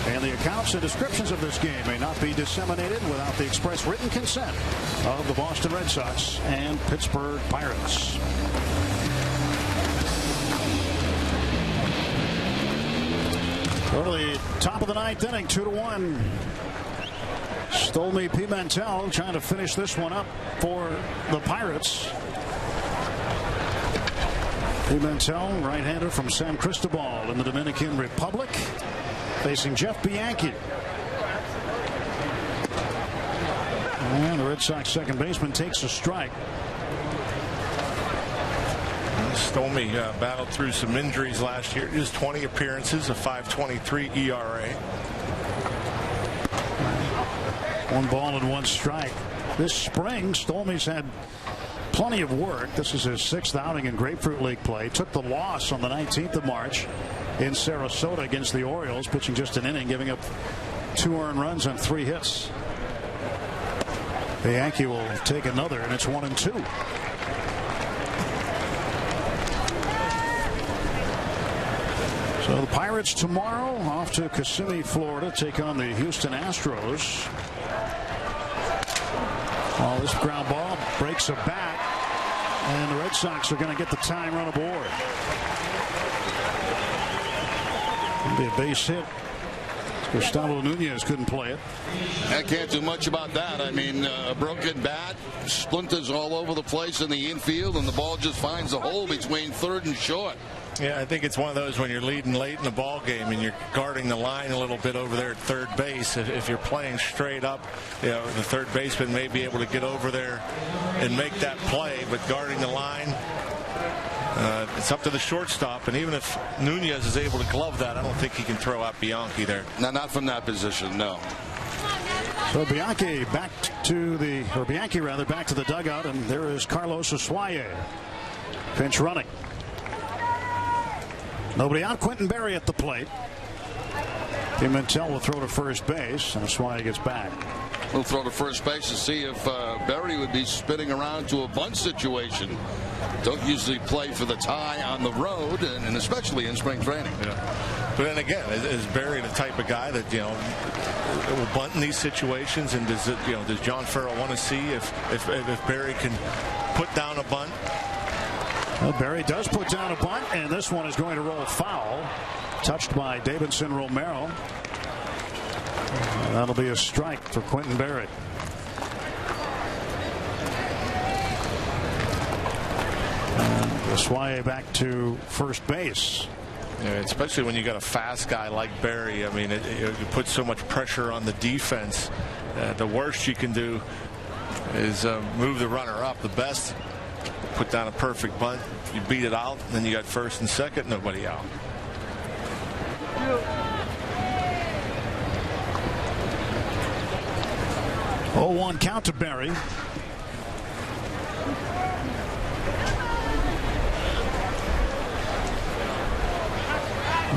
And the accounts and descriptions of this game may not be disseminated without the express written consent of the Boston Red Sox and Pittsburgh Pirates. Early top of the 9th inning, 2-1. Stolmy Pimentel trying to finish this one up for the Pirates. Pimentel, right-hander from San Cristobal in the Dominican Republic, facing Jeff Bianchi. And the Red Sox second baseman takes a strike. Stolmy battled through some injuries last year. Just 20 appearances, a 5.23 ERA. 1 ball and 1 strike. This spring, Stolmy's had plenty of work. This is his 6th outing in Grapefruit League play. Took the loss on the 19th of March in Sarasota against the Orioles, pitching just an inning, giving up 2 earned runs on 3 hits. The Yankee will take another, and it's 1-2. So the Pirates tomorrow off to Kissimmee, Florida, take on the Houston Astros. Oh, this ground ball breaks a bat, and the Red Sox are going to get the tying run aboard. It'll be a base hit. Gustavo Nunez couldn't play it. I can't do much about that. I mean, a broken bat, splinters all over the place in the infield, and the ball just finds a hole between third and short. Yeah, I think it's one of those when you're leading late in the ball game and you're guarding the line a little bit over there at third base. If you're playing straight up, you know, the third baseman may be able to get over there and make that play, but guarding the line, It's up to the shortstop, and even if Nunez is able to glove that, I don't think he can throw out Bianchi there. No, not from that position, no. So Bianchi back to the dugout, and there is Carlos Osuaye. Pinch running. Nobody out. Quentin Berry at the plate. Pimentel will throw to first base, and Osuaye gets back. We'll throw to first base to see if Berry would be spinning around to a bunt situation. Don't usually play for the tie on the road, and especially in spring training. Yeah. But then again, is Berry the type of guy that will bunt in these situations? And does John Farrell want to see if Berry can put down a bunt? Well, Berry does put down a bunt, and this one is going to roll foul. Touched by Davidson Romero. That'll be a strike for Quentin Berry. Osuaye back to first base. Yeah, especially when you got a fast guy like Berry. I mean, it puts so much pressure on the defense. The worst you can do is move the runner up. The best, put down a perfect bunt. You beat it out, and then you got first and second, nobody out. 0-1 count to Berry.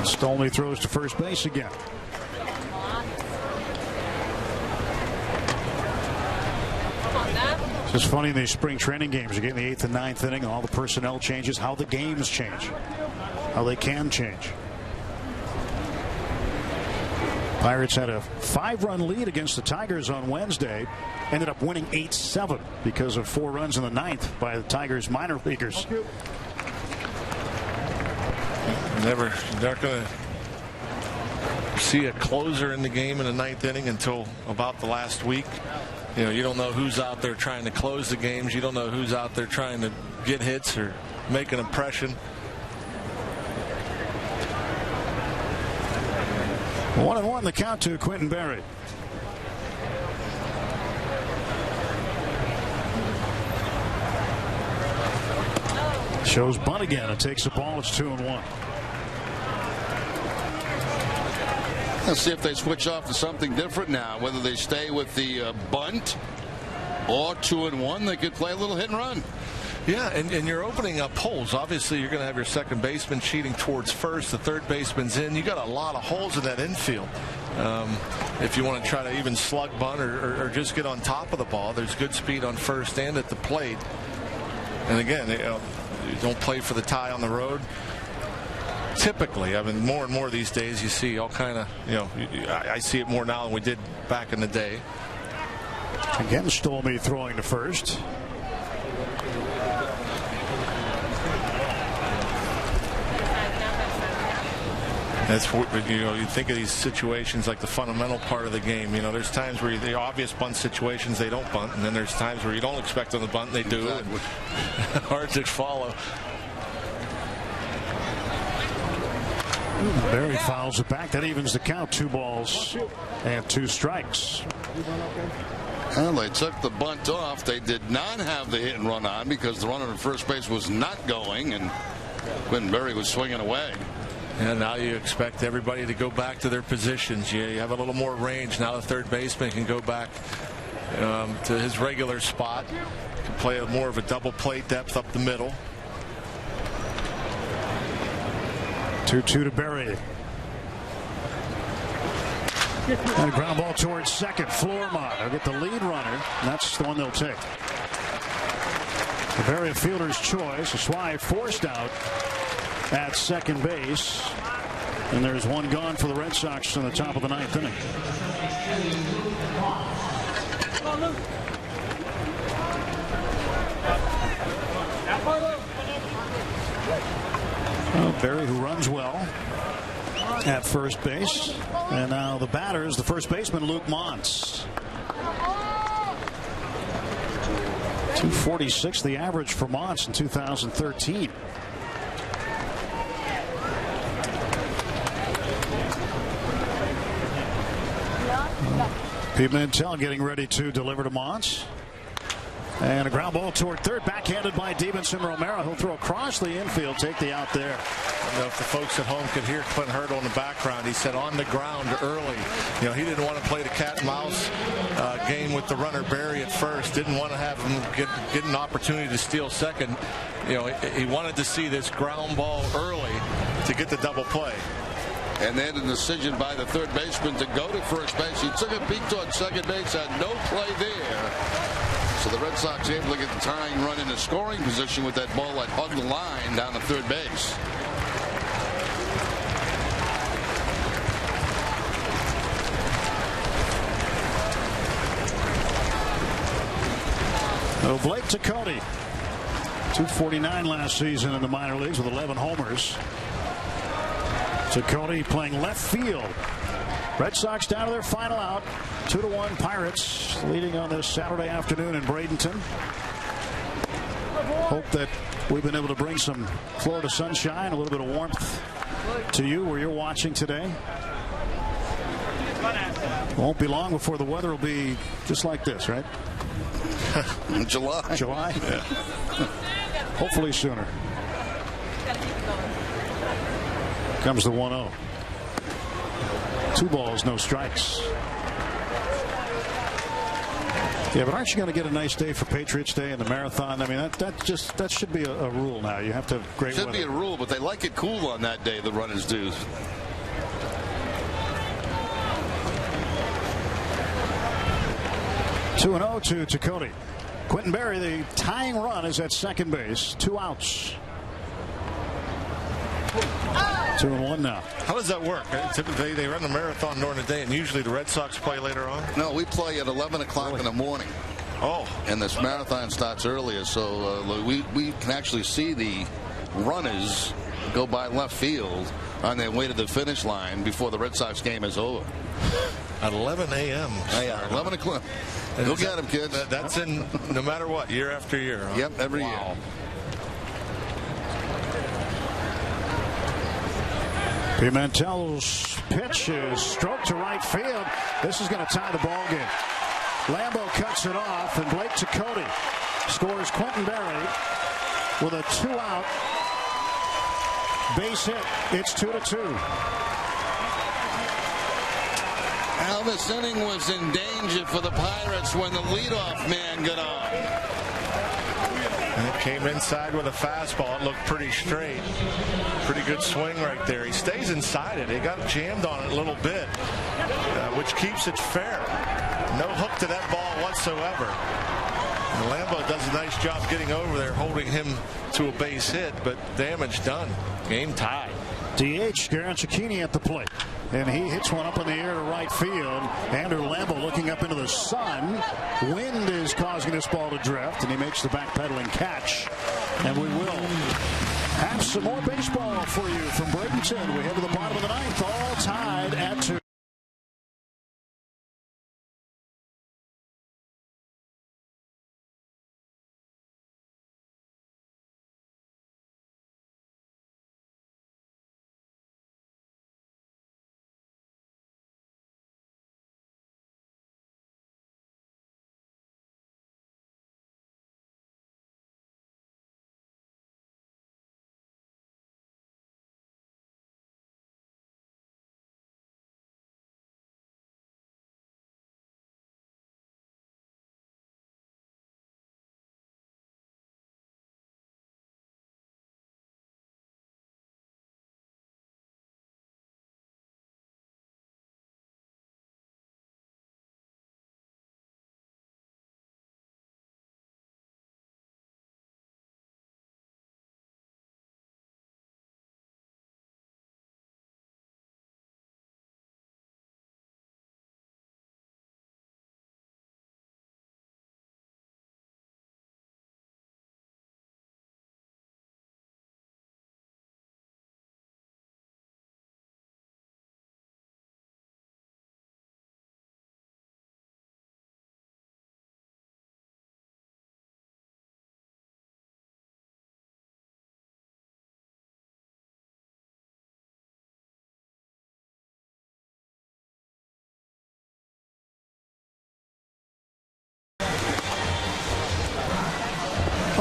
Stolney throws to first base again. It's just funny in these spring training games. You get in the 8th and 9th inning, all the personnel changes, how the games change, how they can change. Pirates had a 5-run lead against the Tigers on Wednesday. Ended up winning 8-7 because of 4 runs in the 9th by the Tigers minor leaguers. Never going to see a closer in the game in the 9th inning until about the last week. You don't know who's out there trying to close the games. You don't know who's out there trying to get hits or make an impression. 1-1 the count to Quentin Berry. Shows bunt again. It takes the ball. It's 2-1. Let's see if they switch off to something different now. Whether they stay with the bunt or 2-1, they could play a little hit and run. Yeah, and you're opening up holes. Obviously, you're going to have your second baseman cheating towards first. The third baseman's in. You got a lot of holes in that infield. If you want to try to even slug bunt or just get on top of the ball, there's good speed on first and at the plate. And again, you don't play for the tie on the road. Typically, I mean, more and more these days, you see all kind of, I see it more now than we did back in the day. Again, Stolmy throwing to first. That's what, you think of these situations like the fundamental part of the game. There's times where the obvious bunt situations they don't bunt, and then there's times where you don't expect them to bunt and they do. Exactly. Hard to follow. Berry fouls it back. That evens the count. 2 balls and 2 strikes. Well, they took the bunt off. They did not have the hit and run on because the runner at first base was not going, and Quentin Berry was swinging away. And now you expect everybody to go back to their positions. You have a little more range. Now the third baseman can go back to his regular spot. Can play more of a double play depth up the middle. 2-2 to Berry. And a ground ball towards second. Flourmont will get the lead runner, and that's the one they'll take. The Berry fielder's choice. Osuaye forced out at second base, and there's one gone for the Red Sox in the top of the 9th inning. Well, Berry, who runs well at first base, and now the batters, the first baseman Luke Montz. 246 the average for Montz in 2013. Pimentel getting ready to deliver to Montz. And a ground ball toward third, backhanded by Stevenson Romero. He'll throw across the infield, take the out there. I don't know if the folks at home could hear Clint Hurd on the background. He said on the ground early. You know, he didn't want to play the cat and mouse game with the runner Barry at first. Didn't want to have him get an opportunity to steal second. You know, he wanted to see this ground ball early to get the double play. And then a decision by the third baseman to go to first base. He took a peek toward second base, had no play there. So the Red Sox able to get the tying run into scoring position with that ball that hugged the line down to third base. So Blake Tecote, 249 last season in the minor leagues with 11 homers. Tecote playing left field. Red Sox down to their final out. 2-1 Pirates leading on this Saturday afternoon in Bradenton. Hope that we've been able to bring some Florida sunshine, a little bit of warmth to you where you're watching today. Won't be long before the weather will be just like this, right? July. July? Yeah. Hopefully sooner. Comes the 1-0. 2 balls, no strikes. Yeah, but aren't you going to get a nice day for Patriots Day and the marathon? I mean, that should be a rule now. You have to have great weather. Should be a rule, but they like it cool on that day, the runners do. Two and 0 to Tecote. Quentin Berry, the tying run, is at second base. 2 outs. 2-1 now. How does that work? Typically, they run the marathon during the day, and usually the Red Sox play later on? No, we play at 11 o'clock in the morning. Oh. And this marathon starts earlier, so we can actually see the runners go by left field on their way to the finish line before the Red Sox game is over. At 11 a.m. Yeah, 11 o'clock. Go get them, kids. That's in no matter what, year after year. Huh? Yep, every year. Pimentel's pitch is stroked to right field. This is going to tie the ball game. Lambeau cuts it off, and Blake Tecote scores Quentin Berry with a 2-out base hit. It's 2-2. Al, this inning was in danger for the Pirates when the leadoff man got on. And it came inside with a fastball. It looked pretty straight. Pretty good swing right there. He stays inside it. He got jammed on it a little bit, which keeps it fair. No hook to that ball whatsoever. And Lambeau does a nice job getting over there, holding him to a base hit, but damage done. Game tied. DH, Garen Cicchini at the plate. And he hits one up in the air to right field. Andrew Lambeau looking up into the sun. Wind is causing this ball to drift, and he makes the backpedaling catch. And we will have some more baseball for you from Bradenton. We head to the bottom of the ninth, all tied at 2.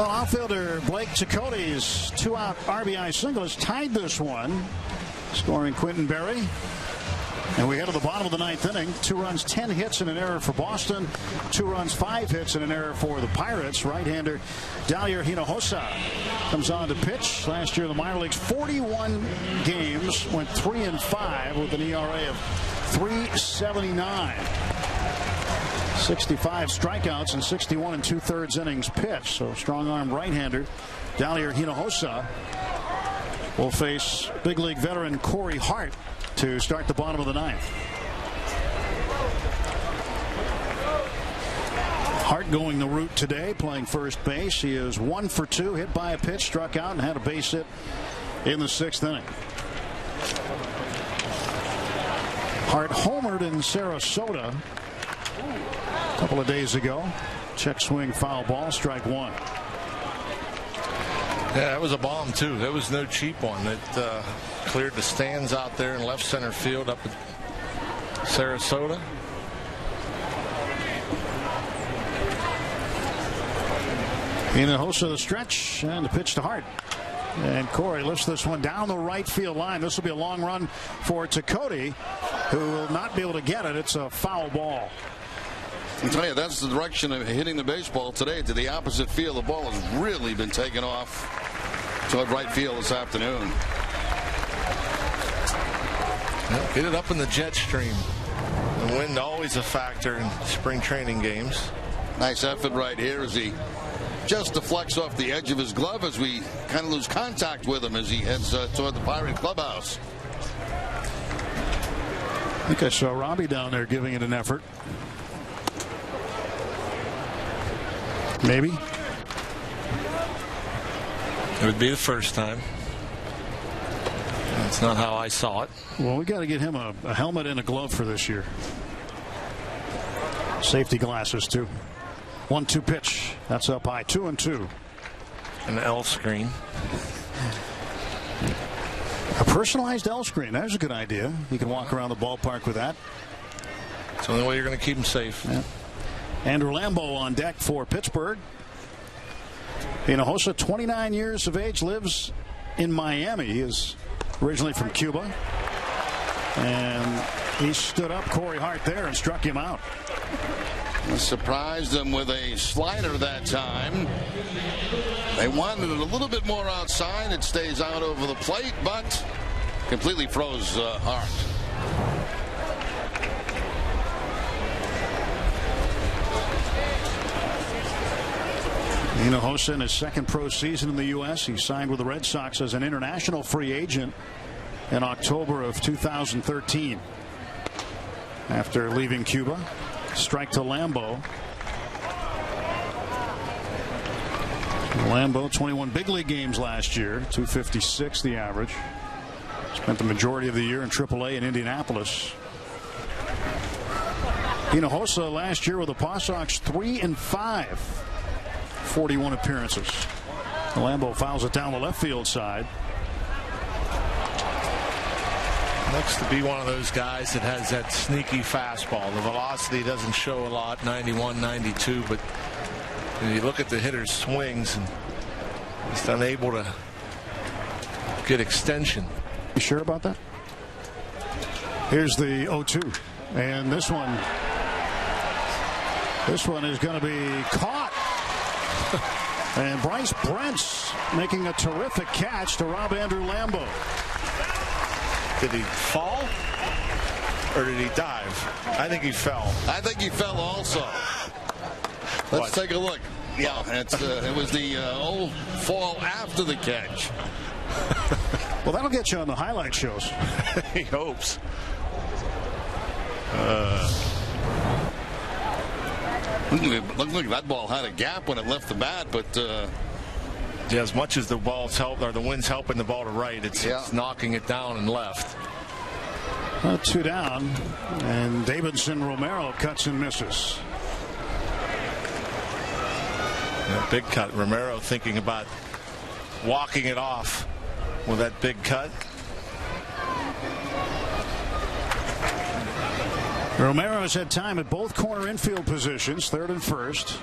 Well, outfielder Blake Tecote's 2-out RBI single has tied this one, scoring Quentin Berry. And we head to the bottom of the 9th inning. 2 runs, 10 hits, and an error for Boston. 2 runs, 5 hits, and an error for the Pirates. Right-hander Dalier Hinojosa comes on to pitch. Last year in the minor leagues, 41 games, went 3-5 with an ERA of 3.79. 65 strikeouts and 61 2/3 innings pitched. So strong-armed right-hander Dalier Hinojosa will face big league veteran Corey Hart to start the bottom of the 9th. Hart going the route today, playing first base. He is 1 for 2, hit by a pitch, struck out, and had a base hit in the 6th inning. Hart homered in Sarasota a couple of days ago. Check swing, foul ball, strike 1. Yeah, that was a bomb, too. That was no cheap one. It cleared the stands out there in left center field up at Sarasota. Hinojosa the stretch and the pitch to Hart. And Corey lifts this one down the right field line. This will be a long run for Tecote, who will not be able to get it. It's a foul ball. I tell you, that's the direction of hitting the baseball today, to the opposite field. The ball has really been taken off toward right field this afternoon. Get it up in the jet stream. The wind always a factor in spring training games. Nice effort right here as he just deflects off the edge of his glove as we kind of lose contact with him as he heads toward the Pirate clubhouse. I think I saw Robbie down there giving it an effort. Maybe. It would be the first time. That's not how I saw it. Well, we got to get him a helmet and a glove for this year. Safety glasses, too. 1-2 pitch. That's up high. 2-2. An L screen. A personalized L screen. That's a good idea. You can walk around the ballpark with that. It's the only way you're going to keep him safe. Yeah. Andrew Lambeau on deck for Pittsburgh. Hinojosa, 29 years of age, lives in Miami. He is originally from Cuba. And he stood up Corey Hart there and struck him out. Surprised him with a slider that time. They wanted it a little bit more outside. It stays out over the plate, but completely froze Hart. Hinojosa in his second pro season in the U.S. He signed with the Red Sox as an international free agent in October of 2013. After leaving Cuba, strike to Lambeau. Lambeau, 21 big league games last year, 256 the average. Spent the majority of the year in AAA in Indianapolis. Hinojosa last year with the Paw Sox 3-5. 41 appearances. Lambeau fouls it down the left field side. Looks to be one of those guys that has that sneaky fastball. The velocity doesn't show a lot, 91, 92, but you look at the hitter's swings and he's unable to get extension. You sure about that? Here's the 0-2, and this one is going to be caught. And Bryce Brent's making a terrific catch to rob Andrew Lambeau. Did he fall or did he dive? I think he fell. I think he fell also. Let's take a look. Yeah, it was the old fall after the catch. Well, that'll get you on the highlight shows. He hopes. Look, that ball had a gap when it left the bat, but yeah, as much as the ball's help or the wind's helping the ball to right, it's knocking it down and left. 2 down, and Davidson Romero cuts and misses. Yeah, big cut. Romero thinking about walking it off with that big cut. Romero has had time at both corner infield positions, third and first.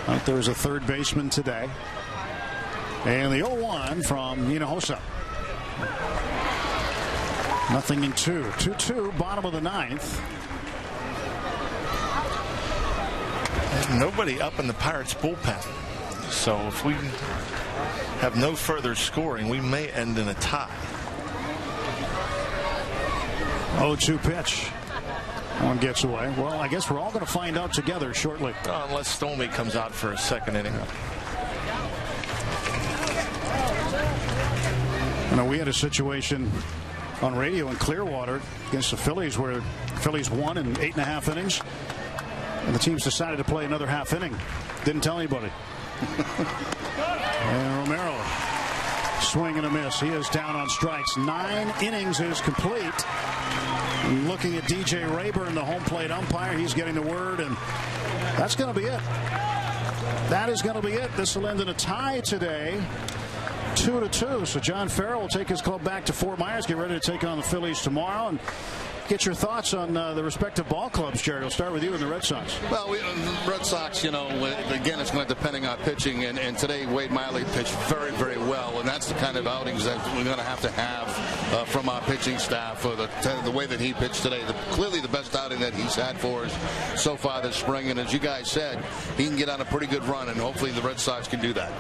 Out there is a third baseman today. And the 0-1 from Hinojosa. Nothing in 2. 2-2, bottom of the ninth. And nobody up in the Pirates bullpen. So if we have no further scoring, we may end in a tie. 0-2 pitch. One gets away. Well, I guess we're all going to find out together shortly. Unless Stomey comes out for a second inning. We had a situation on radio in Clearwater against the Phillies where the Phillies won in 8.5 innings. And the teams decided to play another half inning. Didn't tell anybody. And Romero, swing and a miss. He is down on strikes. 9 innings is complete. And looking at DJ Rayburn, the home plate umpire, he's getting the word, and that's going to be it. That is going to be it. This will end in a tie today. 2-2. So John Farrell will take his club back to Fort Myers, get ready to take on the Phillies tomorrow, and get your thoughts on the respective ball clubs, Jerry. We'll start with you and the Red Sox. Well, the Red Sox, again, it's going to depend on pitching. And today, Wade Miley pitched very, very well. And that's the kind of outings that we're going to have from our pitching staff. The way that he pitched today. Clearly the best outing that he's had for us so far this spring. And as you guys said, he can get on a pretty good run. And hopefully the Red Sox can do that.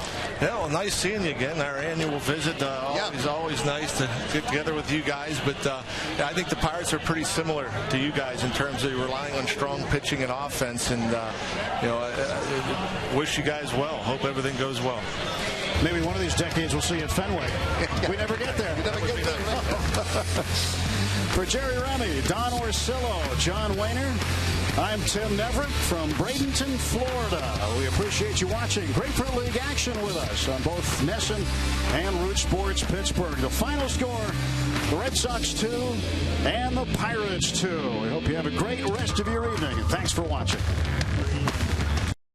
Yeah, well, nice seeing you again. Our annual visit. Always nice to get together with you guys. But I think the Pirates are pretty similar to you guys in terms of relying on strong pitching and offense, and wish you guys well. Hope everything goes well. Maybe one of these decades we'll see at Fenway. We never get there. For Jerry Remy, Don Orsillo, John Wayner, I'm Tim Neverett from Bradenton, Florida. We appreciate you watching Grapefruit League action with us on both NESN and Root Sports Pittsburgh. The final score, the Red Sox 2 and the Pirates 2. We hope you have a great rest of your evening, and thanks for watching.